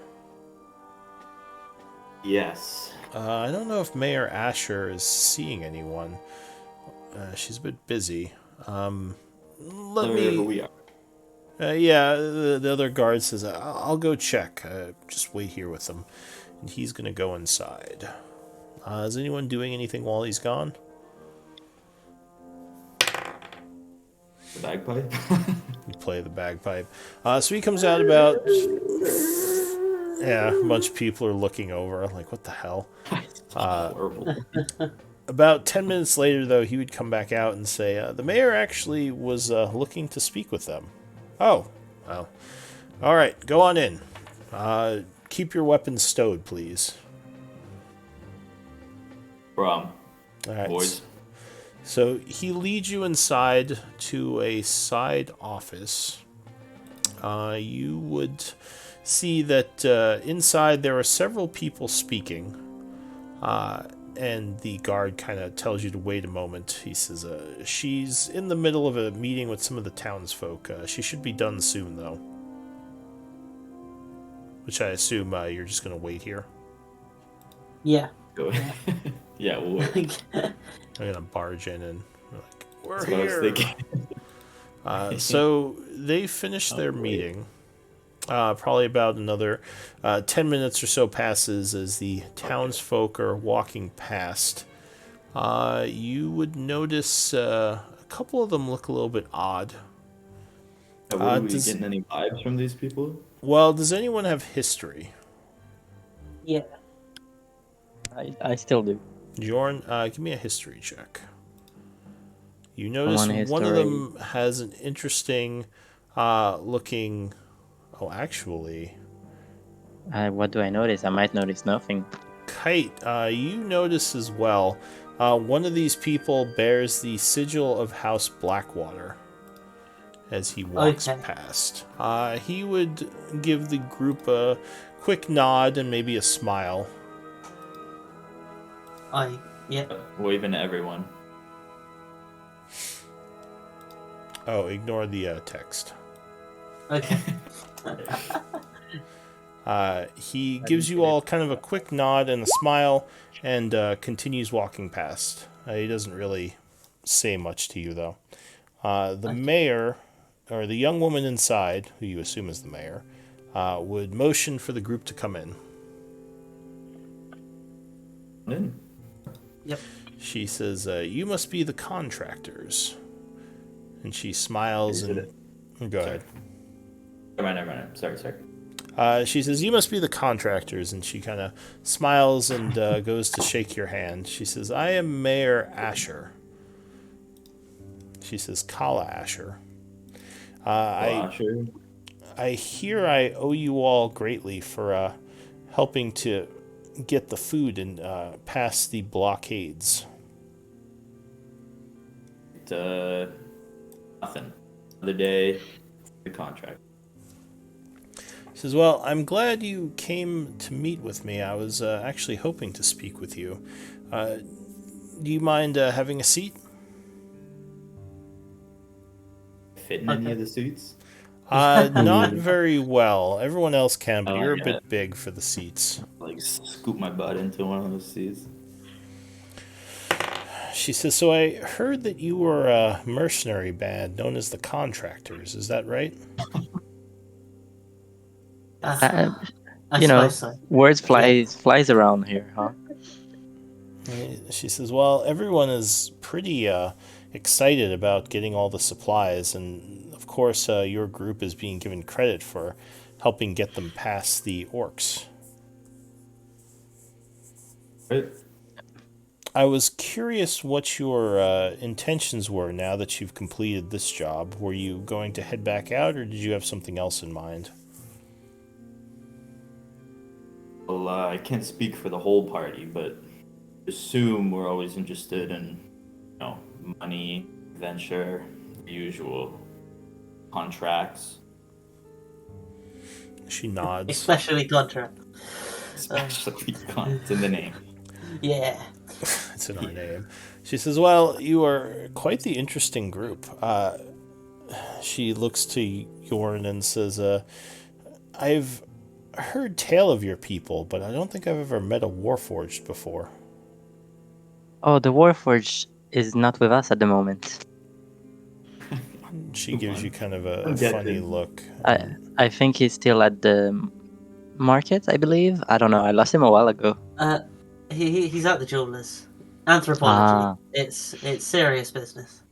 Yes. I don't know if Mayor Asher is seeing anyone. She's a bit busy. Let Wherever me. we are. Yeah, the other guard says, I'll go check. Just wait here with him. And he's going to go inside. Is anyone doing anything while he's gone? The bagpipe. You play the bagpipe. So he comes out about. Yeah, a bunch of people are looking over, like, what the hell? Horrible. About 10 minutes later, though, he would come back out and say, the mayor actually was looking to speak with them. Oh, well. All right, go on in. Keep your weapons stowed, please. All All right. boys. So he leads you inside to a side office. You would see that inside there are several people speaking. And the guard kind of tells you to wait a moment. He says, she's in the middle of a meeting with some of the townsfolk. She should be done soon, though. Which I assume you're just going to wait here. Yeah. Go. Yeah, we'll wait. I'm going to barge in and we're like, we're That's what I was here. thinking. So they finished their meeting. Probably about another 10 minutes or so passes as the townsfolk are walking past. You would notice a couple of them look a little bit odd. Are we getting any vibes from these people? Well, does anyone have history? Yeah. I still do. Jorn, give me a history check. You I notice want one of history. them has an interesting looking. Oh, actually, What do I notice? I might notice nothing. Kite, you notice as well. One of these people bears the sigil of House Blackwater as he walks Okay. past. He would give the group a quick nod and maybe a smile. Yeah. Waving at everyone. Oh, ignore the text. Okay. He gives you all kind of a quick nod and a smile and continues walking past. He doesn't really say much to you, though. The mayor, or the young woman inside, who you assume is the mayor, would motion for the group to come in. In. Yep. She says, "You must be the contractors." And she smiles Is and... it? Go ahead. Never mind. Sorry. She says, "You must be the contractors," and she kind of smiles and goes to shake your hand. She says, "I am Mayor Asher." She says, "Kala Asher. Sure. I hear I owe you all greatly for helping to get the food and pass the blockades." Nothing. Another day, the contract. She says, "Well, I'm glad you came to meet with me. I was actually hoping to speak with you. Do you mind having a seat?" Fit in any of the suits? Not very well. Everyone else can, but you're a Yeah. bit big for the seats. Like scoop my butt into one of those seats. She says, "So I heard that you were a mercenary band known as the Contractors. Is that right?" I I you know, suppose so. words flies around here, huh? She says, "Well, everyone is pretty excited about getting all the supplies, and of course, your group is being given credit for helping get them past the orcs. Right. I was curious what your intentions were now that you've completed this job. Were you going to head back out, or did you have something else in mind?" Well, I can't speak for the whole party, but assume we're always interested in, money, venture, the usual contracts, She nods. Especially contract. especially it's in the name. Yeah. It's in our name. She says, "Well, you are quite the interesting group." She looks to Yorn and says, "I've heard tale of your people, but I don't think I've ever met a Warforged before." Oh, the Warforged is not with us at the moment. She gives you kind of a Get funny it. look. I think he's still at the market, I believe. I don't know. I lost him a while ago. He's at the jewelers. Anthropology. Ah. It's serious business.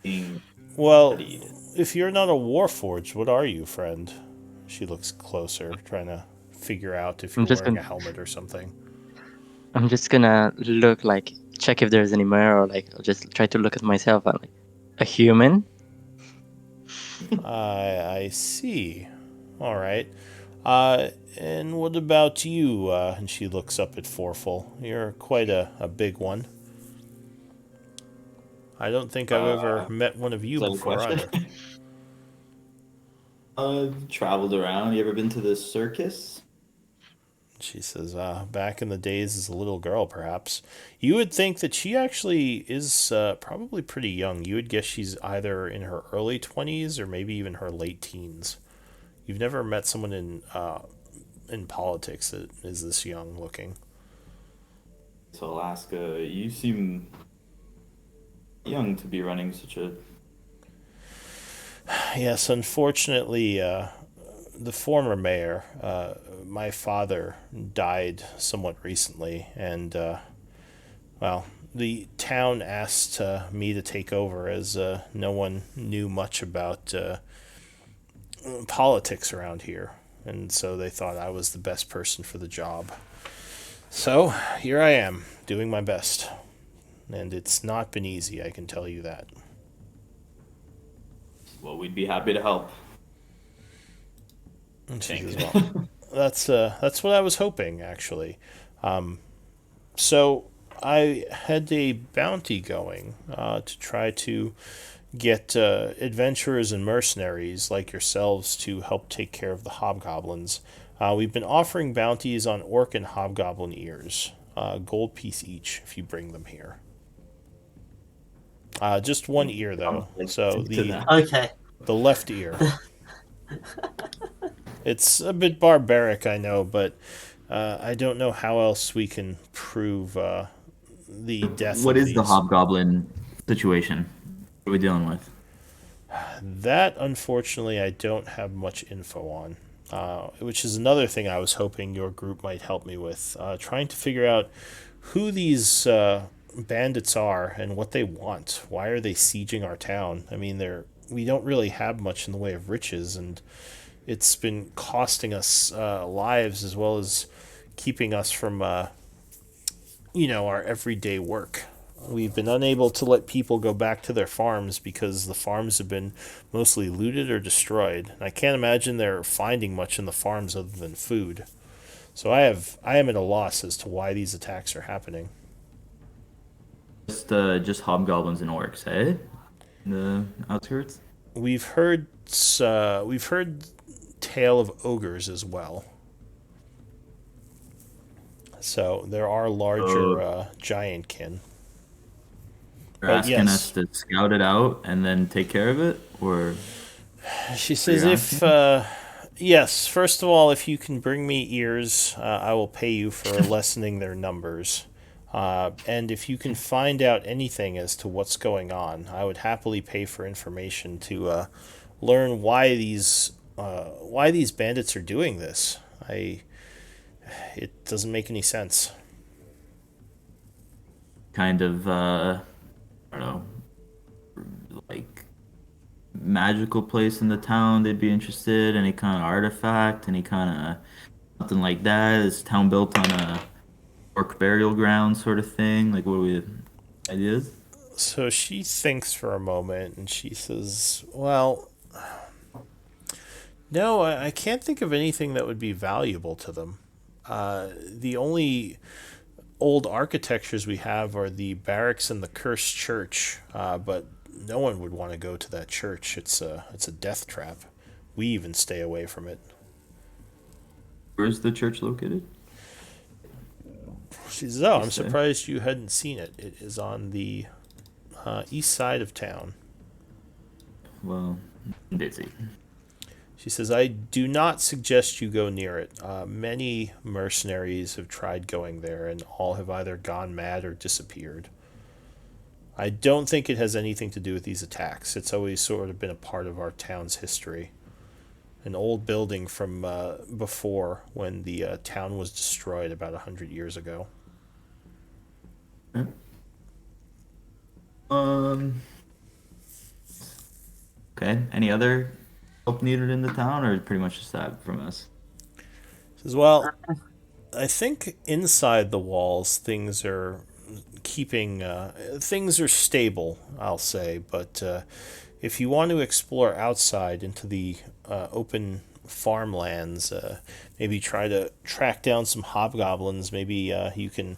Being Well, studied. if you're not a Warforged, what are you, friend? She looks closer, trying to figure out if I'm you're just wearing gonna- a helmet or something. I'm just gonna look check if there's any mirror, or I'll just try to look at myself. I'm like a human. I see. All right. And what about you? And she looks up at Forful. You're quite a big one. I don't think I've ever met one of you is that a before either. question? Traveled around. You ever been to the circus? She says, back in the days as a little girl, perhaps. You would think that she actually is probably pretty young. You would guess she's either in her early 20s or maybe even her late teens. You've never met someone in politics that is this young looking. So Alaska, you seem young to be running such a. Yes, unfortunately, the former mayor, my father, died somewhat recently, and, well, the town asked me to take over as no one knew much about politics around here, and so they thought I was the best person for the job. So here I am, doing my best. And it's not been easy, I can tell you that. Well, we'd be happy to help. And she Think. says, "Well, that's what I was hoping, actually. So I had a bounty going to try to get adventurers and mercenaries like yourselves to help take care of the hobgoblins. We've been offering bounties on orc and hobgoblin ears, gold piece each if you bring them here. Just one ear though, so To that. Okay. the left ear. It's a bit barbaric, I know, but I don't know how else we can prove the death What of is the these. hobgoblin situation? What are we dealing with? That, unfortunately, I don't have much info on, which is another thing I was hoping your group might help me with. Trying to figure out who these bandits are and what they want. Why are they sieging our town? I mean, we don't really have much in the way of riches, and it's been costing us lives as well as keeping us from, our everyday work. We've been unable to let people go back to their farms because the farms have been mostly looted or destroyed. I can't imagine they're finding much in the farms other than food. So I am at a loss as to why these attacks are happening. Just hobgoblins and orcs, eh? In the outskirts. We've heard tale of ogres as well. So there are larger So giantkin. you're But asking us yes, to scout it out and then take care of it, or she are you says if asking? yes, first of all, if you can bring me ears, I will pay you for lessening their numbers. And if you can find out anything as to what's going on, I would happily pay for information to learn why these bandits are doing this. It doesn't make any sense. Kind of, I don't know, like magical place in the town they'd be interested? Any kind of artifact? Any kind of something like that? Is town built on a orc burial ground sort of thing? Like, what are we ideas? So she thinks for a moment and she says, "Well, no, I can't think of anything that would be valuable to them. The only old architectures we have are the barracks and the cursed church, but no one would want to go to that church. It's a death trap. We even stay away from it." Where's the church located? She says, "Oh, You I'm say? surprised you hadn't seen it. It is on the east side of town." Well, busy. She says, "I do not suggest you go near it. Many mercenaries have tried going there, and all have either gone mad or disappeared. I don't think it has anything to do with these attacks. It's always sort of been a part of our town's history. An old building from before when the town was destroyed about 100 years ago." Um. Okay. Any other help needed in the town, or pretty much just that from us? She says, "Well, I think inside the walls things are stable, I'll say, but if you want to explore outside into the open farmlands, maybe try to track down some hobgoblins. Maybe you can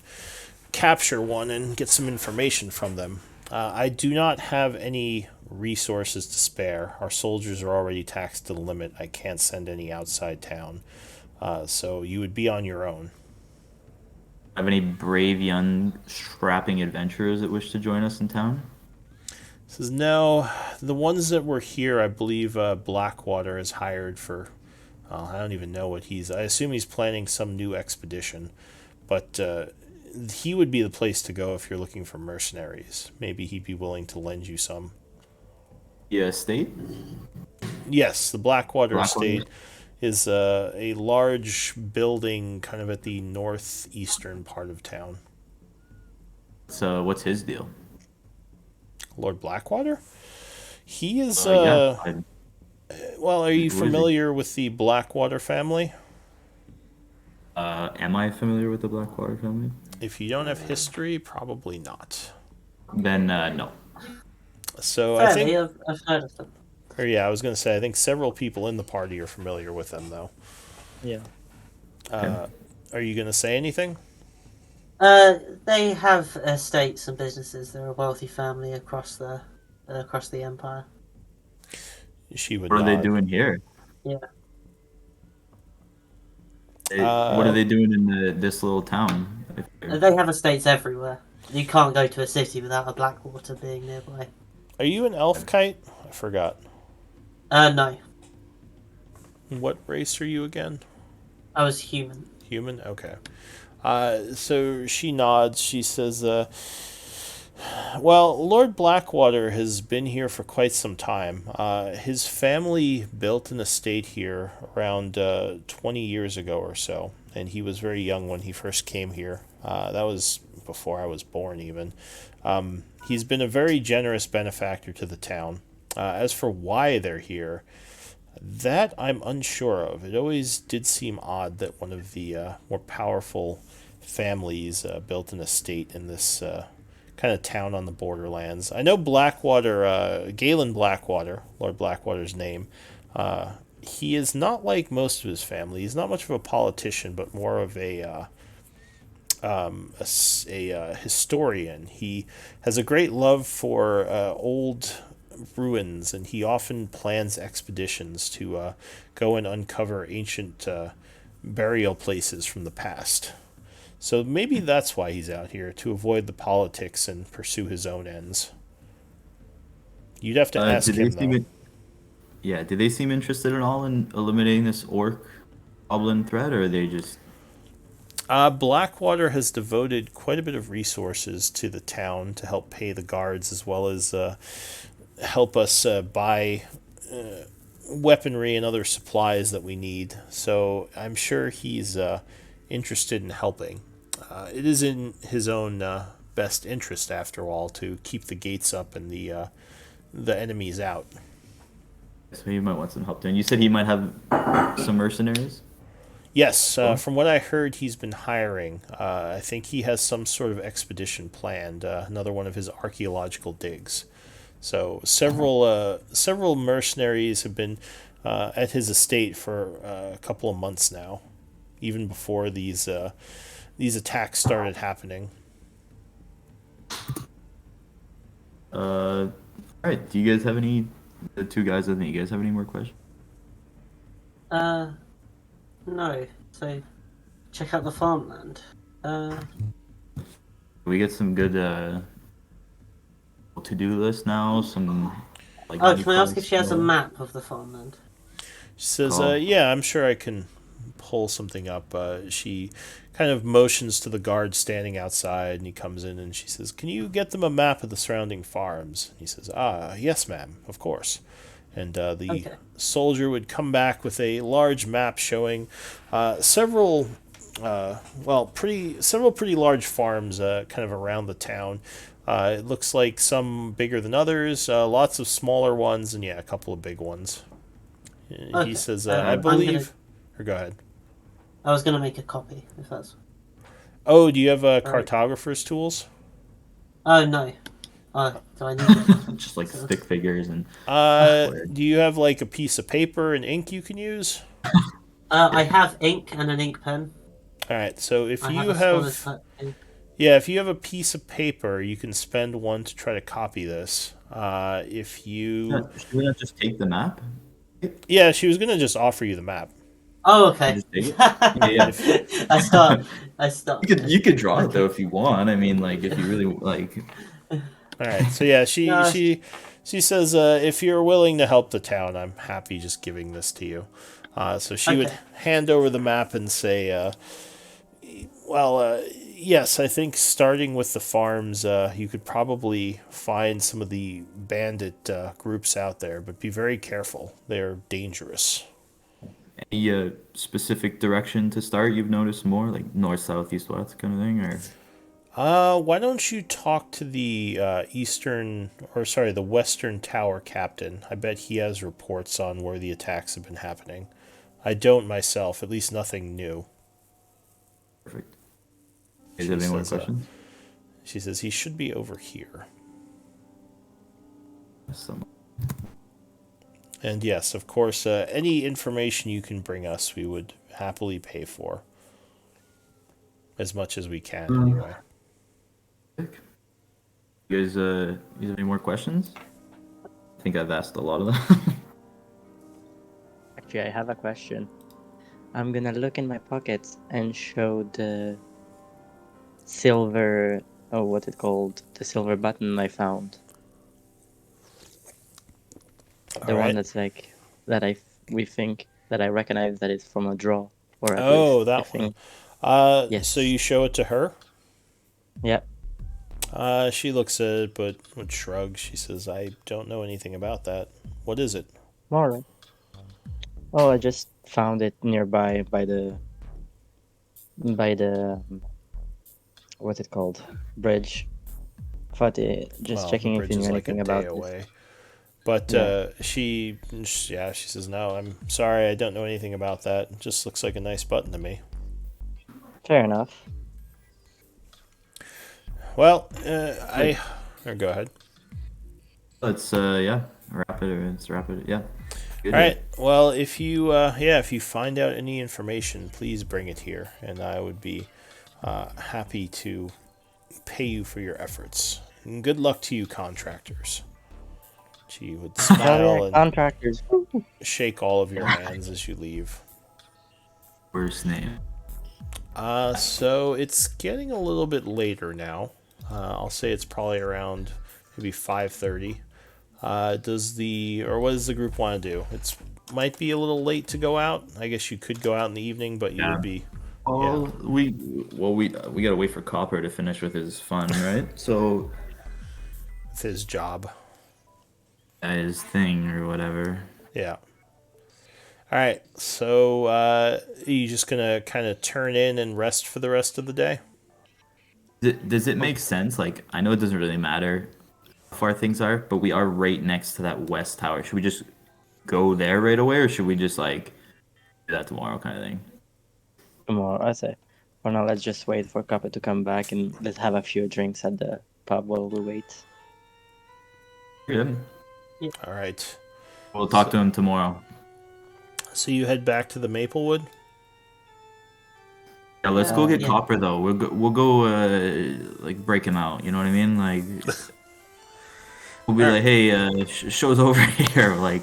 capture one and get some information from them. I do not have any resources to spare. Our soldiers are already taxed to the limit. I can't send any outside town, so you would be on your own." Have any brave young strapping adventurers that wish to join us in town? Says, "No, the ones that were here, I believe Blackwater is hired for. I don't even know what I assume he's planning some new expedition, but he would be the place to go if you're looking for mercenaries. Maybe he'd be willing to lend you some." Yeah, state. Yes, the Blackwater Blackwater. Estate is a large building kind of at the northeastern part of town. So, what's his deal? Lord Blackwater? He is, Yeah. well, are you Who is he? familiar with the Blackwater family? Am I familiar with the Blackwater family? If you don't have history, probably not. Then no. So I Fairly, think, I've heard of them. or yeah, I was going to say, I think several people in the party are familiar with them, though. Yeah. Okay. Are you going to say anything? They have estates and businesses. They're a wealthy family across the empire. She would What are they nod. doing here? Yeah. What are Uh, they doing in this little town? If They have estates everywhere. You can't go to a city without a Blackwater being nearby. are you an elf kite? I forgot. No, What race are you again? I was human. Human? Okay. So she nods. She says, well, Lord Blackwater has been here for quite some time. His family built an estate here around 20 years ago or so, and he was very young when he first came here. That was before I was born, even. He's been a very generous benefactor to the town. As for why they're here, that I'm unsure of. It always did seem odd that one of the more powerful families built an estate in this kind of town on the borderlands. I know Blackwater, Galen Blackwater, Lord Blackwater's name. He is not like most of his family. He's not much of a politician, but more of a historian. He has a great love for old ruins, and he often plans expeditions to go and uncover ancient burial places from the past. So maybe that's why he's out here, to avoid the politics and pursue his own ends. You'd have to ask did they him, seem though. yeah, did they seem interested at all in eliminating this orc goblin threat, or are they just Blackwater has devoted quite a bit of resources to the town to help pay the guards, as well as help us buy weaponry and other supplies that we need. So I'm sure he's interested in helping. It is in his own best interest, after all, to keep the gates up and the enemies out. so you might want some help there? And you said he might have some mercenaries. Yes, Oh. from what I heard, he's been hiring. I think he has some sort of expedition planned, another one of his archaeological digs. So several mercenaries have been at his estate for a couple of months now, even before these attacks started happening. All right. Do you guys have any? The two guys with me. You guys have any more questions? No. So, check out the farmland. We get some good to-do list now. Some like. Oh, new can I ask if quests she has a going. map of the farmland? She says, Cool. "Yeah, I'm sure I can pull something up." She kind of motions to the guard standing outside, and he comes in and she says, "Can you get them a map of the surrounding farms?" He says, "Ah, yes, ma'am, of course." And the Okay. soldier would come back with a large map showing several, several pretty large farms kind of around the town. It looks like some bigger than others, lots of smaller ones, and yeah, a couple of big ones. He Okay. says, "I I'm gonna. believe." Or go ahead. I was gonna make a copy if that's. Oh, do you have Alright. cartographer's tools? Oh no. Do I need it? Just like stick figures and. Do you have like a piece of paper and ink you can use? I have ink and an ink pen. All right. So if I you have a have, scholar's ink. yeah, if you have a piece of paper, you can spend one to try to copy this. If you, Should we not just take the map? yeah, she was gonna just offer you the map. Oh, You okay. just take it. Yeah. I start. I start. You could draw it though if you want. I mean, like if you really like. All right. So yeah, No, she says, if you're willing to help the town, I'm happy just giving this to you. So she would Okay. hand over the map and say, yes, I think starting with the farms, you could probably find some of the bandit groups out there, but be very careful. They're dangerous. Any specific direction to start you've noticed more, like north, south, east, west kind of thing, or Why don't you talk to the the Western Tower captain? I bet he has reports on where the attacks have been happening. I don't myself, at least nothing new. Perfect. She Is there any more says, questions? She says he should be over here. Some- And yes, of course, any information you can bring us, we would happily pay for. As much as we can, anyway. You guys have any more questions? I think I've asked a lot of them. Actually, I have a question. I'm gonna look in my pockets and show the silver. Oh, what's it called? The silver button I found. The one Alright. that's like that we think that I recognize that it's from a draw, or at Oh, least I that think. one. Yes. So you show it to her? Yeah. She looks at it, but would shrug. She says, I don't know anything about that. What is it? Alright. Oh, I just found it nearby by the what's it called? Bridge. Thought just Well, checking the if bridge you knew is like a anything day about away. this. But Yeah. she says, no, I'm sorry, I don't know anything about that. It just looks like a nice button to me. Fair enough. Well, or go ahead. Let's wrap it. Let's wrap it. Yeah. Good. All right. Well, if you find out any information, please bring it here, and I would be happy to pay you for your efforts. And good luck to you, contractors. She would Oh smile yeah, and contractors. shake all of your hands as you leave. Worst name. So it's getting a little bit later now. I'll say it's probably around maybe 5:30. What does the group want to do? It's might be a little late to go out. I guess you could go out in the evening, but you would be. Oh, we gotta wait for Copper to finish with his fun, right? So With his job. his thing or whatever. Yeah. All right. So are you just gonna kind of turn in and rest for the rest of the day? Does it make sense? Like, I know it doesn't really matter how far things are, but we are right next to that west tower. Should we just go there right away, or should we just like do that tomorrow, kind of thing? Tomorrow, I say. For now, let's just wait for Kappa to come back and let's have a few drinks at the pub while we wait. Good. All right. We'll talk to him tomorrow. So you head back to the Maplewood. Yeah, let's go get Yeah. Copper though. We'll go like break him out. You know what I mean? Like we'll be like, hey, show's over here. Like,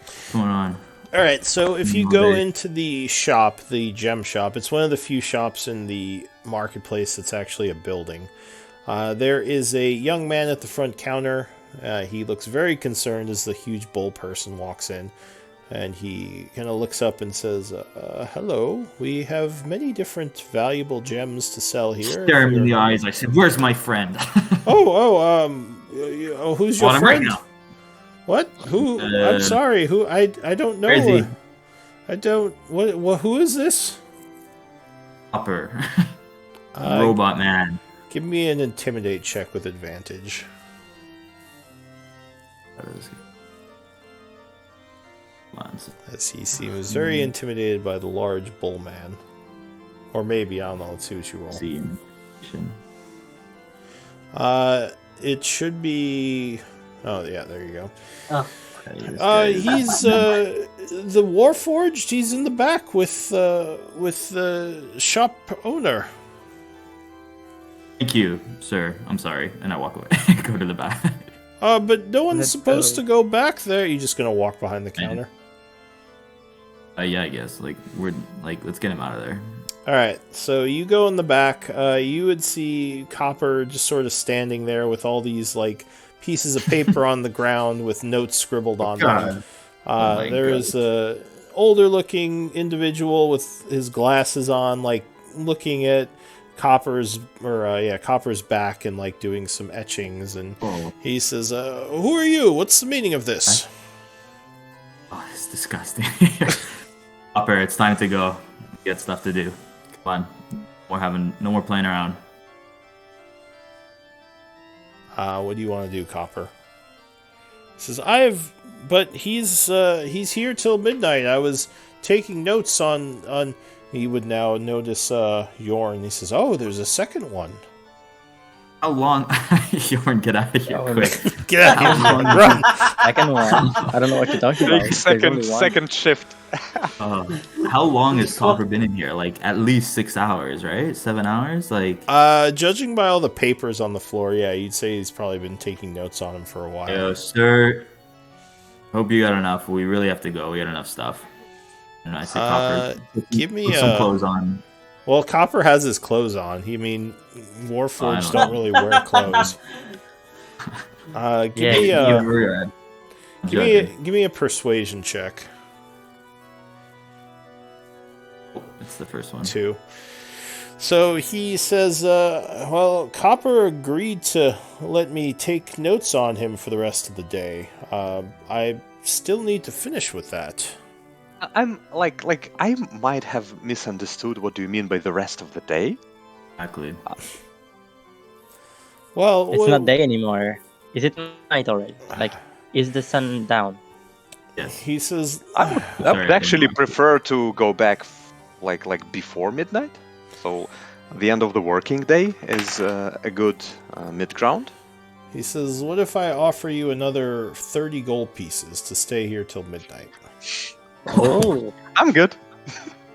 what's going on? All right, so if you go Okay. into the shop, the gem shop, it's one of the few shops in the marketplace that's actually a building. There is a young man at the front counter. He looks very concerned as the huge bull person walks in. And he kind of looks up and says, hello, we have many different valuable gems to sell here. Stare him in the eyes. I said, "Where's my friend?" Who's your Want him right friend? now. What? Who? I'm sorry. Who? I don't know. Where is he? I don't. What? Who is this? Copper. Uh, Robot man. Give me an intimidate check with advantage. Come on. As he seems very intimidated by the large bull man. Or maybe, I don't know. Let's see what you roll. See. It should be. Oh yeah, there you go. Oh, He's the Warforged. He's in the back with the shop owner. Thank you, sir. I'm sorry, and I walk away. Go to the back. But no one's Let's supposed go. to go back there. You're just gonna walk behind the counter. Yeah, I guess. Like we're like, let's get him out of there. All right, so you go in the back. You would see Copper just sort of standing there with all these like pieces of paper on the ground with notes scribbled on them. Oh my There God. is a older-looking individual with his glasses on, like looking at Copper's back and like doing some etchings. And Oh, he says, "Who are you? What's the meaning of this?" it's disgusting. Copper, it's time to go. Get stuff to do. Come on. No more playing around. What do you want to do, Copper? He says, but he's here till midnight. I was taking notes on he would now notice Yorn. He says, "Oh, there's a second one. How long? Yorn, get out of here Oh, quick. Get out of How here! long- Run!" Second one. I don't know what you're talking about. There's only one. Second shift. How long has Copper been in here? Like at least 6 hours, right? 7 hours? Like Judging by all the papers on the floor, yeah, you'd say he's probably been taking notes on him for a while. yo, sir. Hope you got enough. We really have to go. We got enough stuff. And I say, Copper, give me put some clothes on. Well, Copper has his clothes on. I mean, Warforged don't really wear clothes. Give me a persuasion check. It's the first one. 2. So he says, well, Copper agreed to let me take notes on him for the rest of the day. I still need to finish with that. I'm like I might have misunderstood. What do you mean by the rest of the day? Exactly. Well, It's not day anymore. Is it night already? Like, is the sun down? Yes. He says, I would actually prefer to go back like before midnight. So the end of the working day is a good mid ground. he says, what if I offer you another 30 gold pieces to stay here till midnight? Oh, I'm good.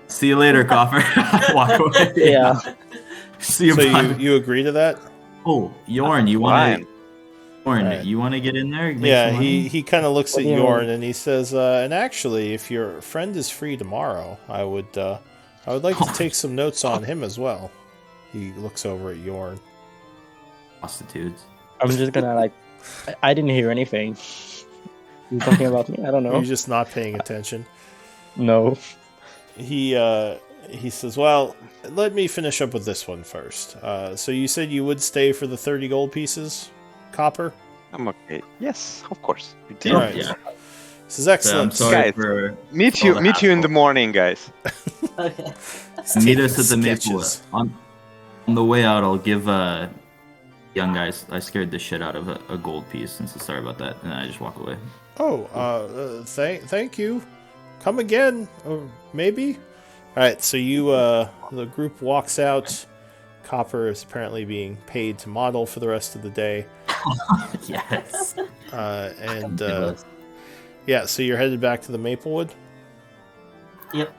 See you later, Copper. Walk away. yeah. See you. So bye. you agree to that? Oh, Yorn, you want to? Right. You want to get in there? Make Yeah, some money? he kind of looks What at do you Yorn mean? and he says, and actually, if your friend is free tomorrow, I would like to take some notes on him as well. He looks over at Yorn. Prostitutes. I'm just gonna like. I didn't hear anything. You talking about me? I don't know. You're just not paying attention. No. He says, well, let me finish up with this one first. So you said you would stay for the 30 gold pieces, Copper? I'm okay. Yes, of course. All right. Yeah. This is excellent. So I'm sorry Guys, for Meet all you the in the hassle. morning, guys. Okay. Meet us at the Sketches. Maplewood. On the way out, I'll give young guys. I scared the shit out of a gold piece, and so sorry about that. And I just walk away. Oh, thank you. Come again, or maybe. All right, so the group walks out. Copper is apparently being paid to model for the rest of the day, Yes. and yeah, so you're headed back to the Maplewood. Yep.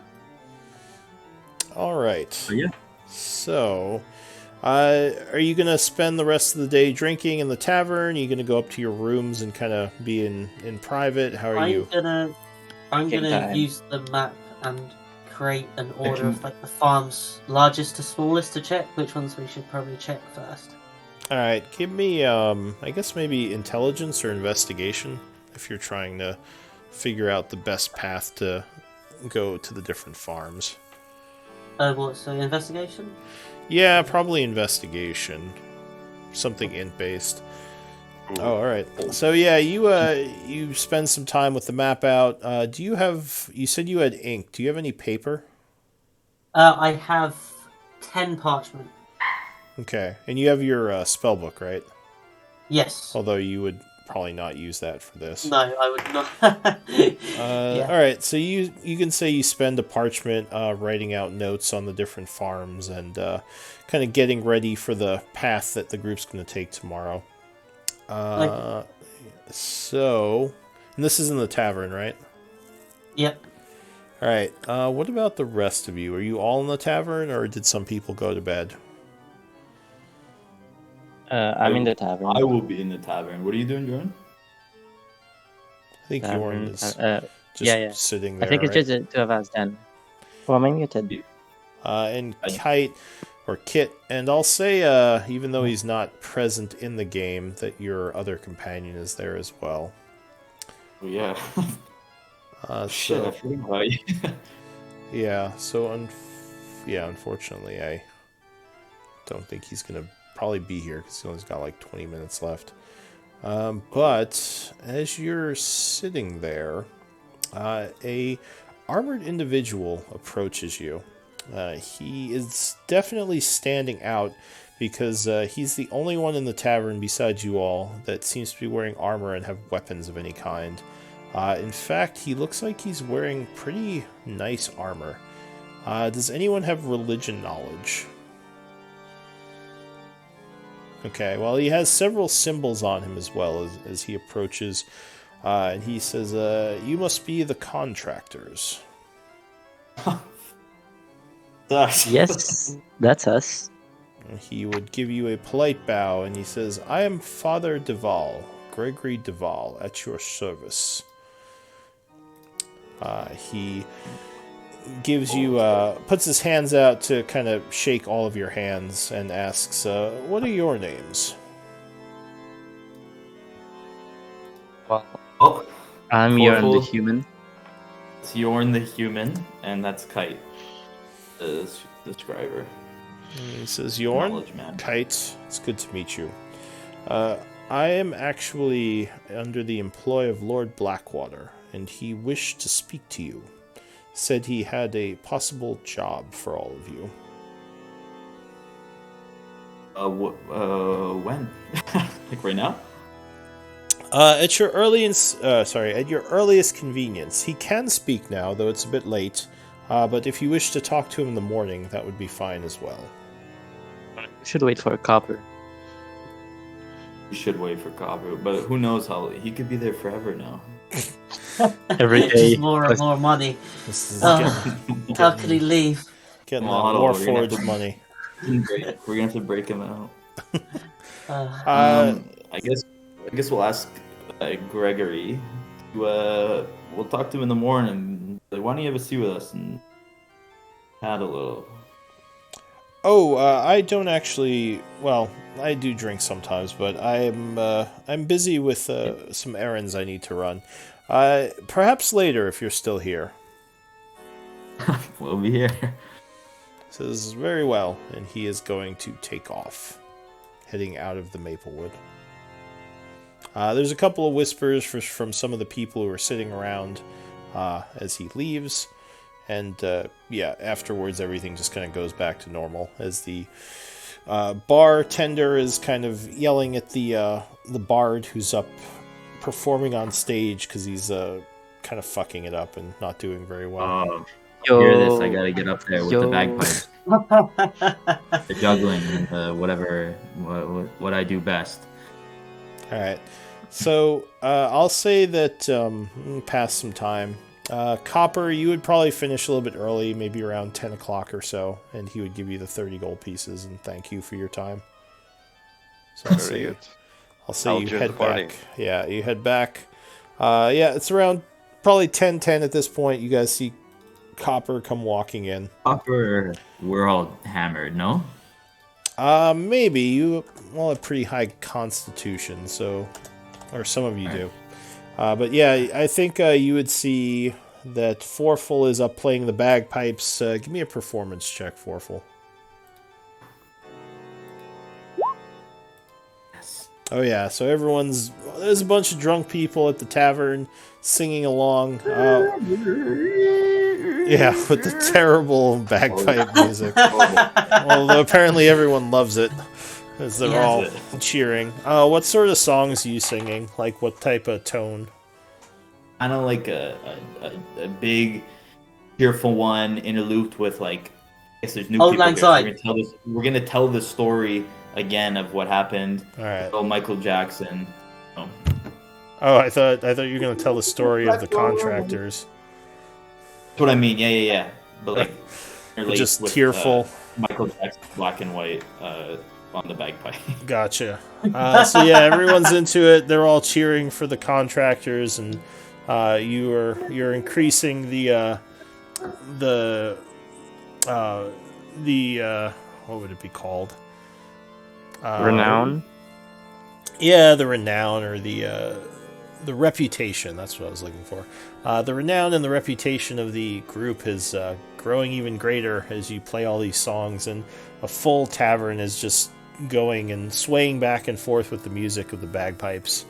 All right. So, yeah. So, are you gonna spend the rest of the day drinking in the tavern? Are you gonna go up to your rooms and kind of be in private? How are you? I'm Game gonna time. use the map and create an order of like the farms largest to smallest to check which ones we should probably check first. All right, give me I guess maybe intelligence or investigation if you're trying to figure out the best path to go to the different farms. What? So investigation? Yeah, probably investigation. Something int based. Oh, all right. So yeah, you spend some time with the map out. Do you have? You said you had ink. Do you have any paper? I have 10 parchment. Okay, and you have your spell book, right? Yes. Although you would probably not use that for this. No, I would not. Yeah. All right, so you can say you spend a parchment writing out notes on the different farms and kind of getting ready for the path that the group's going to take tomorrow. So, and this is in the tavern, right? Yep. All right. What about the rest of you? Are you all in the tavern, or did some people go to bed? I'm in the tavern. I will be in the tavern. What are you doing, Jordan? I think Yorn is just yeah. sitting there. I think it's right? just the two of us then. Oh, am I muted? And Kite or Kit, and I'll say, even though he's not present in the game, that your other companion is there as well. Oh, yeah. So, I forgot about you. yeah, so unfortunately, I don't think he's gonna probably be here because he's only got like 20 minutes left. But as you're sitting there, a armored individual approaches you. He is definitely standing out because he's the only one in the tavern besides you all that seems to be wearing armor and have weapons of any kind. In fact, he looks like he's wearing pretty nice armor. Does anyone have religion knowledge? Okay, well, he has several symbols on him as well as he approaches. And he says, you must be the contractors. Yes, that's us. He would give you a polite bow, and he says, I am Father Duval, Gregory Duval, at your service. He gives you, puts his hands out to kind of shake all of your hands and asks, what are your names? Well, Oh, I'm Jorn the Corporal. human. it's Yorn the human, and that's Kite, the scriber. And he says, Yorn, Knowledge man. Kite, it's good to meet you. I am actually under the employ of Lord Blackwater, and he wished to speak to you. Said he had a possible job for all of you. When? Like right now? At your earliest convenience. He can speak now, though it's a bit late. But if you wish to talk to him in the morning, that would be fine as well. We should wait for a copper. You should wait for Copper, but who knows how he could be there forever now. Every day. Just more and more money. This is How could he leave? getting that Model, we're gonna have Warforged to- money. We're gonna have to break him out. Uh, I guess we'll ask Gregory. We'll talk to him in the morning. Like, why don't you have a seat with us and chat a little? I don't actually. Well, I do drink sometimes, but I'm busy with some errands I need to run. Perhaps later if you're still here. We'll be here. Says very well, and he is going to take off, heading out of the Maplewood. There's a couple of whispers from some of the people who are sitting around as he leaves. And, afterwards everything just kind of goes back to normal as the bartender is kind of yelling at the bard who's up performing on stage because he's kind of fucking it up and not doing very well. Hear this, I gotta get up there with the bagpipes. The juggling and what I do best. All right. So I'll say that pass some time. Copper, you would probably finish a little bit early, maybe around 10 o'clock or so, and he would give you the 30 gold pieces and thank you for your time. So Very good. I'll say I'll you join head the party. back. Yeah, you head back. It's around probably 10:10 at this point. You guys see Copper come walking in. Copper, we're all hammered, no? Maybe you have pretty high constitution, so, or some of you do. But yeah, I think you would see that Forful is up playing the bagpipes. Give me a performance check, Forful. Yes. Oh yeah, so there's a bunch of drunk people at the tavern singing along. Yeah, with the terrible bagpipe music. Although apparently everyone loves it, as they're Yeah. all cheering. What sort of songs are you singing? Like what type of tone? Kind of like a big, cheerful one interlooped with like, I guess there's new Old people Lang here. So Syne. we're gonna tell the story again of what happened. All right. Oh, Michael Jackson. Oh. Oh, I thought you were gonna tell the story of the contractors. That's what I mean. Yeah. But like, interlaced Just with, tearful. Michael Jackson, black and white, on the bagpipe. Gotcha. So yeah, everyone's into it. They're all cheering for the contractors, and you're increasing the what would it be called? Renown? Yeah, the renown or the reputation. That's what I was looking for. The renown and the reputation of the group is growing even greater as you play all these songs, and a full tavern is just going and swaying back and forth with the music of the bagpipes.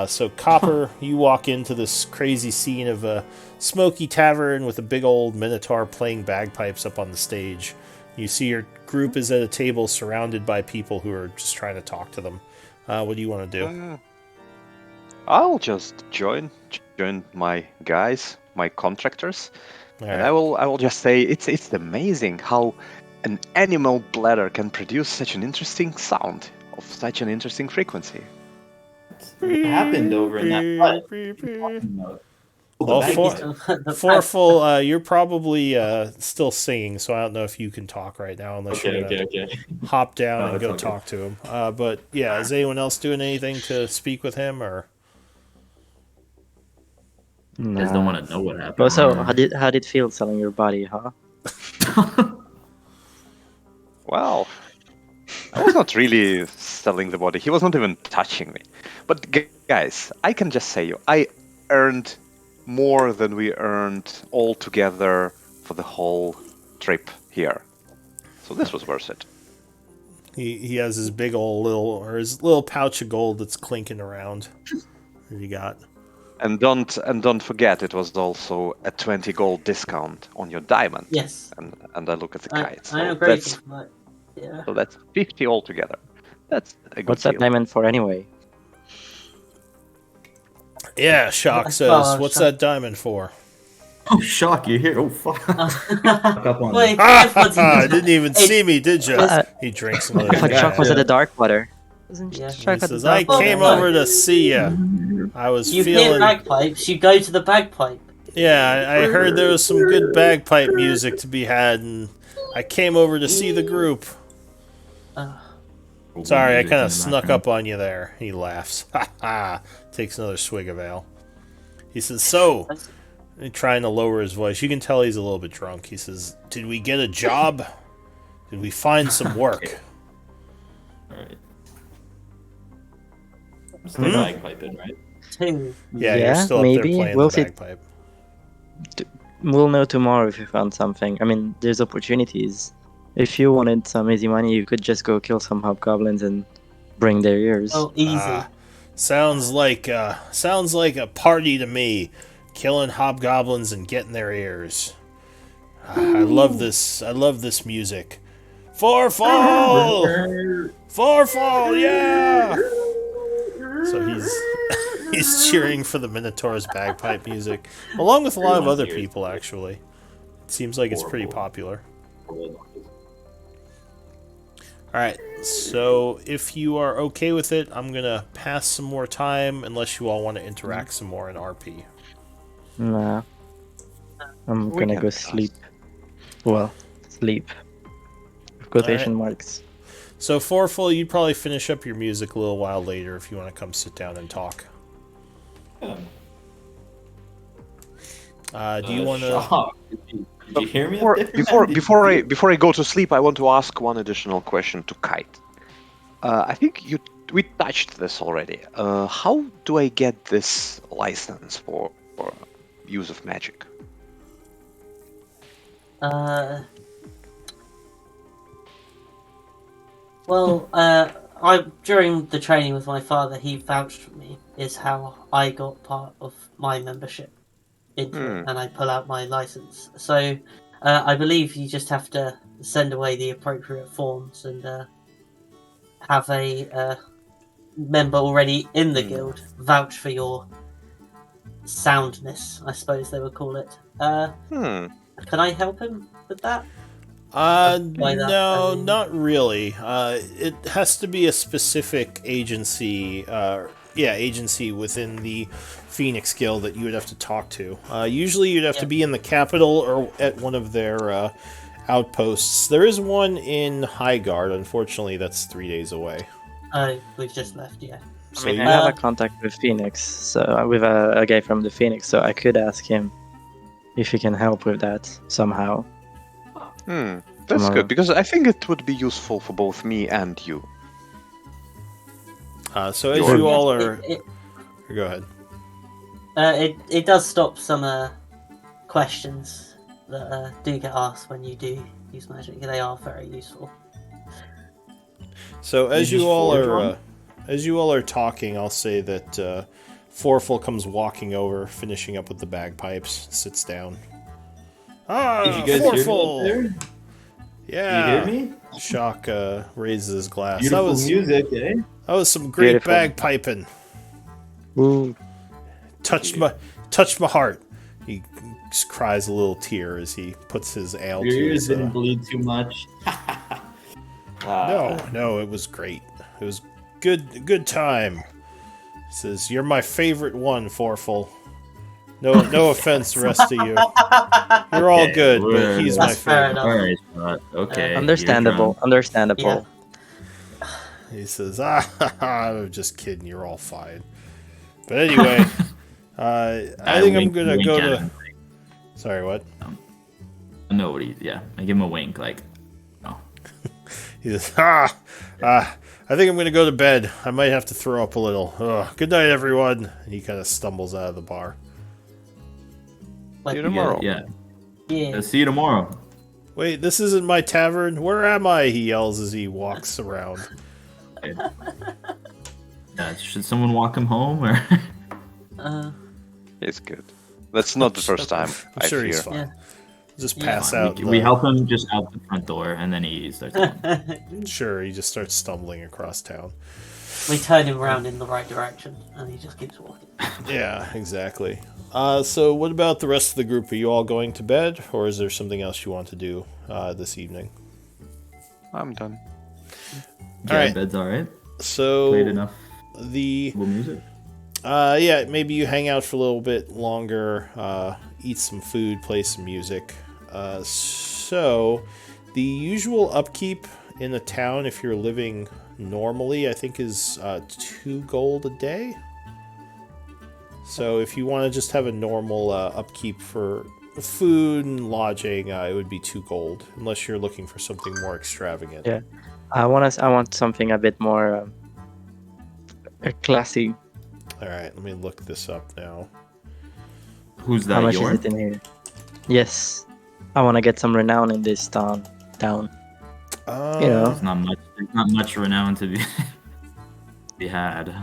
So Copper, you walk into this crazy scene of a smoky tavern with a big old minotaur playing bagpipes up on the stage. You see your group is at a table surrounded by people who are just trying to talk to them. What do you want to do? I'll just join my guys, my contractors, All And right. I will just say it's amazing how an animal bladder can produce such an interesting sound of such an interesting frequency. What happened over in that hut? What are you talking about? Oh, the Well, Maybe bagpipe. the Forful, you're probably still singing, so I don't know if you can talk right now unless you're Okay, gonna okay, okay. hop down No, and it's go okay. talk to him. But yeah, is anyone else doing anything to speak with him or? You guys don't Nah. want to know what happened. Well, so how did it feel selling your body, huh? Well, I was not really selling the body. He was not even touching me. But guys, I can just say I earned more than we earned all together for the whole trip here. So this was worth it. He has his big old his little pouch of gold that's clinking around. What do you got? And don't forget, it was also a 20 gold discount on your diamond. Yes. And I look at the kite. I am So grateful for that. Yeah. that's 50 altogether. That's a good What's that deal. diamond for anyway? Yeah, Shock Well, says, "What's Shock- that diamond for?" Oh, shock! You're here. Oh, fuck. up on Wait, I didn't even see me, did you? Uh, He drinks another I thought drink. Shock was at the dark water. Isn't Yeah. Shock He at the says, "I dark water? came Well, over to see you. I was you hear feeling." bagpipes, you go to the bagpipe. Yeah, I heard there was some good bagpipe music to be had, and I came over to see the group. Sorry, I kind of snuck up on you there. He laughs. Ha ha. Takes another swig of ale. He says, "So," trying to lower his voice. You can tell he's a little bit drunk. He says, "Did we get a job? Did we find some work?" Alright. I'm still bagpiping, right? Two. Yeah, you're still up maybe. there playing We'll the see. bagpipe. We'll know tomorrow if you found something. I mean, there's opportunities. If you wanted some easy money, you could just go kill some hobgoblins and bring their ears. Oh, easy. Sounds like a party to me. Killing hobgoblins and getting their ears. I love this. I love this music. Forfall! Forfall! Yeah! So he's cheering for the Minotaur's bagpipe music, along with a lot of other people. Actually, it seems like it's pretty popular. All right, so if you are okay with it, I'm gonna pass some more time, unless you all want to interact some more in RP. Nah. I'm We gonna can go pass. sleep. Well, sleep. With quotation marks. So Forful, you'd probably finish up your music a little while later if you want to come sit down and talk. Do you want to? Shock. Did you hear me up Before, there? before I go to sleep, I want to ask one additional question to Kite. I think we touched this already. How do I get this license for use of magic? Well, during the training with my father, he vouched for me. Is how I got part of my membership into it, and I pull out my license. So, I believe you just have to send away the appropriate forms and have a member already in the guild vouch for your soundness, I suppose they would call it. Can I help him with that? No, not really. It has to be a specific agency, agency within the Phoenix Guild that you would have to talk to. Usually you'd have to be in the capital or at one of their outposts. There is one in Highguard, unfortunately that's 3 days away. We've just left, yeah. So I mean, you- I have a contact with Phoenix, so with a guy from the Phoenix, so I could ask him if he can help with that somehow. That's Tomorrow. good, because I think it would be useful for both me and you. so as Sure. you all are... Go ahead. It does stop some questions that do get asked when you do use magic. They are very useful. So as You you just all forge are one? as you all are talking, I'll say that Forful comes walking over, finishing up with the bagpipes, sits down. Did you guys hear me Forful! up there? Yeah. You hear me? Shock raises his glass. Beautiful music, eh? That was some great Beautiful. bagpiping. Ooh. Touched my heart. He cries a little tear as he puts his ale Your to ears his. didn't bleed too much. No, it was great. It was good time. He says, "You're my favorite one, Forful." No offense, the rest of you. You're all good, but he's my That's fair favorite. enough. All right, Scott. Okay. you're Understandable. drunk. Understandable. He says, I'm just kidding, you're all fine. But anyway, I think I'm gonna go to. Sorry, what? I know what he. Yeah, I give him a wink, like, oh. He says, I think I'm gonna go to bed. I might have to throw up a little. Good night, everyone. And he kind of stumbles out of the bar. See you tomorrow. Yeah. Yeah. See you tomorrow. Wait, this isn't my tavern. Where am I? He yells as he walks around. Should someone walk him home or? It's good. That's not the first time. I'm sure he's hear. fine. Yeah. Just Yeah. pass out. We help him just out the front door, and then he starts. Sure, he just starts stumbling across town. We turn him around in the right direction, and he just keeps walking. Yeah, exactly. So what about the rest of the group? Are you all going to bed, or is there something else you want to do this evening? I'm done. Yeah, Alright. bed's all right. So Played enough the music. yeah, maybe you hang out for a little bit longer, eat some food, play some music. So the usual upkeep in the town, if you're living normally, I think is 2 gold a day. So if you want to just have a normal upkeep for food and lodging, it would be 2 gold, unless you're looking for something more extravagant. Yeah. I want something a bit more classy. All right, let me look this up now. Who's How that? much Your? is it in here? Yes. I want to get some renown in this town. You know. There's not much renown to be had.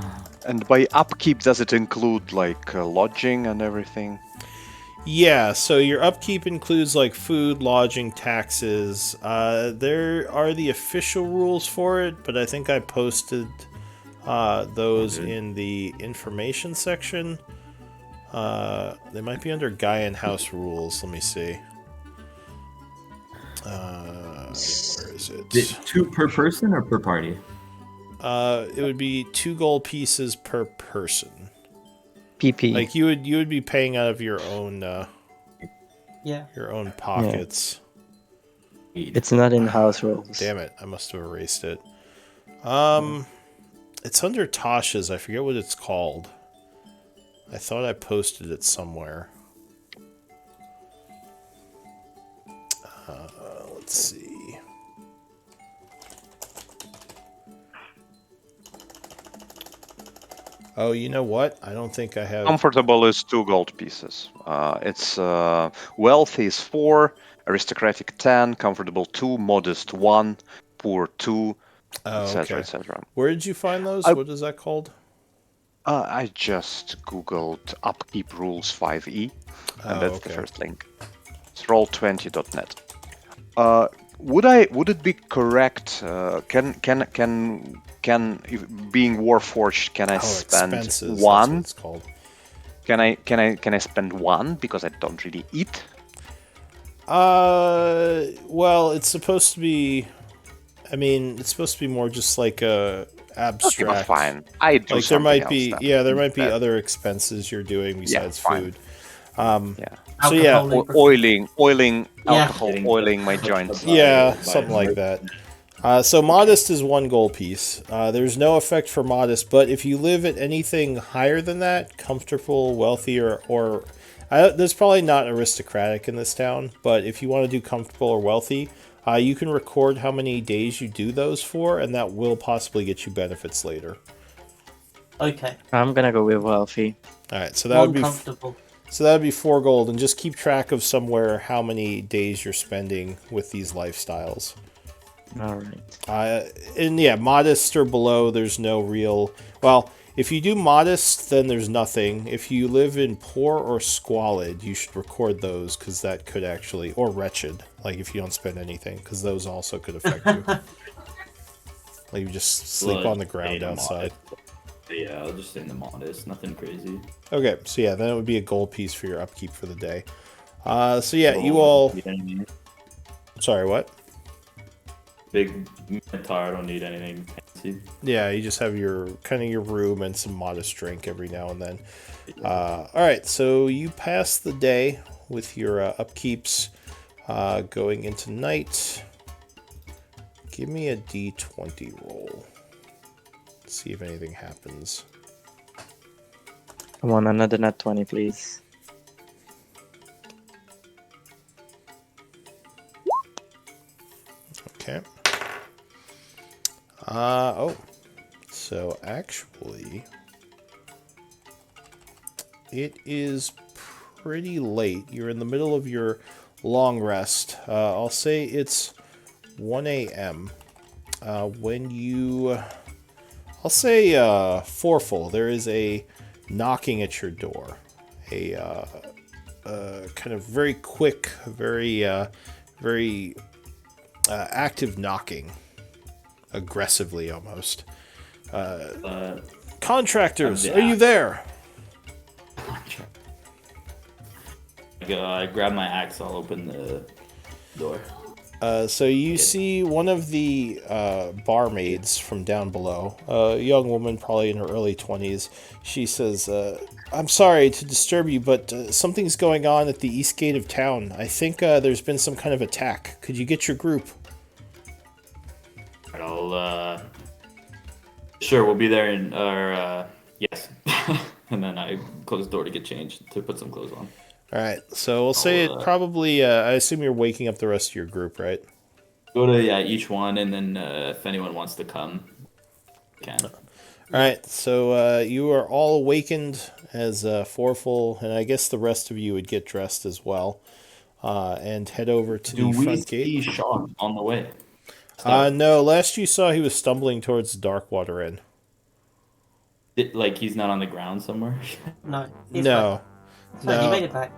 And by upkeep, does it include like lodging and everything? Yeah, so your upkeep includes like food, lodging, taxes. There are the official rules for it, but I think I posted those in the information section. They might be under Gaian House rules. Let me see. Where is it? 2 per person or per party? It would be 2 gold pieces per person. PP. Like you would be paying out of your own Yeah. your own pockets. It's not in house rules. Damn it! I must have erased it. It's under Tasha's. I forget what it's called. I thought I posted it somewhere. Let's see. Oh, you know what? I don't think I have. Comfortable is 2 gold pieces. It's wealthy is 4, aristocratic 10, comfortable 2, modest 1, poor 2, Oh, etc., okay. etc. Where did you find those? I- What is that called? I just googled upkeep rules 5e, and Oh, that's okay. the first link. It's roll20.net. Would it be correct? Can being Warforged, can I spend expenses. That's 1? what it's called. Can I spend 1 because I don't really eat? Well, it's supposed to be. I mean, it's supposed to be more just like a abstract. Okay, but fine. I do Like there something might else be, then. yeah, there might be Instead. other expenses you're doing besides fine. food. Yeah. So yeah, Alcohol lubricant. Oiling, Yeah. alcohol, oiling my joints. Yeah, something like that. So modest is 1 gold piece. There's no effect for modest, but if you live at anything higher than that, comfortable, wealthy, or there's probably not aristocratic in this town, but if you want to do comfortable or wealthy, you can record how many days you do those for, and that will possibly get you benefits later. Okay. I'm gonna go with wealthy. All right, so that would be Comfortable. 4 gold, and just keep track of somewhere how many days you're spending with these lifestyles. All right. And yeah, modest or below, there's no real. Well, if you do modest, then there's nothing. If you live in poor or squalid, you should record those because that could actually, or wretched, like if you don't spend anything, because those also could affect you. Like you just sleep Blood on the ground data outside. Yeah, I'll just stay in the modest. Nothing crazy. Okay, so yeah, then it would be a gold piece for your upkeep for the day. So yeah, you Gold, all. don't need anything. Sorry, what? Big Minotaur, I don't need anything fancy. Yeah, you just have your kind of your room and some modest drink every now and then. All right, so you pass the day with your upkeeps going into night. Give me a d20 roll. See if anything happens. I want another nat 20, please. Okay. So actually, it is pretty late. You're in the middle of your long rest. I'll say it's 1 a.m. When you, I'll say fourful, there is a knocking at your door. A kind of very quick, very active knocking. Aggressively, almost. Contractors, are you there? I grab my axe. I'll open the door. So you see one of the barmaids from down below, a young woman probably in her early 20s. She says, I'm sorry to disturb you, but something's going on at the east gate of town. I think there's been some kind of attack. Could you get your group? I'll sure, we'll be there in yes. And then I close the door to get changed, to put some clothes on. All right, so we'll say it probably, I assume you're waking up the rest of your group, right? Go to each one, and then if anyone wants to come, can. All right, so you are all awakened as fourful, and I guess the rest of you would get dressed as well, and head over to the front gate. Do we see Chaur on the way? No, last you saw he was stumbling towards the Darkwater Inn. Like he's not on the ground somewhere? No. He's No. back. So he made it back.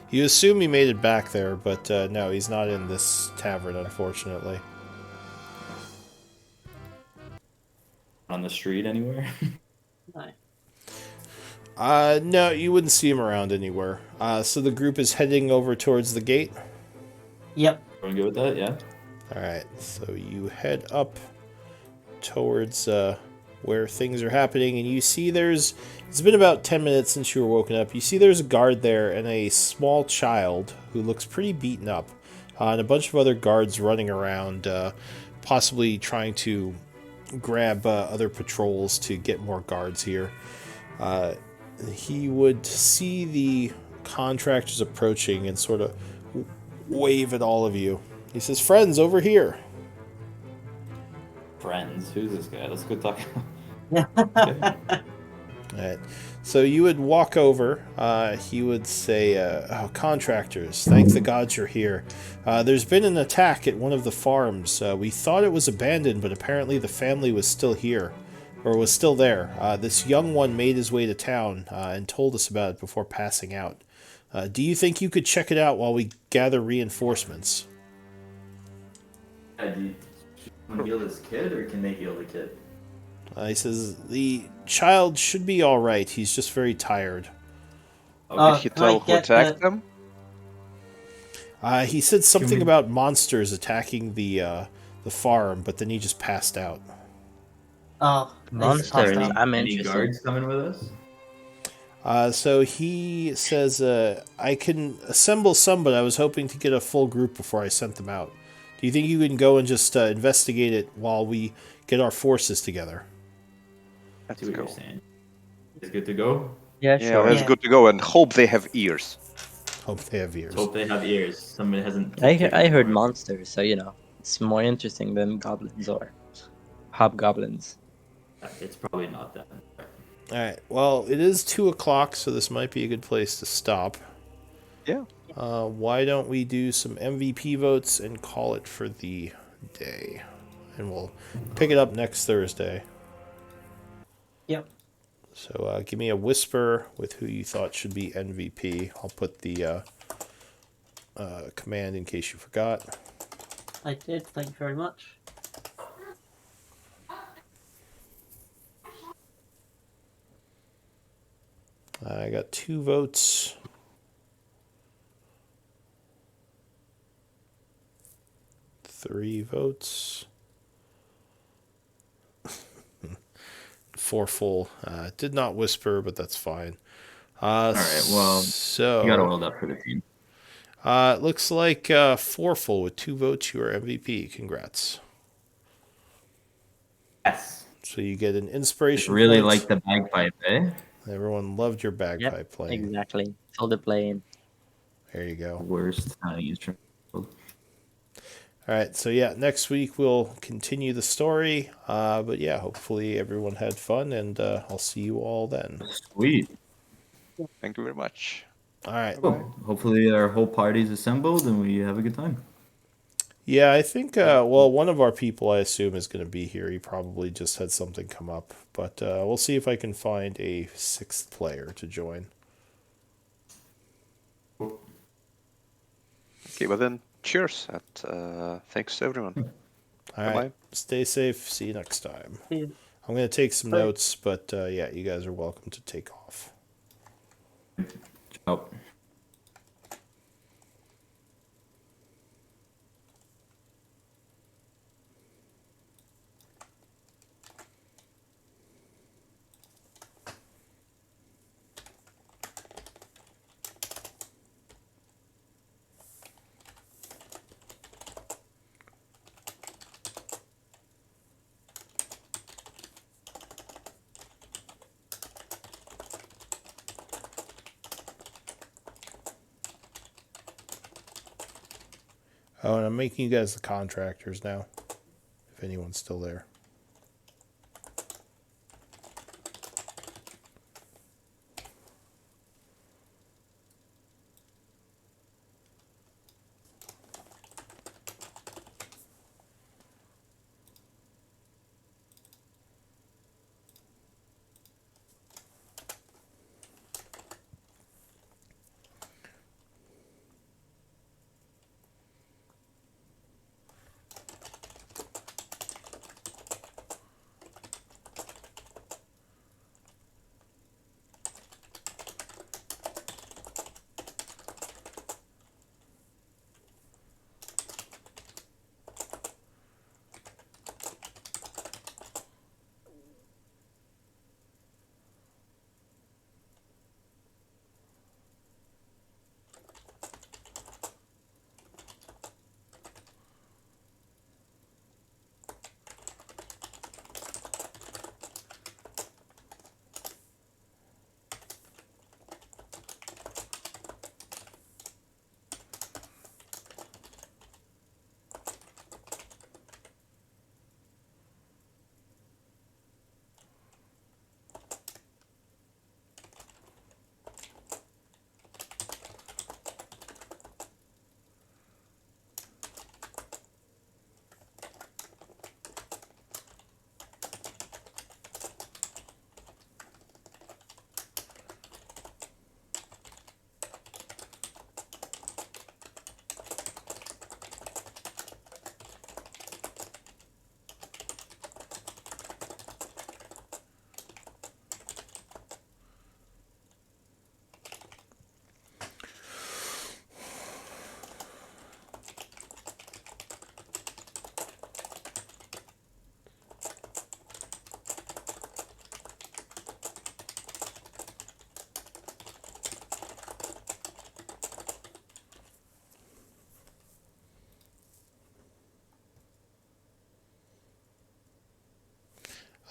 You assume he made it back there, but no, he's not in this tavern, unfortunately. On the street anywhere? No. No, you wouldn't see him around anywhere. So the group is heading over towards the gate? Yep. Everyone good with that? Yeah? Alright, so you head up towards where things are happening, and you see it's been about 10 minutes since you were woken up. You see there's a guard there and a small child who looks pretty beaten up, and a bunch of other guards running around, possibly trying to grab other patrols to get more guards here. He would see the contractors approaching and sort of wave at all of you. He says, "Friends, over here." Friends? Who's this guy? Let's go talk. Alright. So you would walk over. He would say, oh, contractors, thank the gods you're here. There's been an attack at one of the farms. We thought it was abandoned, but apparently the family was still here, or was still there. This young one made his way to town and told us about it before passing out. Do you think you could check it out while we gather reinforcements? Do you want to heal this kid, or can they heal the kid? He says, the child should be alright. He's just very tired. Okay. Did he Can I tell who get attacked them? He said something about monsters attacking the farm, but then he just passed out. Oh, Monsters. Monsters. I'm Any interested. guards coming with us? So he says, I can assemble some, but I was hoping to get a full group before I sent them out. Do you think you can go and just investigate it while we get our forces together? I Let's see what go. you're saying. Is good to go? Yeah, Yeah, sure. let's Yeah. good to go and hope they have ears. Hope they have ears. Let's hope they have ears. Somebody hasn't. I heard monsters, so it's more interesting than goblins or hobgoblins. It's probably not that. Alright, well, it is 2 o'clock, so this might be a good place to stop. Yeah. Why don't we do some MVP votes and call it for the day? And we'll pick it up next Thursday. Yep. So give me a whisper with who you thought should be MVP. I'll put the command in case you forgot. I did. Thank you very much. I got 2 votes. Three votes. 4 full. Did not whisper, but that's fine. All right. Well, so you got oiled up for the team. it looks like 4 full with 2 votes. You are MVP. Congrats. Yes. So you get an inspiration Really point. like the bagpipe, eh? Everyone loved your Yep, bagpipe playing. exactly. Fill the plane. There you go. Worst instrument. All right, so yeah, next week we'll continue the story. But yeah, hopefully everyone had fun, and I'll see you all then. Sweet. Thank you very much. All right. Cool. Hopefully our whole party's assembled and we have a good time. Yeah, I think, well, one of our people, I assume, is going to be here. He probably just had something come up. But we'll see if I can find a 6th player to join. Okay, well then, cheers, and thanks to everyone. All right. Bye-bye. Stay safe. See you next time. Yeah. I'm going to take some Bye. notes, but yeah, you guys are welcome to take off. Ciao. Oh, and I'm making you guys the contractors now, if anyone's still there.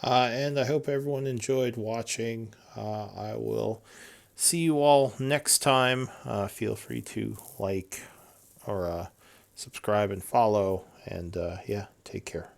And I hope everyone enjoyed watching. I will see you all next time. Feel free to like or subscribe and follow. And yeah, take care.